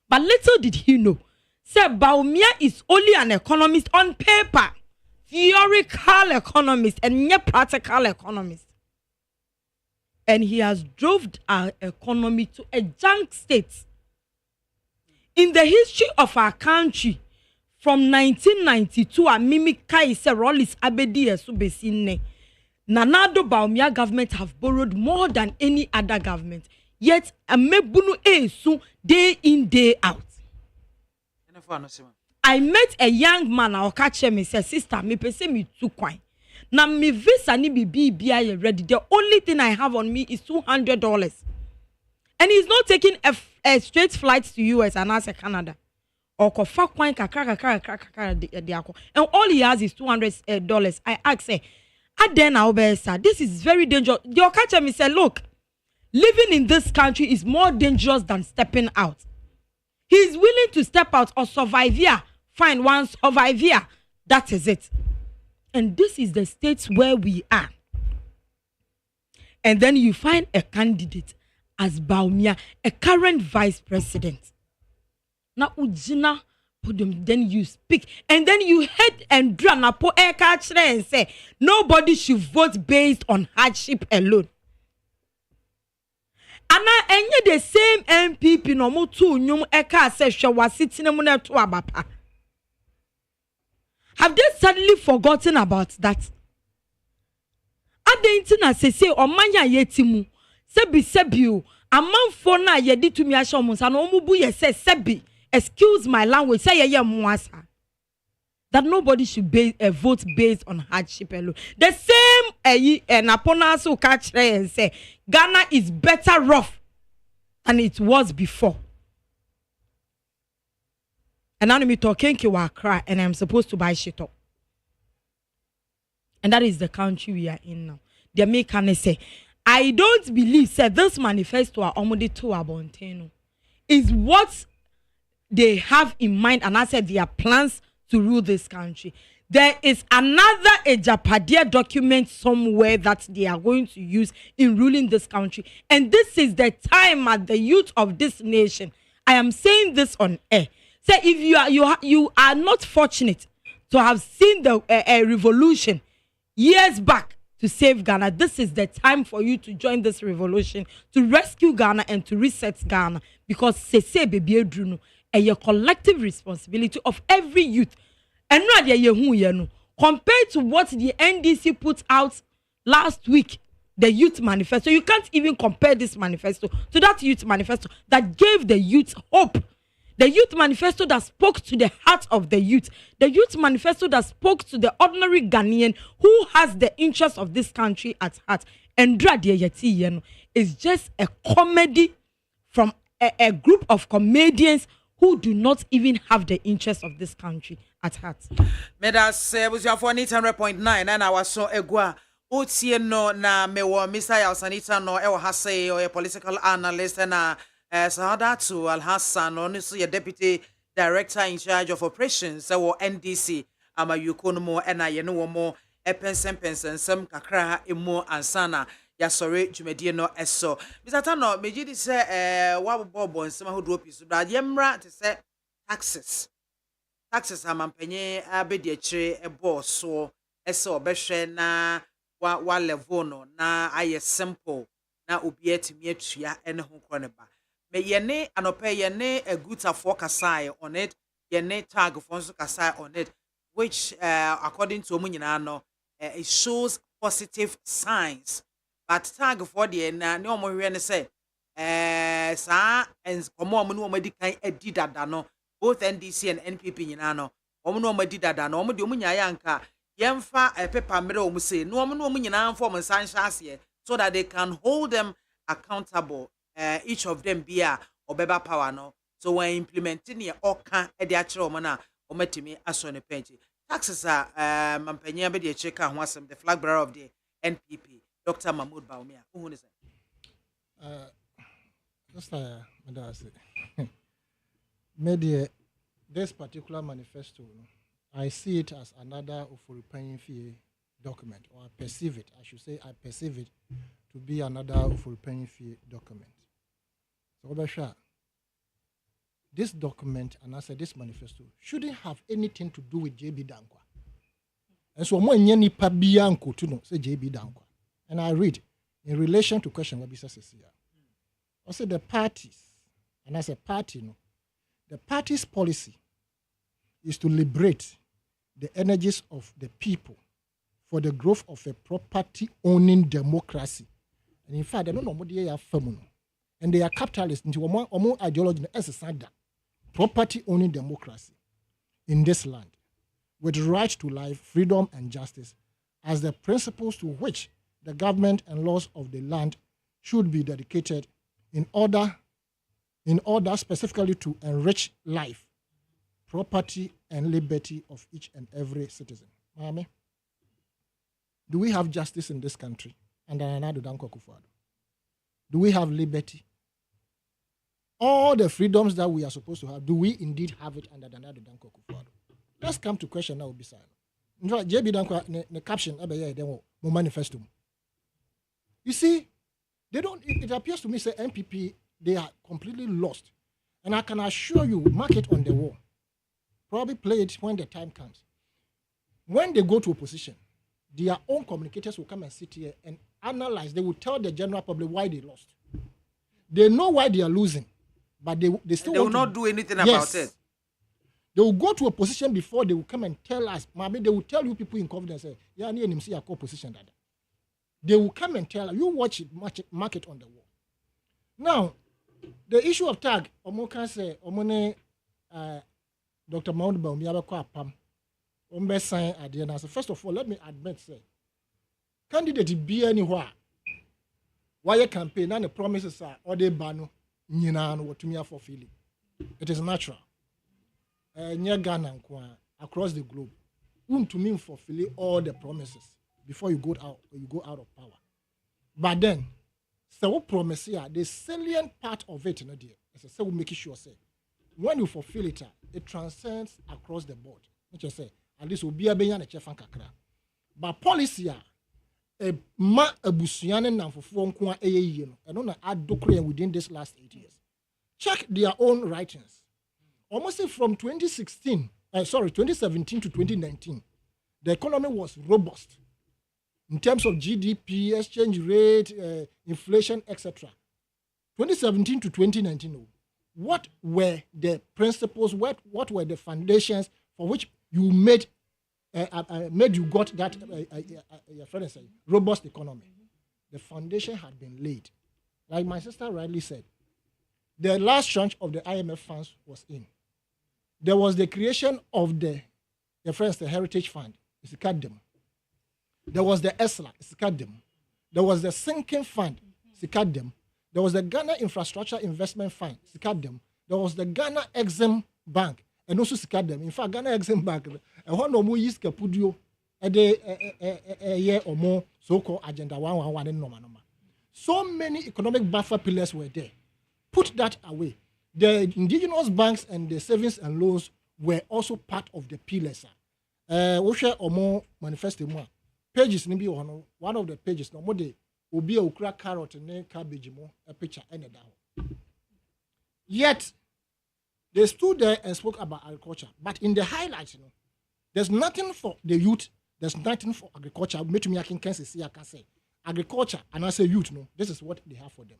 [SPEAKER 13] But little did he know, say Baumia is only an economist on paper, theoretical economist and not practical economist. And he has drove our economy to a junk state. In the history of our country, from 1992, a mimika is a rollis abedi esubesine. Nanado Baumia government have borrowed more than any other government. Yet a mebunu esu day in day out. I met a young man. I'll catch him. He said, "Sister, me pese me too kwine. Na me visa ni BIAMAH ready. The only thing I have on me is $200, and he's not taking a straight flight to US and as a Canada. Or kofa kwine kakara. And all he has is $200. I asked, say, this is very dangerous. The catch him. He said, look. Living in this country is more dangerous than stepping out. He is willing to step out or survive here. Fine, one survive here. That is it. And this is the state where we are. And then you find a candidate as Baumia, a current vice president. Now, Ujina, then you speak. And then you head and draw and say, nobody should vote based on hardship alone. Ana enye the same MPP no mo tu nyum eka se hwe sitting mu na to abapa. Have they suddenly forgotten about that? Adenti na sese omanya yetimu sebi o amanfo na ye di tumi ahye omunsa na omubu ye se sebi, excuse my language, say ye muasa. That nobody should vote based on hardship alone. The same Napona so catch and say Ghana is better off than it was before. And now me talking to cry and I'm supposed to buy shit up. And that is the country we are in now. The Americans say, I don't believe say this manifesto are almost to Abonteno is what they have in mind, and I said their plans to rule this country. There is another Ejapadia document somewhere that they are going to use in ruling this country. And this is the time at the youth of this nation. I am saying this on air. Say if you are not fortunate to have seen the revolution years back to save Ghana, this is the time for you to join this revolution, to rescue Ghana and to reset Ghana. Because Sese Baby Druno, a collective responsibility of every youth. And compared to what the NDC put out last week, the youth manifesto, you can't even compare this manifesto to that youth manifesto that gave the youth hope The youth manifesto that spoke to the heart of the youth. The youth manifesto that spoke to the ordinary Ghanaian who has the interests of this country at heart. And is just a comedy from a group of comedians who do not even have the interests of this country at heart.
[SPEAKER 1] Medas was your 100.9 and I was so egua. Utie no na mewo Mr. Yalsanita no ewa hase or a political analyst and Sahadatu Al Hassan, honestly a deputy director in charge of operations or NDC. Ama yukono and I know more a pensen some kakra imo ansana. Ya sorry jumedie no eso. Mr. Tano meji di say wabobo nsema ho drop isu bra yemra te say taxes amampenye abedi akire ebo so eso obehwe na wa level no na aye simple na obi atimi atua ene ho kro ne ba me yene anope yene agutafo kasai on it yene tag for so kasai on it which according to omunyina no it shows positive signs. But tag for the na ne omo hwe ne say sa komo omo no omo di kan edi dada no both NDC and NPP nyina no omo no omo di dada no omo de omo nya yanka yemfa paper mere omo say no omo nyina form sanshase so that they can hold them accountable each of them be a obeba power no so when implementing ye oka e de akere omo na omo timi aso ne penchi taxes mampanya be de cheka ho asem the flag bearer of the NPP Dr. Mahmoud Baumia, who is it?
[SPEAKER 11] Just Media, this particular manifesto, I see it as another Ofurupanying fee document, or I perceive it. I should say I perceive it to be another Ofurupanying fee document. So, Obasha, this document and I said this manifesto shouldn't have anything to do with JB Dankwa. And so, more nyani pa bianco to know say JB Dankwa. And I read, in relation to question what says here, I said the parties, and as a party, the party's policy is to liberate the energies of the people for the growth of a property-owning democracy. And in fact, they don't know what they are from, and they are capitalists into one ideology as a standard, property-owning democracy in this land, with right to life, freedom, and justice as the principles to which the government and laws of the land should be dedicated in order specifically to enrich life, property, and liberty of each and every citizen. Mame, do we have justice in this country under Nana Danko Akufo-Addo? Do we have liberty? All the freedoms that we are supposed to have, do we indeed have it under Nana Danko Akufo-Addo? Let's come to question now, Bisano. In fact, JB Danko, the caption, mo manifesto. You see, they don't. It appears to me, say MPP, they are completely lost, and I can assure you, mark it on the wall. Probably play it when the time comes. When they go to opposition, their own communicators will come and sit here and analyze. They will tell the general public why they lost. They know why they are losing, but they still
[SPEAKER 1] will not do anything about it.
[SPEAKER 11] They will go to opposition before they will come and tell us. Maybe they will tell you people in confidence, say, yeah, need him see a opposition that. They will come and tell you, watch it, mark it on the wall. Now, the issue of tag, Omo say, Omone, Dr. Mahmoud Baumia Bakwa Pam, Ombe sign at the end. First of all, let me admit, say, candidate be anywhere. Why a campaign and the promises are or they ban Nina and what to me for feeling. It is natural. Near Ghana across the globe, to me fulfill all the promises before you go out of power. But then, so promise here, the salient part of it, so we make sure say when you fulfill it, it transcends across the board. Which I say, at least will be a beyan chef and kakra. But policy a ma abusiane na for kwa and on add doctrine within this last 8 years. Check their own writings. Almost from 2017 to 2019, the economy was robust in terms of GDP, exchange rate, inflation, etc. 2017 to 2019, what were the principles, what were the foundations for which you made you got that your friend said, robust economy? The foundation had been laid. Like my sister rightly said, the last tranche of the IMF funds was in. There was the creation of the Heritage Fund. It's cut them. There was the ESLA. It's cut them. There was the Sinking Fund. It's cut them. There was the Ghana Infrastructure Investment Fund. It's cut them. There was the Ghana Exim Bank. And also cut them. In fact, Ghana Exim Bank, and one no more use Capudio a year or more so-called Agenda 111 in Noma. So many economic buffer pillars were there. Put that away. The indigenous banks and the savings and loans were also part of the pillars. We share or more manifesto more pages. Maybe one of the pages. No more day will be a okra carrot and cabbage more a picture and a down. Yet they stood there and spoke about agriculture. But in the highlights, there's nothing for the youth. There's nothing for agriculture. Me I can say agriculture and I say youth. No, this is what they have for them.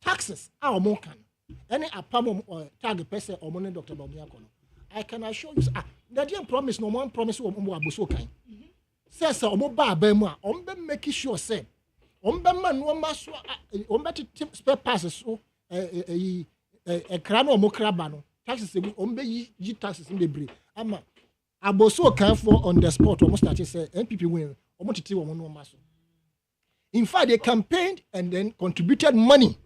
[SPEAKER 11] Taxes are more can. Any apam or tag person or money Dr. Baumia Kono. I can assure you, that didn't promise no one promise or more abuso kind. Says so ba bema, make sure say, man no maso, spare passes so a crano mokrabano. Taxes yi taxes in the breed. Ama aboso can for on the spot almost start say NPP win almost to one no maso. In fact, they campaigned and then contributed money.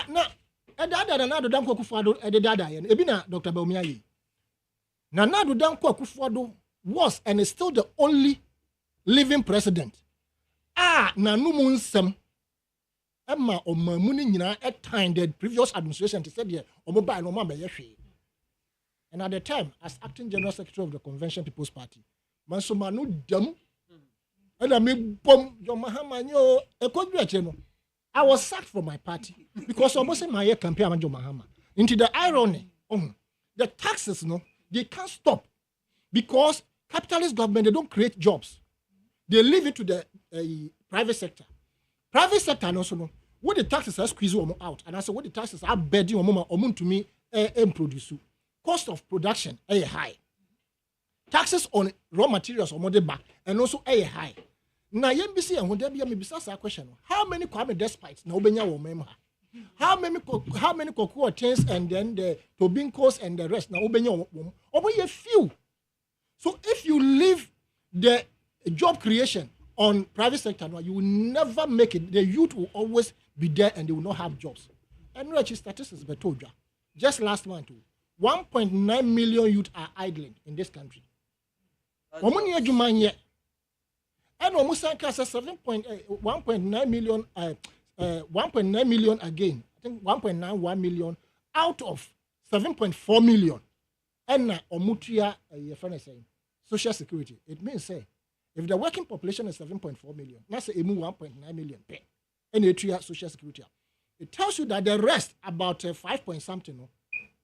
[SPEAKER 11] Now, Nana Danko Kufado, Ebina Dr. Baumia. Nana Danko Kufado was and is still the only living president. Nanumun Sem Emma or Mamuni at time the previous administration said here, or mobile no mamma. And at the time, as acting general secretary of the Convention People's Party, Mansumanu Dum, and I mean, bomb your Mahamanyo, a congratulation. I was sacked from my party because almost in my year campaign, I'm Mahama. Into the irony, the taxes, they can't stop because capitalist government, they don't create jobs. They leave it to the private sector. Private sector, also, what the taxes are squeezing out, and I said, what the taxes are bedding on to me, produce. Cost of production, high. Taxes on raw materials, or more back, and also high. Now, YMBC and when there be a question, how many Kwame Despites now Benya or Mema? How many cocoa chains and then the Tobinkos and the rest now Benya or a few. So if you leave the job creation on private sector, you will never make it. The youth will always be there and they will not have jobs. And actually statistics were told you. Just last month, 1.9 million youth are idling in this country. And almost 1.9 million, 1.9 million again. I think 1.91 million out of 7.4 million. And omutia, your friend is saying, social security. It means say, if the working population is 7.4 million, that's a 1.9 million pay. And social security. It tells you that the rest, about 5 point something,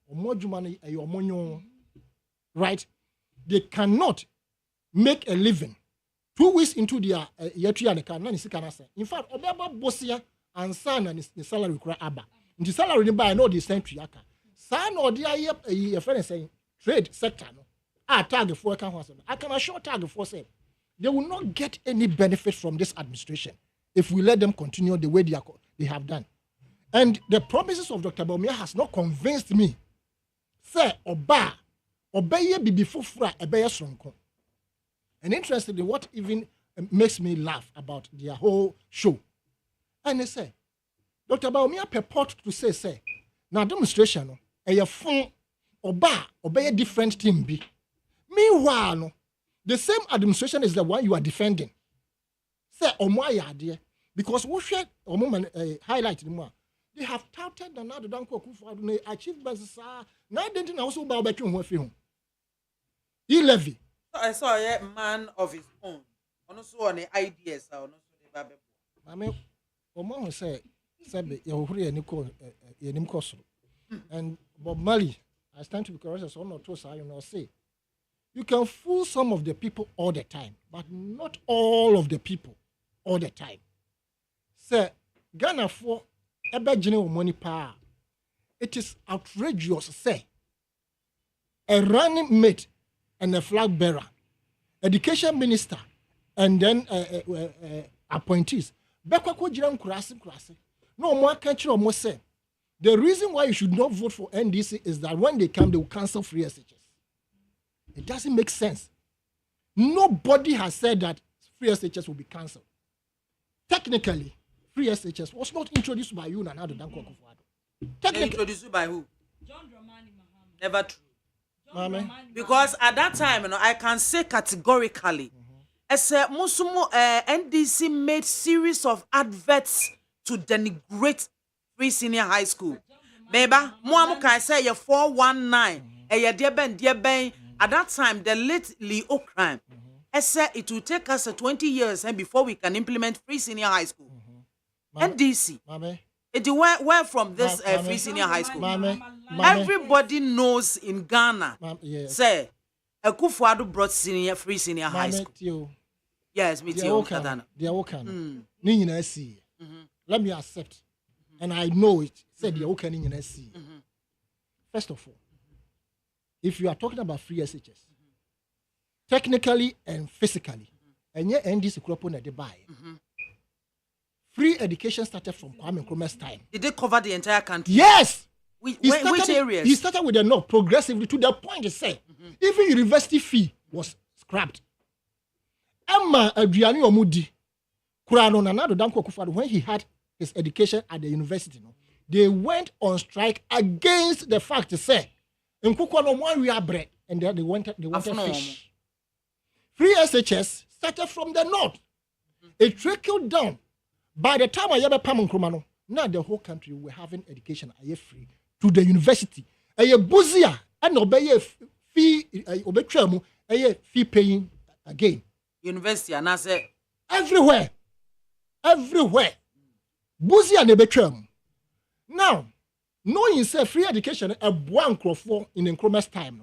[SPEAKER 11] or more money, right? They cannot make a living. 2 weeks into their year, in fact, Obaba Bosia and son and his salary cry abba. In the salary, I know the same triaka. Son or dear friend saying trade sector. Target for I can assure target for say they will not get any benefit from this administration if we let them continue the way they have done. And the promises of Dr. Baumia has not convinced me. Say Oba, obey be fufra, obey strong. And interestingly, what even makes me laugh about their whole show. And they say, Dr. Baumia purport to say, now demonstration, a phone obey a different team be. Meanwhile, the same administration is the one you are defending. Say, dear, because we should highlight more. They have touted another Danko Kufu achievements. Now they didn't also bow back to him. He levy.
[SPEAKER 1] I saw a man of his own. Also on the ideas.
[SPEAKER 11] I mean, Omo say, and Bob Marley, I stand to be corrected. So not to say, you can fool some of the people all the time, but not all of the people all the time. Say, Ghana for ebe general money power. It is outrageous. Say, a running mate and a flag bearer, education minister, and then appointees. Bekwa ko jiran kurasi. No more country almost say. The reason why you should not vote for NDC is that when they come, they will cancel free SHS. It doesn't make sense. Nobody has said that free SHS will be cancelled. Technically, free SHS was not introduced by you, Nana Danko Akufo-Addo. Technically,
[SPEAKER 1] introduced by who?
[SPEAKER 13] John Dramani Mahama.
[SPEAKER 1] Never true.
[SPEAKER 11] Mame.
[SPEAKER 1] Because at that time, I can say categorically, as a Musumu NDC made series of adverts to denigrate free senior high school. Beba, Muamu can say your 419, dear ben. At that time, the late Leo crime. I said it will take us 20 years and before we can implement free senior high school. NDC. It went from this free senior high school. Everybody knows in Ghana. Say, Akufo-Addo brought free senior high school. Yes, me too.
[SPEAKER 11] Let me accept. And I know it. Said the okay see. First of all, if you are talking about free SHS, technically and physically, and yet NDC Kropon at the buy. Free education started from Kwame Nkrumah's time.
[SPEAKER 1] Did they cover the entire country?
[SPEAKER 11] Yes.
[SPEAKER 1] Which areas?
[SPEAKER 11] He started with the north progressively to the point he said, even university fee was scrapped. Emma Adriani Omudi, Kurano Nanado Danko Akufo-Addo, when he had his education at the university, they went on strike against the fact to say, in Kukwano one we are bread, and they wanted fish. Free SHS started from the north. It trickled down. By the time I have Pam Nkrumah, now the whole country were having education free to the university. A buzia and obey fee obey fee paying again.
[SPEAKER 1] University and I say
[SPEAKER 11] everywhere. Buzia and betram. Now, knowing say free education a one crop in Nkrumah's time.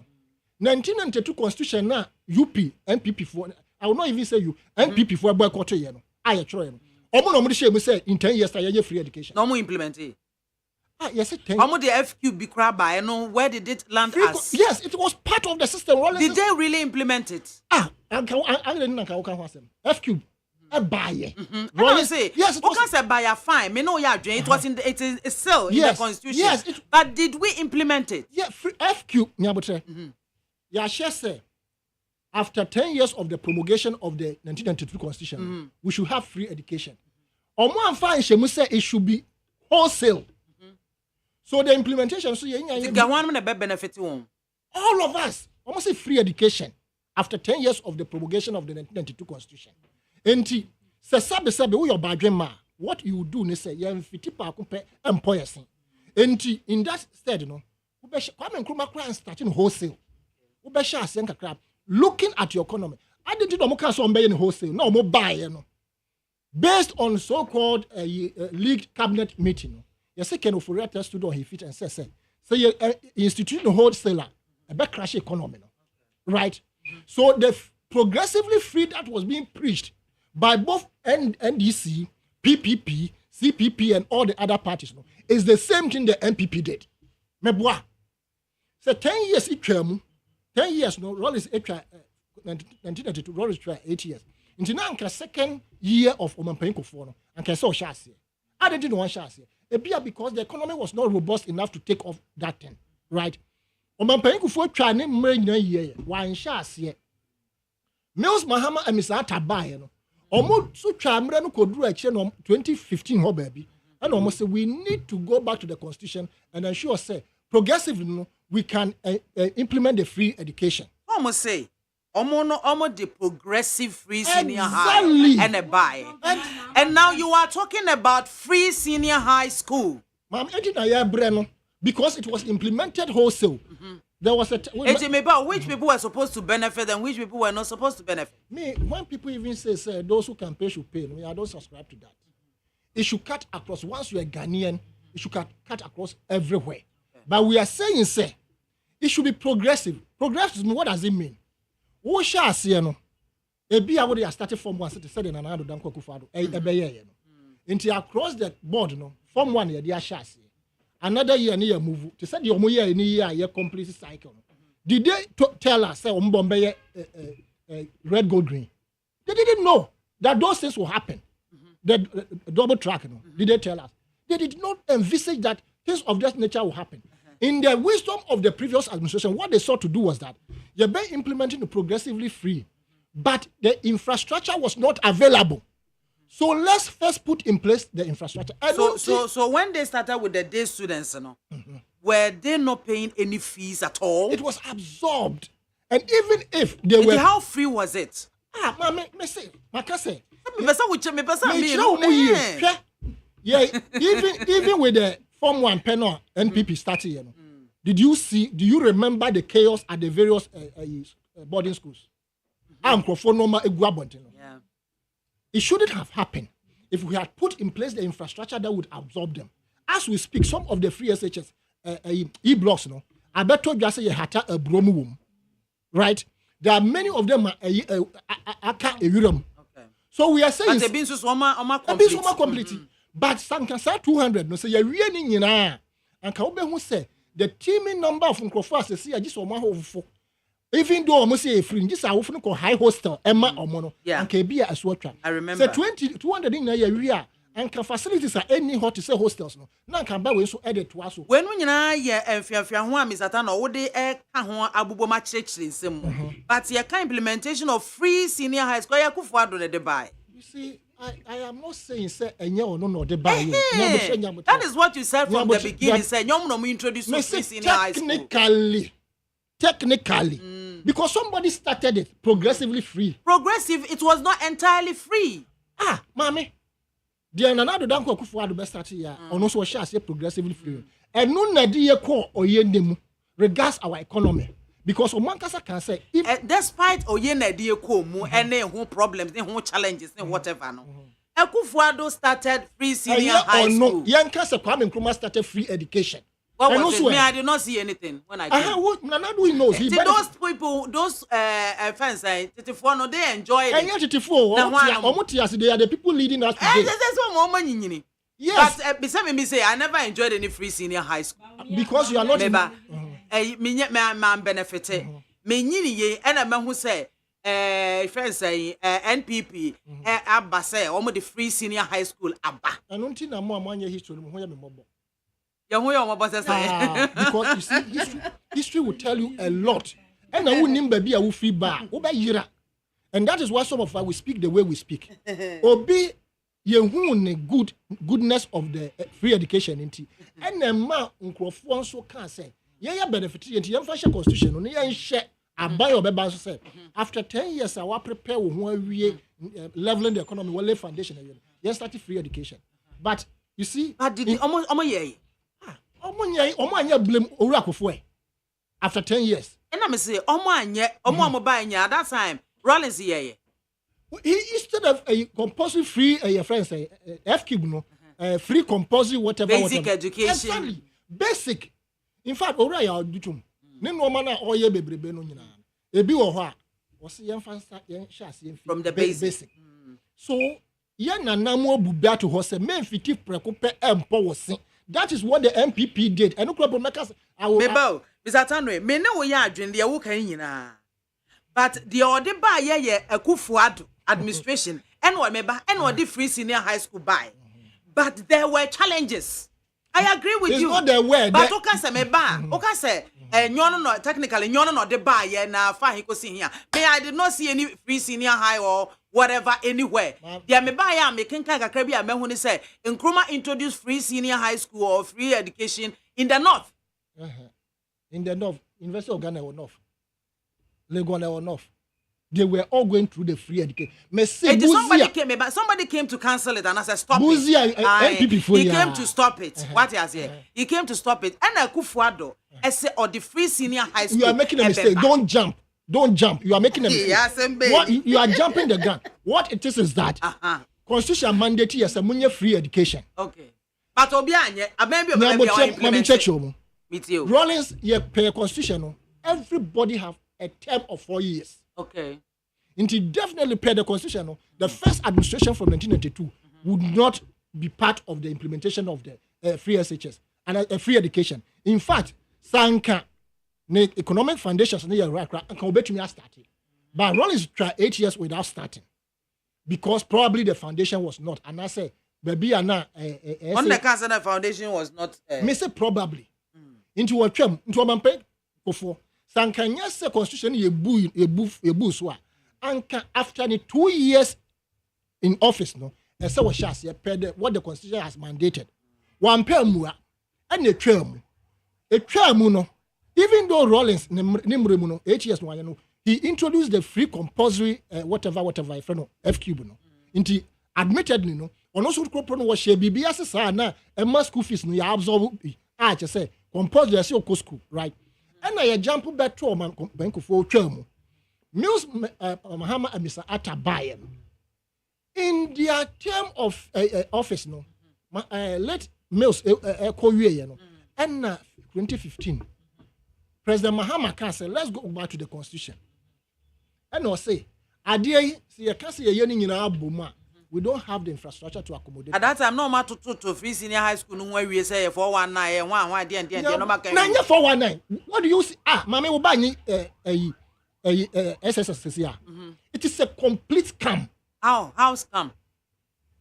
[SPEAKER 11] 1992 constitution now UP NPP for I will not even say you NPP for boy quarter year. I try. Omo say in 10 years I free education.
[SPEAKER 1] No more implement it.
[SPEAKER 11] Yes, it can.
[SPEAKER 1] Omo the FQB crab by where did it land as?
[SPEAKER 11] Yes, it was part of the system.
[SPEAKER 1] Did they really implement it?
[SPEAKER 11] I didn't know FQ. A buyer.
[SPEAKER 1] I say yes. It was a buyer fine. Me know ya it was in it is still in the constitution. Yes, but did we implement it?
[SPEAKER 11] Yeah, FQ. Yeah, she say after 10 years of the promulgation of the 1992 constitution, we should have free education. Or more fine, she must say it should be wholesale. So the implementation, so
[SPEAKER 1] benefit
[SPEAKER 11] all of us almost say free education after 10 years of the promulgation of the 1992 constitution. And what you do is say you employers. And in that stead, Kwame Nkrumah starting wholesale. Looking at your economy, I didn't know more in wholesale. No more buy. Based on so-called league cabinet meeting, you say can offer a test to he fit and say so you institute the wholesaler a back crash economy, right? So the progressively free that was being preached by both NDC, PPP, CPP, and all the other parties is the same thing the MPP did. Meboa. So 10 years it came. 10 years, roll is 1992, roll is 8 years. Into now, second year of Oman Kofo, and can so chassis. I didn't want chassis. Because the economy was not robust enough to take off that thing, right? Oman Kofo trying to make a year, one chassis. Mills Mahama and Miss Atabai, almost so Chamran could do action on 2015, baby. And almost say we need to go back to the constitution and ensure, say, progressively, we can implement the free education.
[SPEAKER 1] Almost say, almost the progressive free senior high and a buy. And now you are talking about free senior high school.
[SPEAKER 11] Ma'am, because it was implemented wholesale. There was a
[SPEAKER 1] which people were supposed to benefit and which people were not supposed to benefit.
[SPEAKER 11] Me, when people even say those who can pay should pay, I don't subscribe to that. It should cut across. Once you are Ghanaian, it should cut across everywhere. But we are saying, say, it should be progressive. Progressive, what does it mean? Who shall see, no? A be able to start from one city, said in another Danko Akufo-Addo, until across the board, from 1 year, they shall see. Another year, near move to say the year in a year complete cycle. Did they tell us, say, Bombay red, gold, green? They didn't know that those things will happen. The double track, did they tell us? They did not envisage that things of that nature will happen. In the wisdom of the previous administration, what they sought to do was that you're implementing the progressively free, but the infrastructure was not available. So let's first put in place the infrastructure.
[SPEAKER 1] So when they started with the day students, were they not paying any fees at all?
[SPEAKER 11] It was absorbed. And even if they were...
[SPEAKER 1] How free was it?
[SPEAKER 11] Even with the Form 1 penal NPP starting, do you remember the chaos at the various boarding schools? It shouldn't have happened if we had put in place the infrastructure that would absorb them. As we speak, some of the free SHS e-blocks, I bet you just say you had a bromo, right? There are many of them so we are saying
[SPEAKER 1] but they've been
[SPEAKER 11] complete. But Sankasa 200 no say you really and can who say the teaming number of Nkrofo say just one even though almost say free just a often call high hostel Emma or mono and can be a swatcha.
[SPEAKER 1] I remember
[SPEAKER 11] say 200 in a year and can facilities are any hot to say hostels no now can buy we so edit to us
[SPEAKER 1] when we na ye enfia ho am satana wo de ka ho abuboma chechire nsem but ye can implementation of free senior high school ya kufu ado ne de buy.
[SPEAKER 11] You see, I am not saying say enye or no the buy.
[SPEAKER 1] That is what you said from the beginning. Say nyom no introduce free senior high school.
[SPEAKER 11] Technically, because somebody started it progressively free.
[SPEAKER 1] Progressive, it was not entirely free.
[SPEAKER 11] Mommy, the another danko kufu ado best start here. On also share say progressively free. And no na di ko oyendemu regards our economy. Because Omankasa can say,
[SPEAKER 1] despite Oyena Dieko mu any who problems, any who challenges, any whatever, no. Akufo-Addo started free senior high school.
[SPEAKER 11] Yankasa Kwame Nkrumah started free education.
[SPEAKER 1] What was it? Me, I did not see anything when I came.
[SPEAKER 11] Nanadu knows.
[SPEAKER 1] Those people, those fans, Titifo, no, they enjoy it.
[SPEAKER 11] And yet, Titifo, they are the people leading us today.
[SPEAKER 1] That's one more money. Yes. But beside me, say I never enjoyed any free senior high school
[SPEAKER 11] because you are not.
[SPEAKER 1] Me benefited. Me nyini ye ena me hu say friends say NPP abba say omo the free senior high school abba.
[SPEAKER 11] Anu nti na mo amanye history mo ho ya me mobo.
[SPEAKER 1] Ya ho ya mo boss say
[SPEAKER 11] because you see history will tell you a lot. And I wouldn't be a free bar. And that is why some of us we speak the way we speak. Obi ye goodness of the free education inti. And the man Nkrofo so can say yeah benefit inti ye fashion constitution no ye share abai obeba so say after 10 years I will prepare wo ho awie leveling the economy wole foundation ye start free education. But you see
[SPEAKER 1] did omo ye
[SPEAKER 11] omo anya blame Owura Akufo after 10 years.
[SPEAKER 1] And I say omo anya omo buy anya at that time Rollins ye
[SPEAKER 11] instead of a compulsory free your friends say FQ no free compulsory whatever
[SPEAKER 1] basic education
[SPEAKER 11] exactly. Basic. In fact Owura ya dutum ne no ma na oye bebrebe no nyina ebi wo ho a wo se yen fansa yen hye ase
[SPEAKER 1] from the basic.
[SPEAKER 11] So yen nanamo abuba to ho se memfiti preko pe empo wo se. That is what the MPP did. And no makers I will
[SPEAKER 1] Mebo Mr. Tanwe me ne wo ya adwen de wo kan nyina. But the ode ba ye Akufo-Addo administration and what meba and what the free senior high school buy. But there were challenges. I agree with
[SPEAKER 11] it's
[SPEAKER 1] you.
[SPEAKER 11] Not the word.
[SPEAKER 1] But oka say meba, oka say nyono no technically nyono no de buy ye na fa he ko see here. Me I did not see any free senior high or whatever anywhere. There me buy ya me kenka kakra bi a me hu ni say Nkrumah introduced free senior high school or free education in the north.
[SPEAKER 11] In the north, University of Ghana or north. Lagos or north. They were all going through the free education.
[SPEAKER 1] Somebody came to cancel it and I said stop
[SPEAKER 11] it.
[SPEAKER 1] He came to stop it. What he has here? He came to stop it. And Akufo-Addo, I say, or the free senior high school.
[SPEAKER 11] You are making a mistake. Don't jump. You are making a mistake. What, you are jumping the gun. What it is that Constitution mandate is a money free education.
[SPEAKER 1] Okay. But Obianye, I maybe
[SPEAKER 11] Rollins, per Constitution, everybody have a term of 4 years.
[SPEAKER 1] Okay.
[SPEAKER 11] Until definitely per the Constitution, the first administration from 1992 would not be part of the implementation of the free SHS and free education. In fact, Sanka, the economic foundations, and can bet me starting. But Rollins tried 8 years without starting because probably the foundation was not. And I say baby ana
[SPEAKER 1] on the cancer foundation was not
[SPEAKER 11] me say probably into what twam into amampe kofo sankanya se constitution ebu so a anka after the 2 years in office no say what shas what the constitution has mandated one pair mua and a twam no even though Rollins nimre mu no 8 years no he introduced the free compulsory whatever if no F cube no into admittedly no ono so kro no was share bibia sesa na e school fees no ya absorb che say compulsory say o school right and na ya jump back to man bank for twam Mills Mahama and Mr. Atabaye in their term of office no let Mills kowie no and 2015 President Mahama can say let's go back to the constitution and no say adie see you can say ye nyina aboma we don't have the infrastructure to accommodate.
[SPEAKER 1] At that time, no matter to free senior high school, no way we say 419, one, no matter.
[SPEAKER 11] 419. What do you see? Mama, we buy SSS here. It is a complete scam.
[SPEAKER 1] How scam?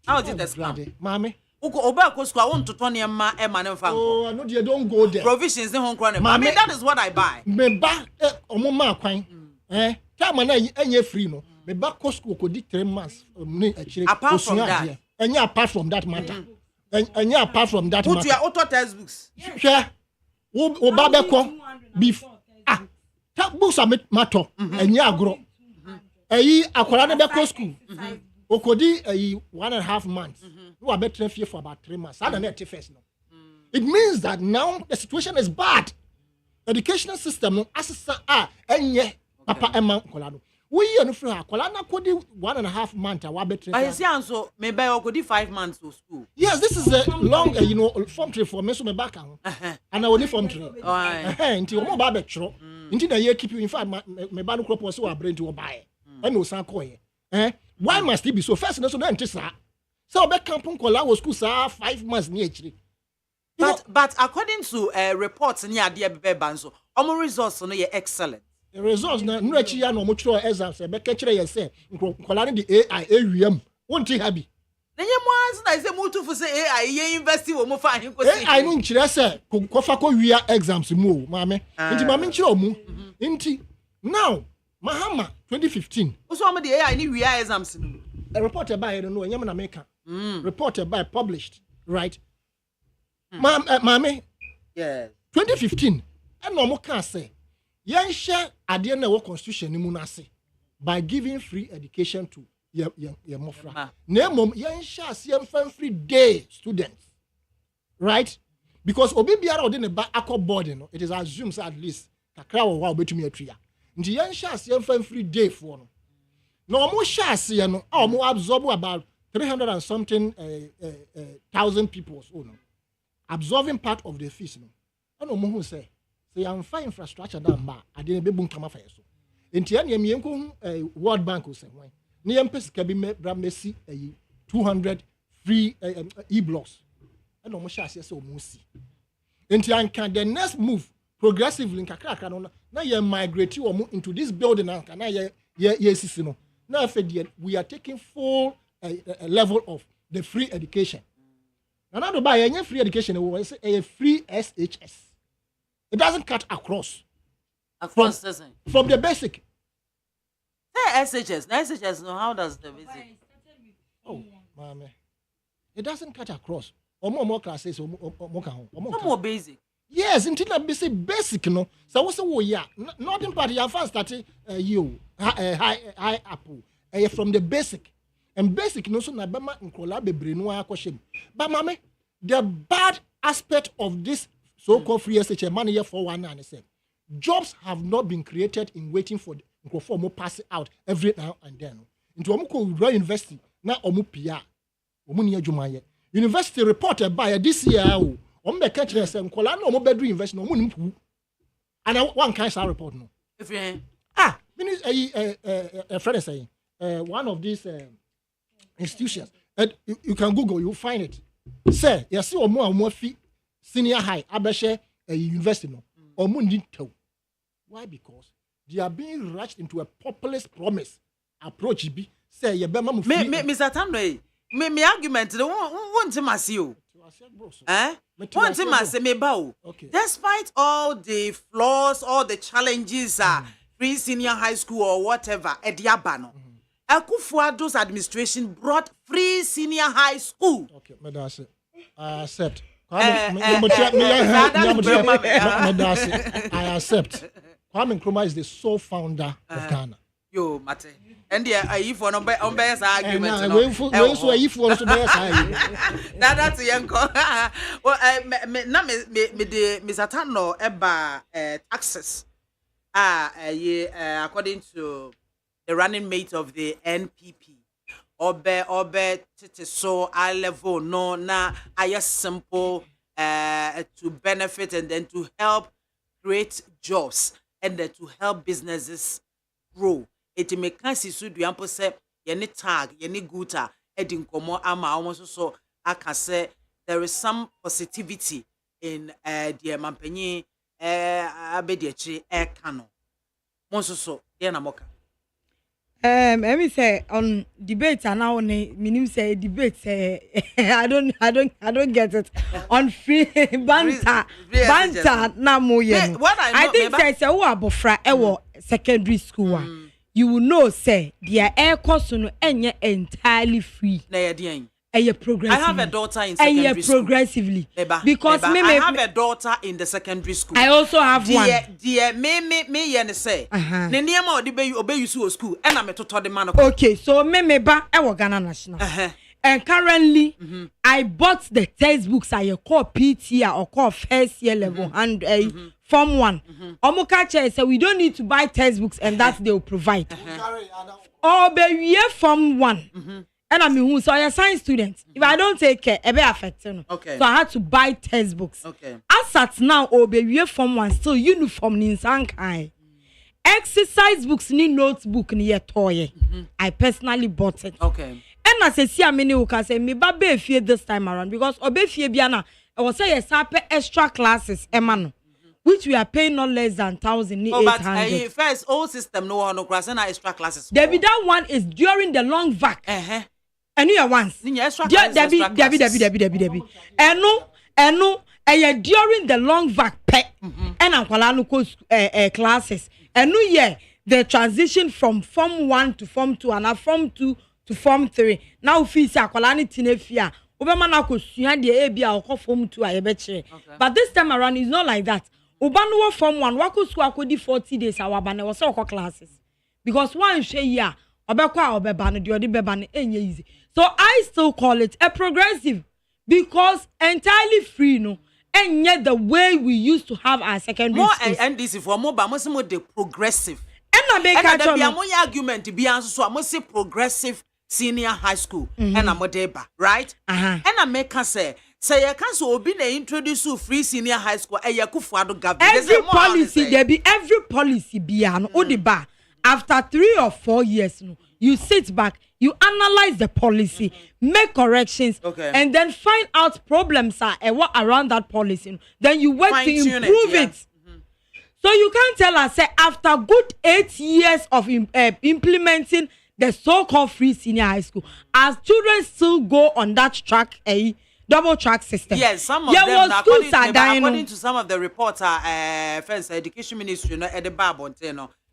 [SPEAKER 1] How is it a scam?
[SPEAKER 11] Mama.
[SPEAKER 1] Oba Kosko, I want to turn your man and family.
[SPEAKER 11] Oh, no, you don't go there.
[SPEAKER 1] Provisions in Hong Kong. Mama, that is what I buy.
[SPEAKER 11] Me buy Omoma Quine. Come on, any free no. Me back Costco could 3 months.
[SPEAKER 1] Apart from that,
[SPEAKER 11] and apart from that matter, and apart from that matter.
[SPEAKER 1] Put your auto textbooks.
[SPEAKER 11] Share. Obabeko beef. That books are matter. And ya grow. Akwara na be Costco. Okodi 1.5 months. You are better fear for about 3 months. I don't know first no. It means that now the situation is bad. Educational system no assisa enye papa emma kolano. We no free kolana kodi 1.5 months wa better.
[SPEAKER 1] I see so maybe okodi 5 months to school.
[SPEAKER 11] Yes, this is a long form tree for me so me back and I only form tree. Nti o mo ba be tro. Nti na ye keep you in fact me ba no crop so wa brain to buy. E no san koye. Why must it be so first no so na nti sa. So be camping kola was school sa 5 months near chiri.
[SPEAKER 1] But according to reports near the Banso, our results no ye excellent.
[SPEAKER 11] The results na no achi ya no mo tro exams e be ka kire ye say kola the AI awiem won't happy.
[SPEAKER 1] Na ye mo ans na say mo to for say AI ye university wo mo fa hin ko say.
[SPEAKER 11] AI no nkire say ko fa ko wia exams mu maame. Nti maame nkire omu. Nti now Mahama 2015.
[SPEAKER 1] So am the AI ni wia exams no.
[SPEAKER 11] A report by no nyam na make. Reported by published, right? Mame,
[SPEAKER 1] yes.
[SPEAKER 11] 2015, and no more can say, yan share adien na constitution ni munase by giving free education to your mofra. Name yan share CM free day students, right? Because obi biara odi ne ba akọ board no, it is assumed at least kakra wa obetumi atria. Nti yan share CM free day for no. No more share CM no, mo absorb about 300 and something thousand people so no absorbing part of the fees no and no who say I'm fine infrastructure down ba ade be bun kama fa so enti an yem yenko World Bank say why ne yem pese ka bi mesi 200 free e-blocks and no mo sha say o mo si enti an can the next move progressively kakra no na ye migrate o into this building and na ye sisi no na we are taking full a level of the free education. And now to buy any free education, a free SHS. It doesn't cut across. From the basic.
[SPEAKER 1] Hey, SHS, no, how does the basic?
[SPEAKER 11] Oh, mama. It doesn't cut across. Or more classes, or
[SPEAKER 1] more basic.
[SPEAKER 11] Yes, until basic, no. So what's the yeah? Not in part, you first started high apple. From the basic. And basic no so na bema nkola bebre no akoshem. But mama, the bad aspect of this so-called free SHS money here 419 say jobs have not been created in waiting for nkrofo mo pass out every now and then. Into omuko university na omupia omuni adwuma ye. University reported by this year o ombe ka kire say nkola na omobedu university no omuni mpu. And one kind of report no.
[SPEAKER 1] If you
[SPEAKER 11] a friend saying one of these institutions, and you can Google, you'll find it. Say, you see, or more fee senior high, abeshe a university no, or mundi to. Why? Because they are being rushed into a populist promise approach. Be say, you be
[SPEAKER 1] Mr. Tamre, me argument the won't mass you. Won't mass me bow. Despite all the flaws, all the challenges, free senior high school or whatever, at Yabano. Akufuado's administration brought free senior high school.
[SPEAKER 11] Okay, Medasi. I accept. I accept. Kwame Nkrumah is the sole founder of Ghana.
[SPEAKER 1] Yo, Mate. And if one on best argument. That's a young call. Well, Miss Atano Eba taxes. According to the running mate of the NPP. Obe so I level no na I simple to benefit and then to help create jobs and then to help businesses grow. It make kansi su duampo se ye tag ye guta edin komo ama almost so I can say there is some positivity in the mampenyi abediachi kano. Monso so ye na moka.
[SPEAKER 13] Let me say on debates and now meaning say debates I don't get it on free banter na mo ye. I think say who abofra ewo secondary school you will know say their air course no enye entirely free.
[SPEAKER 1] Na ye den.
[SPEAKER 13] Progressively.
[SPEAKER 1] I have a daughter in secondary school.
[SPEAKER 13] Progressively. Because
[SPEAKER 1] I have a daughter in the secondary school.
[SPEAKER 13] I also have one.
[SPEAKER 1] Dear, me yen say. Ne niema odi be obey you school. And I'm a total the man.
[SPEAKER 13] Okay, so me ba I work Ghana National. And currently, I bought the textbooks I call PT or call first year level and Form 1. Omukache say we don't need to buy textbooks and that they will provide. Or be Form 1. And I mean, so I'm a science student. If I don't take care, it be affected.
[SPEAKER 1] Okay.
[SPEAKER 13] So I had to buy textbooks.
[SPEAKER 1] Okay.
[SPEAKER 13] As at now, we Form 1 still uniform in Sankai. Exercise books ni notebook ni ye toy. I personally bought it.
[SPEAKER 1] Okay.
[SPEAKER 13] And as I see a many who can say me ba be fear this time around because obe fear biana. I was say yes, extra classes, emano. Which we are paying not less than 1,800.
[SPEAKER 1] But first, all system no class and extra classes.
[SPEAKER 13] Debbie, that one is during the long vac. And you are once. Debbie. And during the long vac pet. And I'm classes. And no year the transition from Form 1 to Form 2 and now Form 2 to Form 3. Now fees are kolani tinefia. Obama ko suya de ebia or Form 2 ayebeche. But this time around it's not like that. Ubanu Form 1 wako school akodi 40 days awabane was all classes. Because one share year obekwa obebane the odi bebane enye easy. So I still call it a progressive because entirely free no and yet the way we used to have our secondary schools.
[SPEAKER 1] And this is for more but most the progressive.
[SPEAKER 13] And I make
[SPEAKER 1] a argument be answer so I must say progressive senior high school and I'm deba, right? And I make her say you can so be introduce to free senior high school and Yakufuado government.
[SPEAKER 13] Every policy there be every policy be an odiba. After 3 or 4 years, you sit back, you analyze the policy, make corrections, and then find out problems are around that policy. Then you work to improve it. So you can't tell us say after good 8 years of implementing the so-called free senior high school, as children still go on that track, a double track system.
[SPEAKER 1] Yes, some of them according to some of the reports first education ministry at the Babon,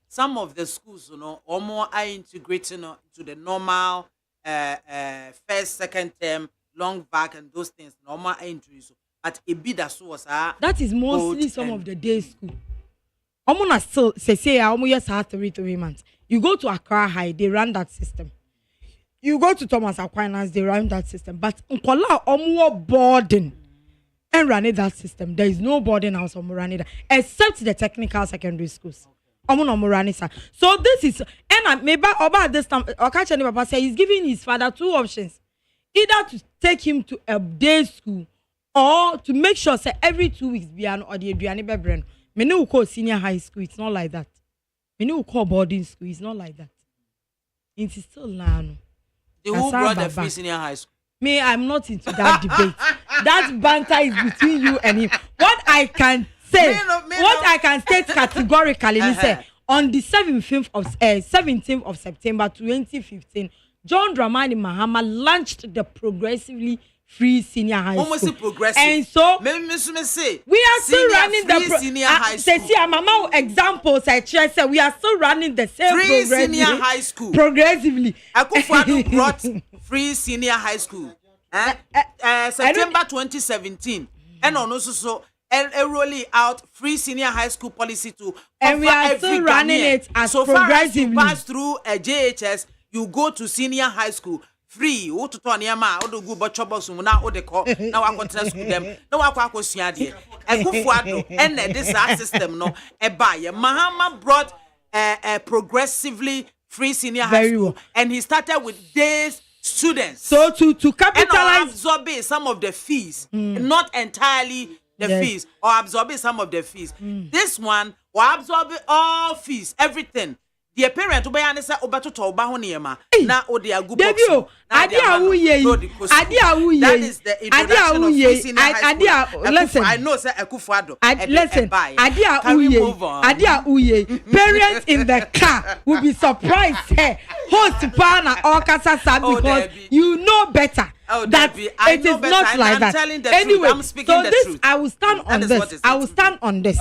[SPEAKER 1] some of the schools, or more are integrating into the normal first, second term, long back and those things, normal entries. But a bit that
[SPEAKER 13] is mostly some of the day school. Omuna still say almost 3 months. You go to Accra High, they run that system. You go to Thomas Aquinas, they run that system. But Nkola omo boarding and running that system. There is no boarding house omo running that, except the technical secondary schools. So this is and maybe about this time Okachani Papa say he's giving his father 2 options. Either to take him to a day school or to make sure say every 2 weeks beyond or the Adriani Bebren. Many will call senior high school, it's not like that. Many will call boarding school, it's not like that. It's still now.
[SPEAKER 1] Who brought the free senior high school?
[SPEAKER 13] Me, I'm not into that debate. That banter is between you and him. What I can say, I can state categorically, say on the 17th of September 2015 John Dramani Mahama launched the progressively free senior high school.
[SPEAKER 1] Almost progressive.
[SPEAKER 13] And so
[SPEAKER 1] me say
[SPEAKER 13] we are still running the
[SPEAKER 1] senior high school.
[SPEAKER 13] See, mama examples I say we are still running the same
[SPEAKER 1] free senior high school
[SPEAKER 13] progressively.
[SPEAKER 1] Akufo-Addo brought free senior high school. September 2017. And also rolling out free senior high school policy to
[SPEAKER 13] and we are still running it as
[SPEAKER 1] so
[SPEAKER 13] progressively.
[SPEAKER 1] far as you pass through a JHS, you go to senior high school free. Wo to oniama o do go botcho box mu na o de ko na wa continue school dem na wa kwa akosua de Akufo-Addo and this system no e ba ye Mahama brought a progressively free senior high school and he started with days students.
[SPEAKER 13] So to capitalize
[SPEAKER 1] and absorbing some of the fees, not entirely the fees, or absorbing some of the fees. This one will absorb all fees, everything. The parent will be answer over to Toba Honiema. Now, or the Agu
[SPEAKER 13] that is
[SPEAKER 1] the introduction of free senior high school.
[SPEAKER 13] Listen,
[SPEAKER 1] I know, sir, Akufo-Addo.
[SPEAKER 13] Listen, parents in the car will be surprised. Hey, host partner or Kasasa because you know better. That it is not like that. Anyway, so this I will stand on this. I will stand on this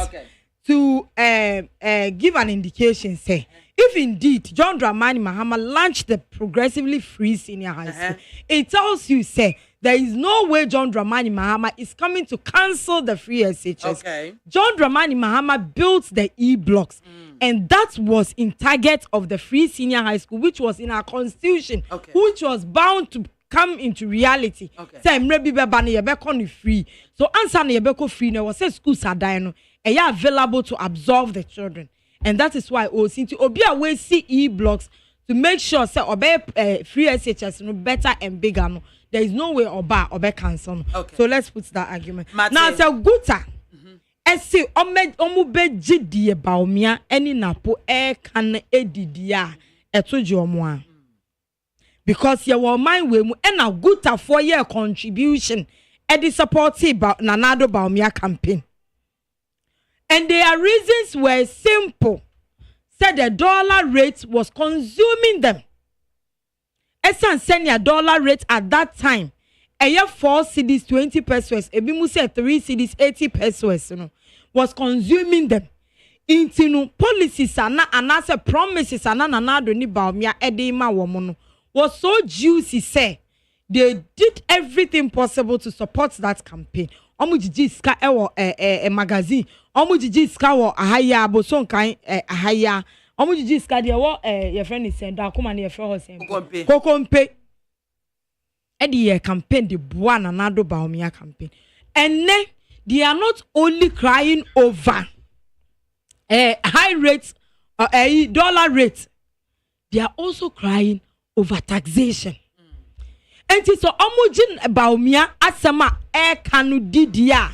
[SPEAKER 13] to give an indication. Say, if indeed John Dramani Mahama launched the progressively free senior high school, it tells you, say, there is no way John Dramani Mahama is coming to cancel the free SHS. John Dramani Mahama built the E-blocks, and that was in target of the free senior high school, which was in our constitution, which was bound to come into reality. Say, maybe be free. So answer na free now. Was say schools are dying. And are available to absorb the children. And that is why we see to Obia we see E-blocks to make sure say obey free SHS no better and bigger no. There is no way obey cancel no. So let's put that argument. Now say guta. Esi omu be gidie baomia eni napo kan edidia etoji omo a. Because you were mind we mu and a guta 4-year contribution edi supported ba Nanado Baumia campaign. And their reasons were simple. Said the dollar rate was consuming them. Esan senior dollar rate at that time. A year 4 cedis 20 pesos. Ebimu said 3 cedis 80 pesos. You know, was consuming them. Intinu policies ana anase promises ana nanado ni baumia edema womono was so juicy. Say they did everything possible to support that campaign. Omu jiji ska ewo magazine. Omu jiji ska wo ahaya boson kan ahaya. Omu jiji ska de wo your friend is send akoma na your friend ho send. Kokompe. Edi campaign the boa Nanado Baumia campaign. And then they are not only crying over high rates dollar rate. They are also crying over taxation. And so omujin Baumia asema kanu didia.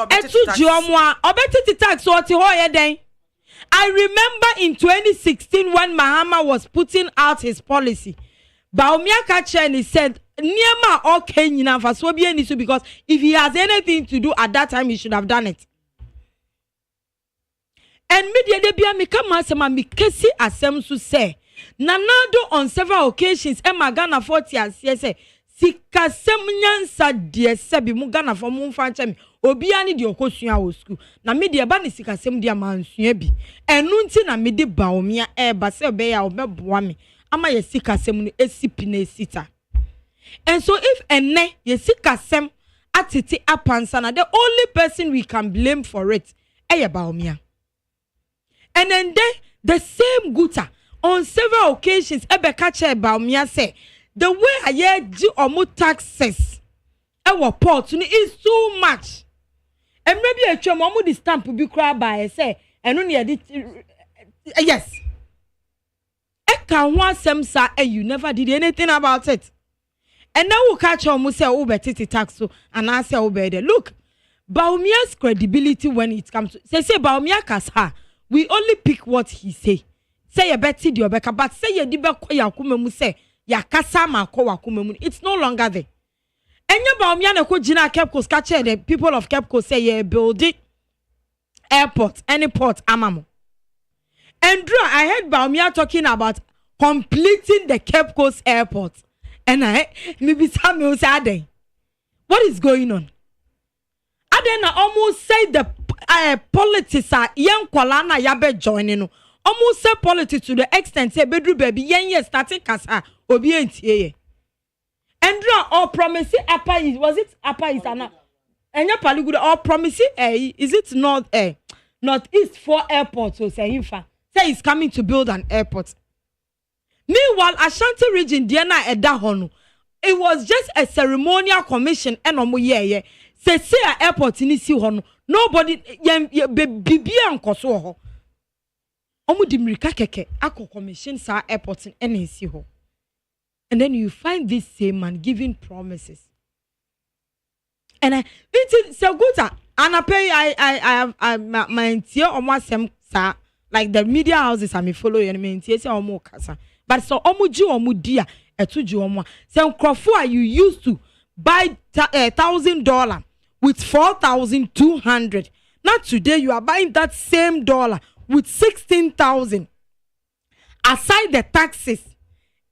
[SPEAKER 13] Etu jomwa obetiti tax oti hoye den. I remember in 2016 when Mahama was putting out his policy. Baumia kache and he said niema okay nyina fa so bia ni so because if he has anything to do at that time he should have done it. And media de bia me kama asema me kesi asem so say Nanado on several occasions Ghana 40 ase say sikasem nyansa de sebi mu Ghana for mu fa nche me obi ani de okosua wo school na me de ba ne sikasem de amansua bi enu nti na me de Baumia ba se be ya obeboa me ama ye sikasem no esipi na esita. And so if ene ye sikasem atiti apansa na the only person we can blame for it Baumia. And then the same guta on several occasions Ebekache Baumia say the way I do omo taxes port is too much. And maybe a chum omo the stamp will be cry by say and only yes. Eka one semsa you never did anything about it. And now we catch omo say betiti tax so and I say there. Look, Baumia's credibility when it comes to say Baumia kasa we only pick what he say. Say a betty di obeka, but say ye dibe kwa ya kumemu say ya kasa ma kwa wakumemu. It's no longer there. Enye Baumia na ko jina Cape Coast kache the people of Cape Coast say ye building airport, any port amamo. And I heard Baumia talking about completing the Cape Coast Airport. And maybe some will say, what is going on? I then almost say the politics are young Kwalana Yabe joining. Almost say politics to the extent say bedroom baby yen starting kasa obi and draw all promise upper is was it upper is an and your paluguda all promise is it not northeast 4 airports so say infa say he's coming to build an airport. Meanwhile, Ashanti region Diana Edahonu, it was just a ceremonial commission and say a airport in isi hono nobody bibia nkoso ho omu dimrika keke ako commission sa airport in isi ho. And then you find this same man giving promises. And it's so good. And I pay I my tier almost sa like the media houses I may follow you and say omo kasa. But so omuji omudia etuji omo. Say KWAFO you used to buy $1,000 with 4,200. Not today you are buying that same dollar with 16,000. Aside the taxes.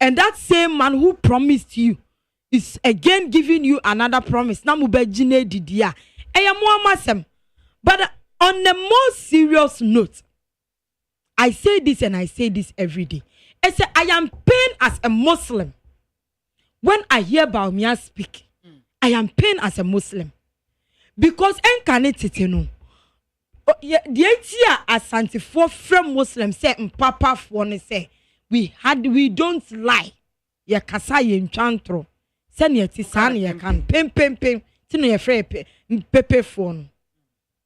[SPEAKER 13] And that same man who promised you is again giving you another promise. But on a more serious note, I say this and I say this every day. I say I am pained as a Muslim. When I hear BIAMAH speak, I am pained as a Muslim. Because the idea as anti-4 from Muslims say Papa for say we don't lie. Ya kasa ye nchantro. Send ye tisan ye can pem tino ye free pepe phone.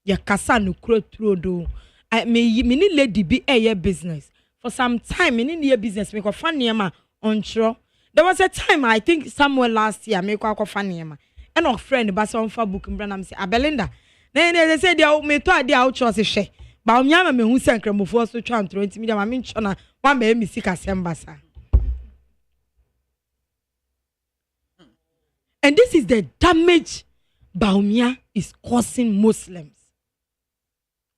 [SPEAKER 13] Ya kasa no kro do. I me lady be a business. For some time me business me ko fan niema onchro. There was a time I think somewhere last year me ko fan niema. And our friend ba so fa book mbra say Abelinda. They say they me to dey out church she. Ba onyama me hu sankramofo so twantro ntimi dem me nchona one me mi sika sembasa. And this is the damage BIAMAH is causing Muslims.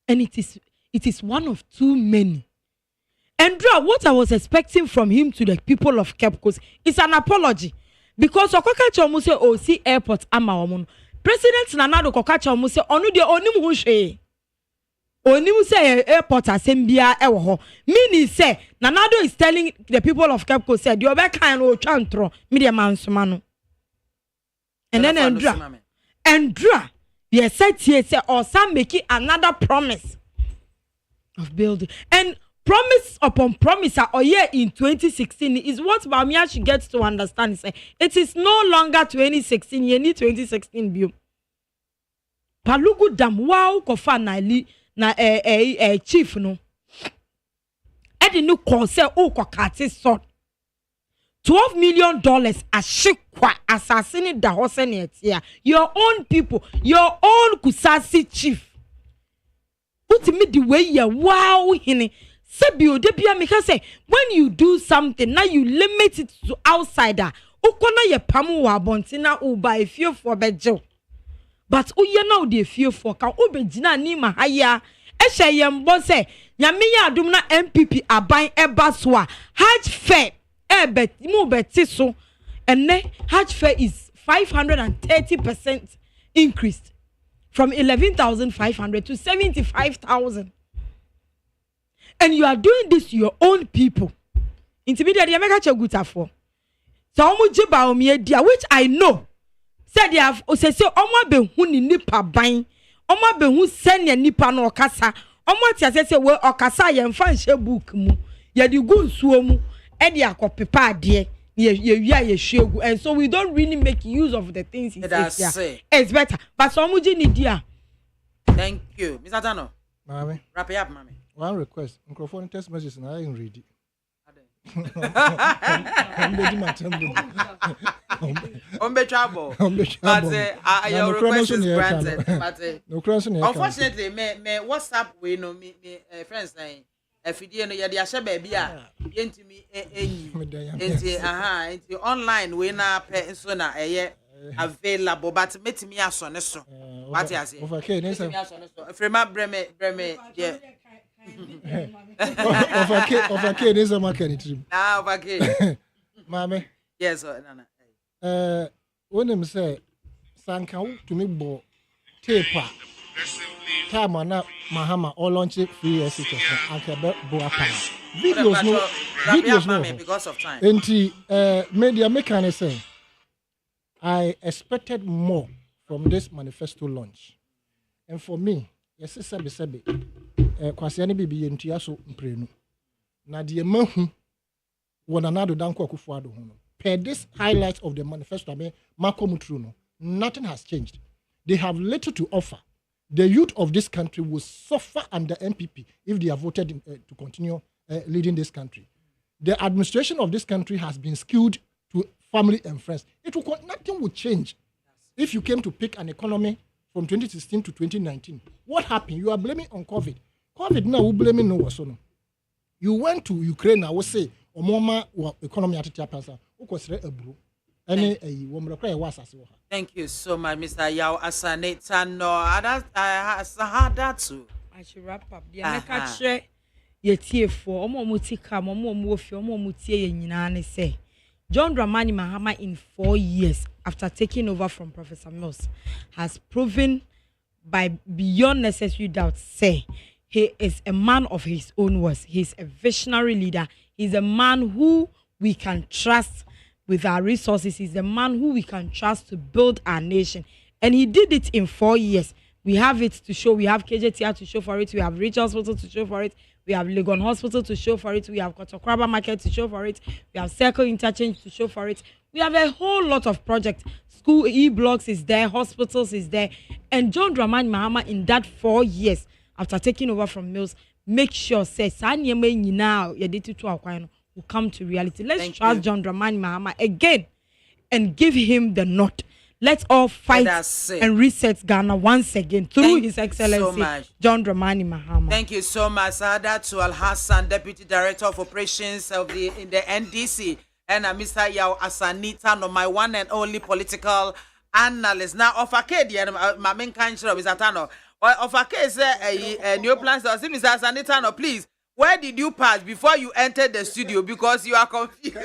[SPEAKER 13] And it is one of too many. And what I was expecting from him to the people of Cape Coast is an apology. Because Okokacha Omuse OC Airport ama omun. President Nanado Kokacha Omuse onu de onim hushe. Onim say airport asembia ewo. Meaning say Nanado is telling the people of Cape Coast said you be kind o twantro media mansumano. And then Andra yes said here say or some making another promise of building. And promise upon promise or year in 2016 is what BIAMAH should get to understand. Say it is no longer 2016. You need 2016 view. Palugu dam wow kofa na chief no. Edi no call say o kokati sort. $12 million ashikwa assassinate the Hossein here. Your own people, your own Kusasi chief. Put me the way you wow hini. Sebio debia me say when you do something now you limit it to outsider. Ukona ye pamu wa bontina uba if you for bejo. But uye now de fear for ka ubejina ni mahaya. Eshe yembo say nyame ya adum na MPP aban ebaswa Hajj fair ebet mu beti so enne Hajj fair is 530% increased from 11,500 to 75,000. And you are doing this to your own people. Intermediate you make a cheguta for. So omuji BIAMAH dia which I know. Said they have say omo be hu ni nipa ban. Omo be hu senya nipa no okasa. Omo tia say we okasa ye mfa nhye book mu. Ye di gu nsuo mu e di akopepa ade. Ye wia ye hwegu. And so we don't really make use of the things he says here. It's better. But so omuji ni dia.
[SPEAKER 1] Thank you. Mr. Tano.
[SPEAKER 11] Mami.
[SPEAKER 1] Wrap it up, Mami.
[SPEAKER 11] One request. Microphone text messages and I ain't ready.
[SPEAKER 1] Trouble. But your request is granted. But unfortunately, me WhatsApp we know me friends saying if you know you share baby into me into online we na so na available but met me aso ne so what you say okay me aso ne so frema breme yeah
[SPEAKER 11] Of a kid is a market.
[SPEAKER 1] Now, okay.
[SPEAKER 11] Mame.
[SPEAKER 1] Yes,
[SPEAKER 11] When him say, Sanka to me bo taper. Time on up Mahama or launch it free as it is. Videos no
[SPEAKER 1] because of time.
[SPEAKER 11] Media mechanic say I expected more from this manifesto launch. And for me, yes, sabi kwasiani bibi yentia so mprenu. Na die mahu wona nado danko akufuado ho no. Per this highlights of the manifesto I mean makomutru no, nothing has changed. They have little to offer. The youth of this country will suffer under MPP if they are voted to continue leading this country. The administration of this country has been skewed to family and friends. Nothing will change if you came to pick an economy from 2016 to 2019. What happened? You are blaming on COVID. COVID now, we blaming no one. You went to Ukraine, I would say, Omoma economy at Tiapasa,
[SPEAKER 1] Thank you so much, Mr. Yao Asanetano.
[SPEAKER 13] I should wrap up. The America ye for Omo Mutika, Momo Mofi, Omo Mutie, Yinane say. John Dramani Mahama in 4 years after taking over from Professor Mills has proven by beyond necessary doubt say he is a man of his own words. He's a visionary leader. He's a man who we can trust with our resources. He's a man who we can trust to build our nation. And he did it in 4 years. We have it to show. We have KJTR to show for it. We have Rich Hospital to show for it. We have Legon Hospital to show for it. We have Kotokraba Market to show for it. We have Circle Interchange to show for it. We have a whole lot of projects. School E-blocks is there. Hospitals is there. And John Dramani Mahama in that 4 years after taking over from Mills, make sure says now will come to reality. Let's trust John Dramani Mahama again and give him the nod. Let's all fight and reset Ghana once again through His Excellency John Dramani Mahama.
[SPEAKER 1] Thank you so much, Sadat Al Hassan, Deputy Director of Operations in the NDC, and Mr. Yao Asanita, no, my one and only political analyst. Now, of Acadia, my main country of Atano, of Acadia, new plans. Mr. Asanita, no, please. Where did you pass before you entered the studio? Because you are confused.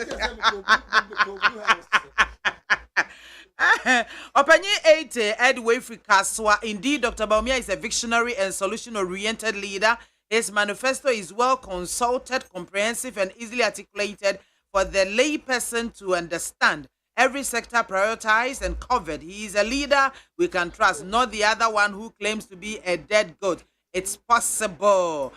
[SPEAKER 1] Openye 8 Edway Frikaswa. Indeed, Dr. Baumia is a visionary and solution-oriented leader. His manifesto is well consulted, comprehensive, and easily articulated for the layperson to understand. Every sector prioritized and covered. He is a leader we can trust, not the other one who claims to be a dead goat. It's possible.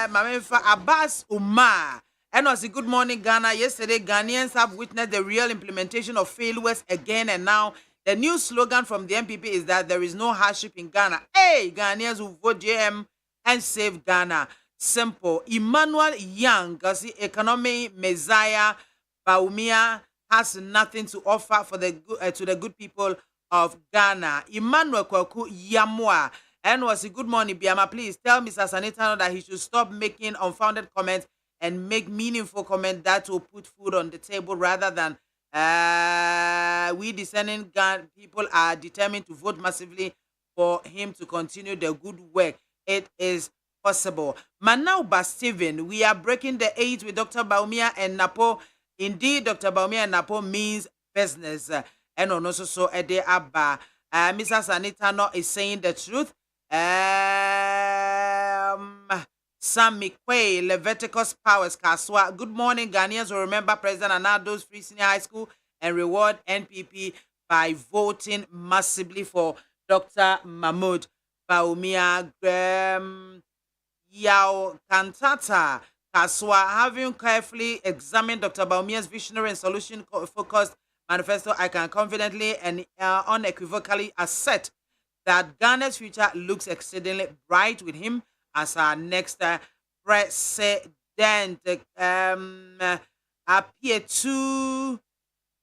[SPEAKER 1] Mamifa Abbas Umar. And was a good morning, Ghana. Yesterday, Ghanaians have witnessed the real implementation of failures again, and now the new slogan from the MPP is that there is no hardship in Ghana. Hey, Ghanaians who vote JM and save Ghana. Simple. Emmanuel Young, the economy messiah, Baumia has nothing to offer for the to the good people of Ghana. Emmanuel Kwaku Yamwa. And was a good morning, BIAMAH. Please tell Mr. Sanitano that he should stop making unfounded comments and make meaningful comment that will put food on the table rather than we discerning people are determined to vote massively for him to continue the good work. It is possible. Manauba Steven, we are breaking the 8 with Dr. Baumia and Napo. Indeed, Dr. Baumia and Napo means business. And also so Ede Abba. Mr. Sanitano is saying the truth. Sam Mikwe, Leviticus Powers, Kaswa. Good morning, Ghanaians will remember President Anado's Free Senior High School and reward NPP by voting massively for Dr. Mahmoud Baumia. Yao Kantata, Kaswa, having carefully examined Dr. Baumia's visionary and solution-focused manifesto, I can confidently and unequivocally assert that Ghana's future looks exceedingly bright with him as our next president. Appear to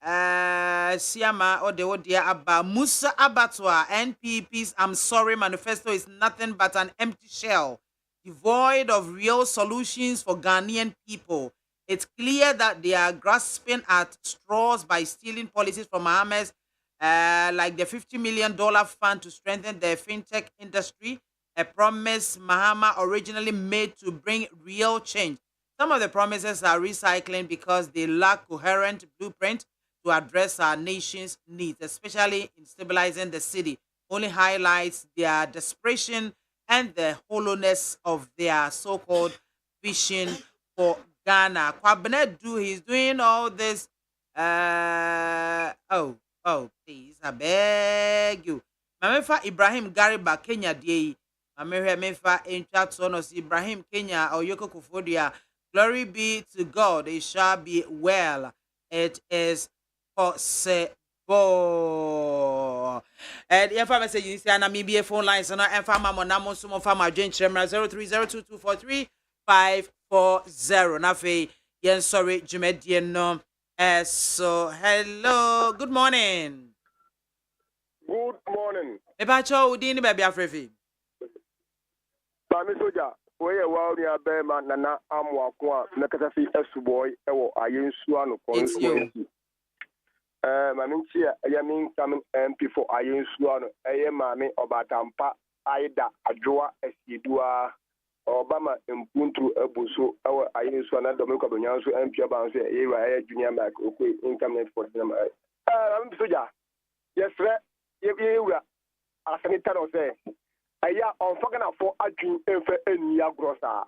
[SPEAKER 1] Siama Odeodia Abba Musa Abatwa NPP's I'm sorry manifesto is nothing but an empty shell, devoid of real solutions for Ghanaian people. It's clear that they are grasping at straws by stealing policies from Mohammed's like the $50 million fund to strengthen the fintech industry a promise Mahama originally made to bring real change. Some of the promises are recycling because they lack coherent blueprint to address our nation's needs, especially in stabilizing the city. Only highlights their desperation and the hollowness of their so-called vision for Ghana. Kwabena he's doing all this. Please, I beg you. Mamefa Ibrahim Gariba, Kenya, DA. Mamefa Inchatonos Ibrahim, Kenya, or Yoko Kufodia. Glory be to God, it shall be well. It is possible. And if I message you, say, Namibia phone lines, and I'm Monamo, Sumo Farmer, Jane Chemra 0302243540. Nafe, yen sorry, Jumedian no. So, hello, good morning.
[SPEAKER 6] Good morning.
[SPEAKER 1] Ebacho, Udini Baby Afrefi.
[SPEAKER 6] Mami Soja, where you are, near Bema, Nana, Amwakwa, Nakatafi, Esuboy, Ewo, Ayensuano,
[SPEAKER 1] It's you.
[SPEAKER 6] Maminchia, Yamin coming MP for Ayensuano, Ayamami, Obatampa, Aida, Adjoa, Esidua, Obama, Mpuntu, Ebuso, our Ayensuana, Dominica Bunyansu, MP Abanse, Era, Junior Mac, okay, income for them. Soja, yes, sir, you are, as an Italian say. Aya on fucking for adjun any grossa.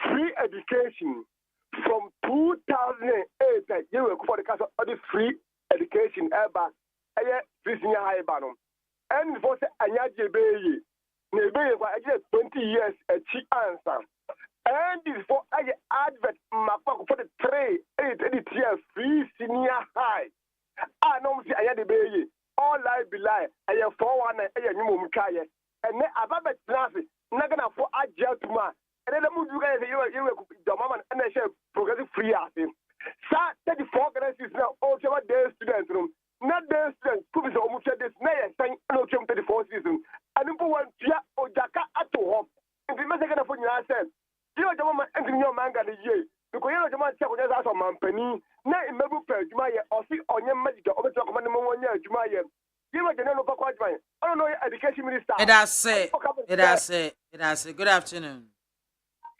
[SPEAKER 6] Free education from 2008. You were for the castle of the free education ever. Aya free senior high banum. And for the Anyaji Bay, maybe 20 years a cheap answer. And this for Aya advert for the 3 years free senior high. I know see Aya Bay. All lie be lie. Aya 4-1 Aya Numukaya. And then about the traffic, not gonna for a jail to man. And then the move you guys, you the mama and I share progressive free asking. Sir, 34 is now also a day student room. Not day students, who is almost at this nay, saying no 34 season. And if one Tia or Jaka at home, and the message for yourself, you know the woman and your manga the year. Because you know the man check with us on Mampany, nay, maybe per Jumaya or see on your magic over to command 1 year Jumaya. You are the name of a I don't know, education minister.
[SPEAKER 1] It has said. It has said. It has said. Good afternoon.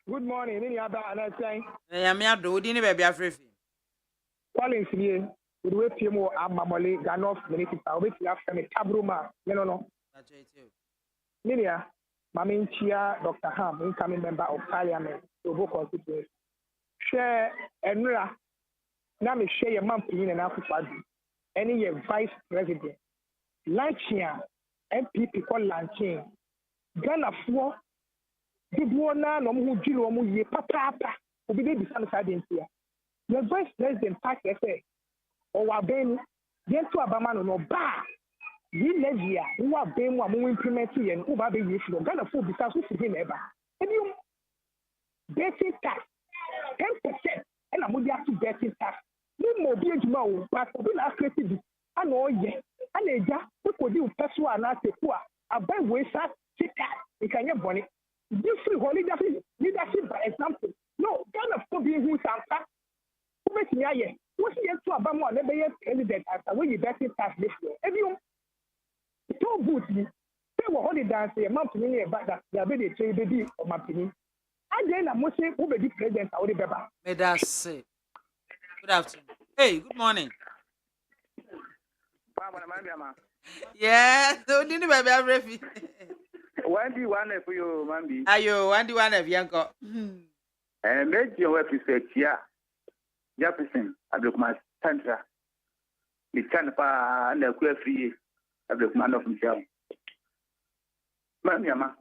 [SPEAKER 14] Good morning. Any other announcement?
[SPEAKER 1] I am here. Do you need baby Afrifi?
[SPEAKER 14] Calling here. We will pay more. I'm Mamali Ganoff Minister. We will have a tabruma. You know.
[SPEAKER 1] That's it too.
[SPEAKER 14] Minia, Mamin Chia, Dr. Ham, incoming member of Parliament, to vote constituency. Share Enra. Now me share your mom in and Africa. Any vice president. Lanchia, MPP called Lanchia. Ghana for the Buona, no more Jilo, ye papa, will be the son of Adentia. The vice president pack essay, or Wabeni, then to Abamano no bar. You Legia, who are being one more implementing and who are being used to Ghana for because we see him ever. And you betting tax 10%, and I'm going to have to betting tax. You more be a small, but we are creative. I know, yes. And a job, we could do personal and not a poor. A bad way, sir, sit down. You can get money. This free leadership, by example. No, Ghana for being who Santa. Who makes me a what's the to Obama never yet president after when you bet it tax this year? If you told Booty, they were holding down, say a month to me about that, they are very trade baby of my opinion. And then I must say, who be the president or the Baba?
[SPEAKER 1] May that say. Good afternoon. Hey, good morning. Yeah, so didn't baby Afrifi.
[SPEAKER 15] One for you, Mambi.
[SPEAKER 1] Ayo, one of Yanko.
[SPEAKER 15] And make your website here. Jefferson, I look my center. The Canapa and the queer free. I look man of himself. Mamma,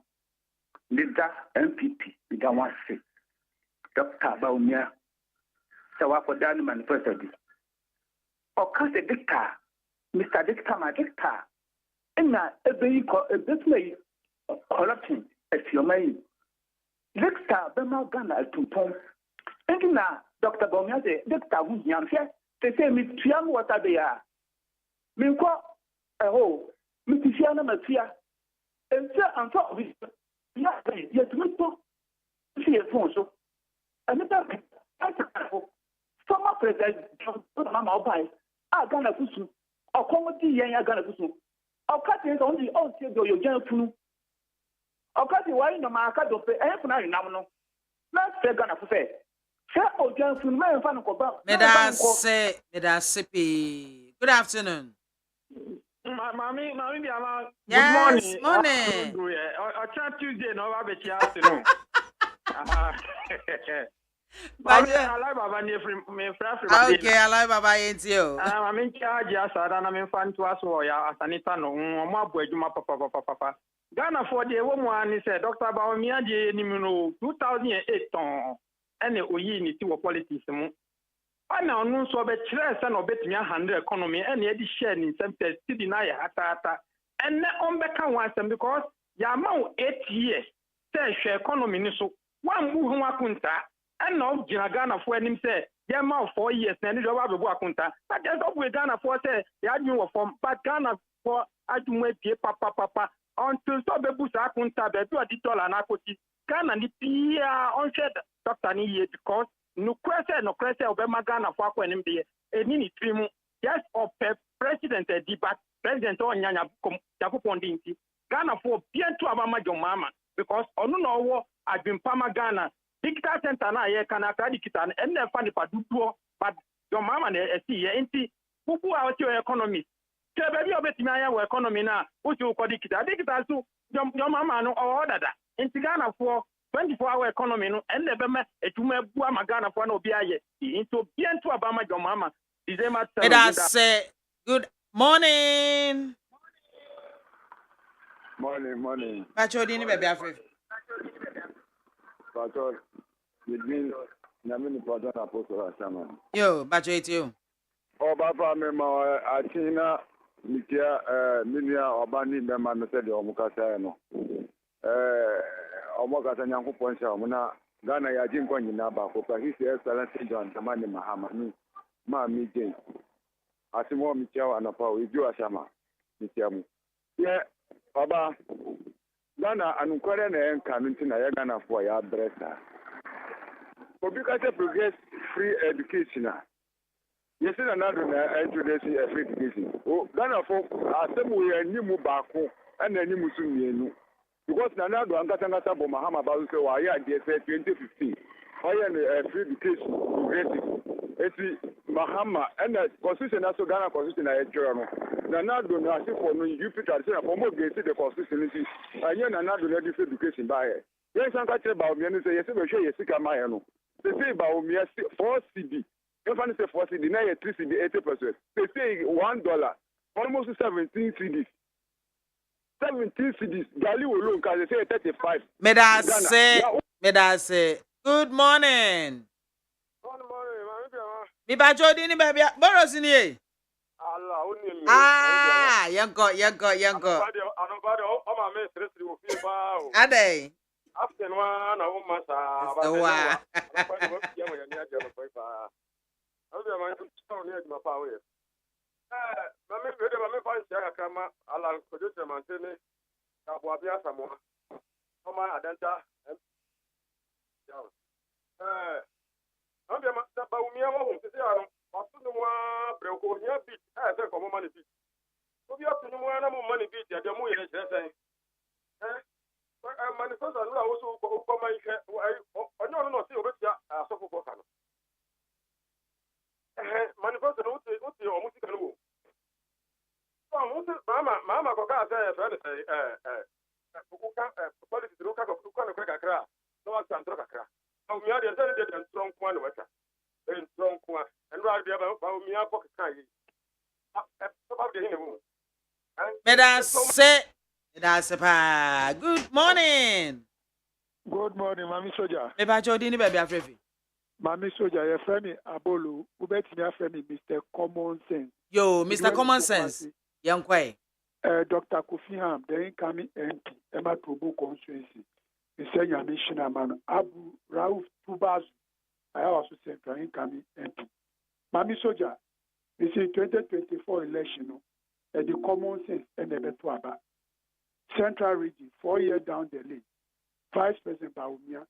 [SPEAKER 15] did that MPP with a 1 6. Dr. Baumia. So I for Dan manifesto. Or cast a dictator. Mr. Dictator, my dictator. And now a baby a bit late corrupting as your main. Dictator, Bema Ghana to Tom. And now Dr. Baumia, Dictator, who's young here, they say, Miss Triam, what are they are? Minqua, oh, Mrs. Fiana Matia. And sir, I'm sorry. Yes, we talk. See a phone so. Another former president, Mama Obai, I Ghana Fusu. Or comedy, Yang Ghana Fusu. Or cutting only all say your young flu. Okati why no ma aka do pe e funa yinam no. Na se Ghana fo say. Se o jan fun me fa no ko ba.
[SPEAKER 1] Medase pe. Good afternoon.
[SPEAKER 16] Mami, BIAMAH.
[SPEAKER 1] Yes,
[SPEAKER 16] Good
[SPEAKER 1] morning.
[SPEAKER 16] Or Tuesday, no, I bet you afternoon.
[SPEAKER 1] Baje.
[SPEAKER 16] I like Baba near me,
[SPEAKER 1] Okay, I like Baba Yentio.
[SPEAKER 16] I'm in charge, yes, I'm in fan to us, or ya, Sanita, no, my boy, you, papa. Ghana for the woman, he said, Dr. Baumia, the 2008 ton, and the Oyi, to politics. Ana no so be kire se no betimi handle economy and ye di share ni sempe still na ye hata and on beka one sem because ya ma 8 years say share economy ni so one mu ho akunta and no gina Ghana for anim say ya ma 4 years na ni do ba bebu akunta but just up with Ghana for say ya adwun wo form but Ghana for adwun apie papa until so bebu sa akunta be do di dollar na akoti Ghana ni pia on said doctor ni ye because no question Obama Ghana for akwanim de eni trimu yes of president debat president onyanya jakopon dinti Ghana for bien to Obama Jomama because onu no wo adwempama Ghana digital center na ye kana ka digital and na fa ni paduduo but Jomama na esi ye enti bubu a o economy ke be obetimi aya wo economy na o ti o ko digital so Jomama no o dada enti Ghana for 24-hour economy no and never met a tuma bua magana for no be into bien to Obama Jomama.
[SPEAKER 1] Let us say good morning.
[SPEAKER 17] Morning.
[SPEAKER 1] Bacho dini baby afre.
[SPEAKER 17] Bacho, it means Namini Patan Apostle Asama.
[SPEAKER 1] Yo, Bacho it you.
[SPEAKER 17] Oh, Papa, Mema, Achina, Mikia, Minia, Obani, Mema, Mr. Omukasano. Omokasa nyanku poncha muna Ghana ya jinkwa nyina ba ko His Excellency John Tamani Mahama ni ma mi je asimo mi chawa anapa oju asama mi tiamu ye baba Ghana anukware na enka ntina ya Ghana for ya bresa obi ka te progress free education yes na nado na introduce free education o Ghana for asemu ye nimu baako na nimu su mienu because Nanado and Katangata Mahama Balu say, why are they 2015? Why are free education progressive? It's Mahama and the constitution also Ghana constitution I journal. Nanado Nasi for no you picture for more gain the constitution. I hear Nanado let free education by it. Yes, I'm talking about me and say, yes, we show you sick of my own. They say about me 4 CD. If I say 4 CD, now 3 CD 80%. They say $1, almost 17 CDs. 17 cities. Gali will look as they say 35.
[SPEAKER 1] Medase. Good morning.
[SPEAKER 16] Good morning,
[SPEAKER 1] Mi bajo dini baby. Boros ni e.
[SPEAKER 16] Allah, only me.
[SPEAKER 1] Yanko.
[SPEAKER 16] Anobody, my man, stress you feel bad.
[SPEAKER 1] Ade.
[SPEAKER 16] After one, I want my
[SPEAKER 1] sa.
[SPEAKER 16] Mami fansi ya kama ala kojote mantene na buabia samoa kama adanta ambia ba umia wo tete aro asunu mwa breko nya bit se ko mo mani bit obi asunu mwa na mo mani bit ya de mo yele sese manifesto na wo so ko ma ike onyo no si obetia asofo ko kanu manifesto no uti o musika no Mama koka say friend kuka politics ruka kuka no kakra no wa santro kakra mi ade say dey den strong kwa no wata den strong kwa and wa be ba mi akọ kan yi ba de hine mu
[SPEAKER 1] Medase pa. Good morning.
[SPEAKER 2] Good morning, Mami Soja.
[SPEAKER 1] Me ba jodi ni baby afrefi.
[SPEAKER 2] Mami Soja, your friend Abolu, ubeti mi friend Mr. Common Sense.
[SPEAKER 1] Yo, Mr. Common Sense. Young Kwai.
[SPEAKER 2] Dr. Kofi Ham, the incoming MP, Emma Tobo constituency, the senior missioner man, Abu Rauf Tubaz, I also said the incoming MP. Mami Soja, this is 2024 election, and the Common Sense and the Betuaba. Central region, 4 years down the lane. Vice President Baumia,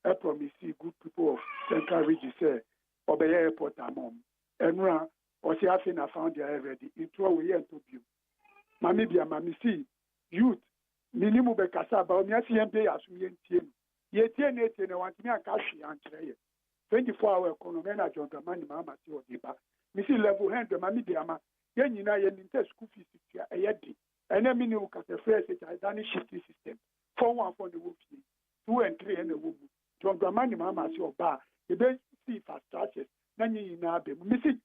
[SPEAKER 2] I promise you good people of Central region say, Obey Airport Amom, and run. Or see, I found you already. It was we to you. Mami BIAMAH, see, youth,
[SPEAKER 18] Minimu Bekasa, Baumia CMP, as we entertain. Yetin, and want me a cash and 24-hour economy, and John Dramani Mama, or Diba. Missy level hand, the Mammy Biama, yen you know, yen school fees, a yeti. And then minu at the first, I done shifting system. 4-1 for the wolf, 2 and 3 and a woman. John Dramani Mama, your bar, the best see fast starches, Nanny in Abbey. Missy,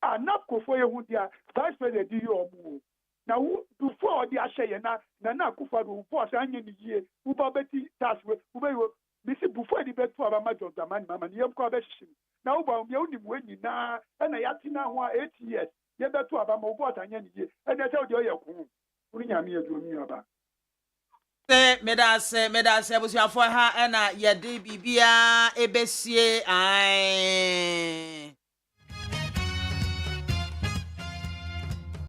[SPEAKER 18] I'm not go for you, dear, vice president, you or move. Now, before the Ashayana, Nana Kufa, who was onion the year, who Babeti task with, who Missy before the bed for a major of the man, Mamma, you have conversation. Now, the only way you now, and I yatina 8 years, you better to have a mobile and ye, and I tell you, putting a mere to about.
[SPEAKER 1] Medas, was your for her, and ye de bibia, ebesie,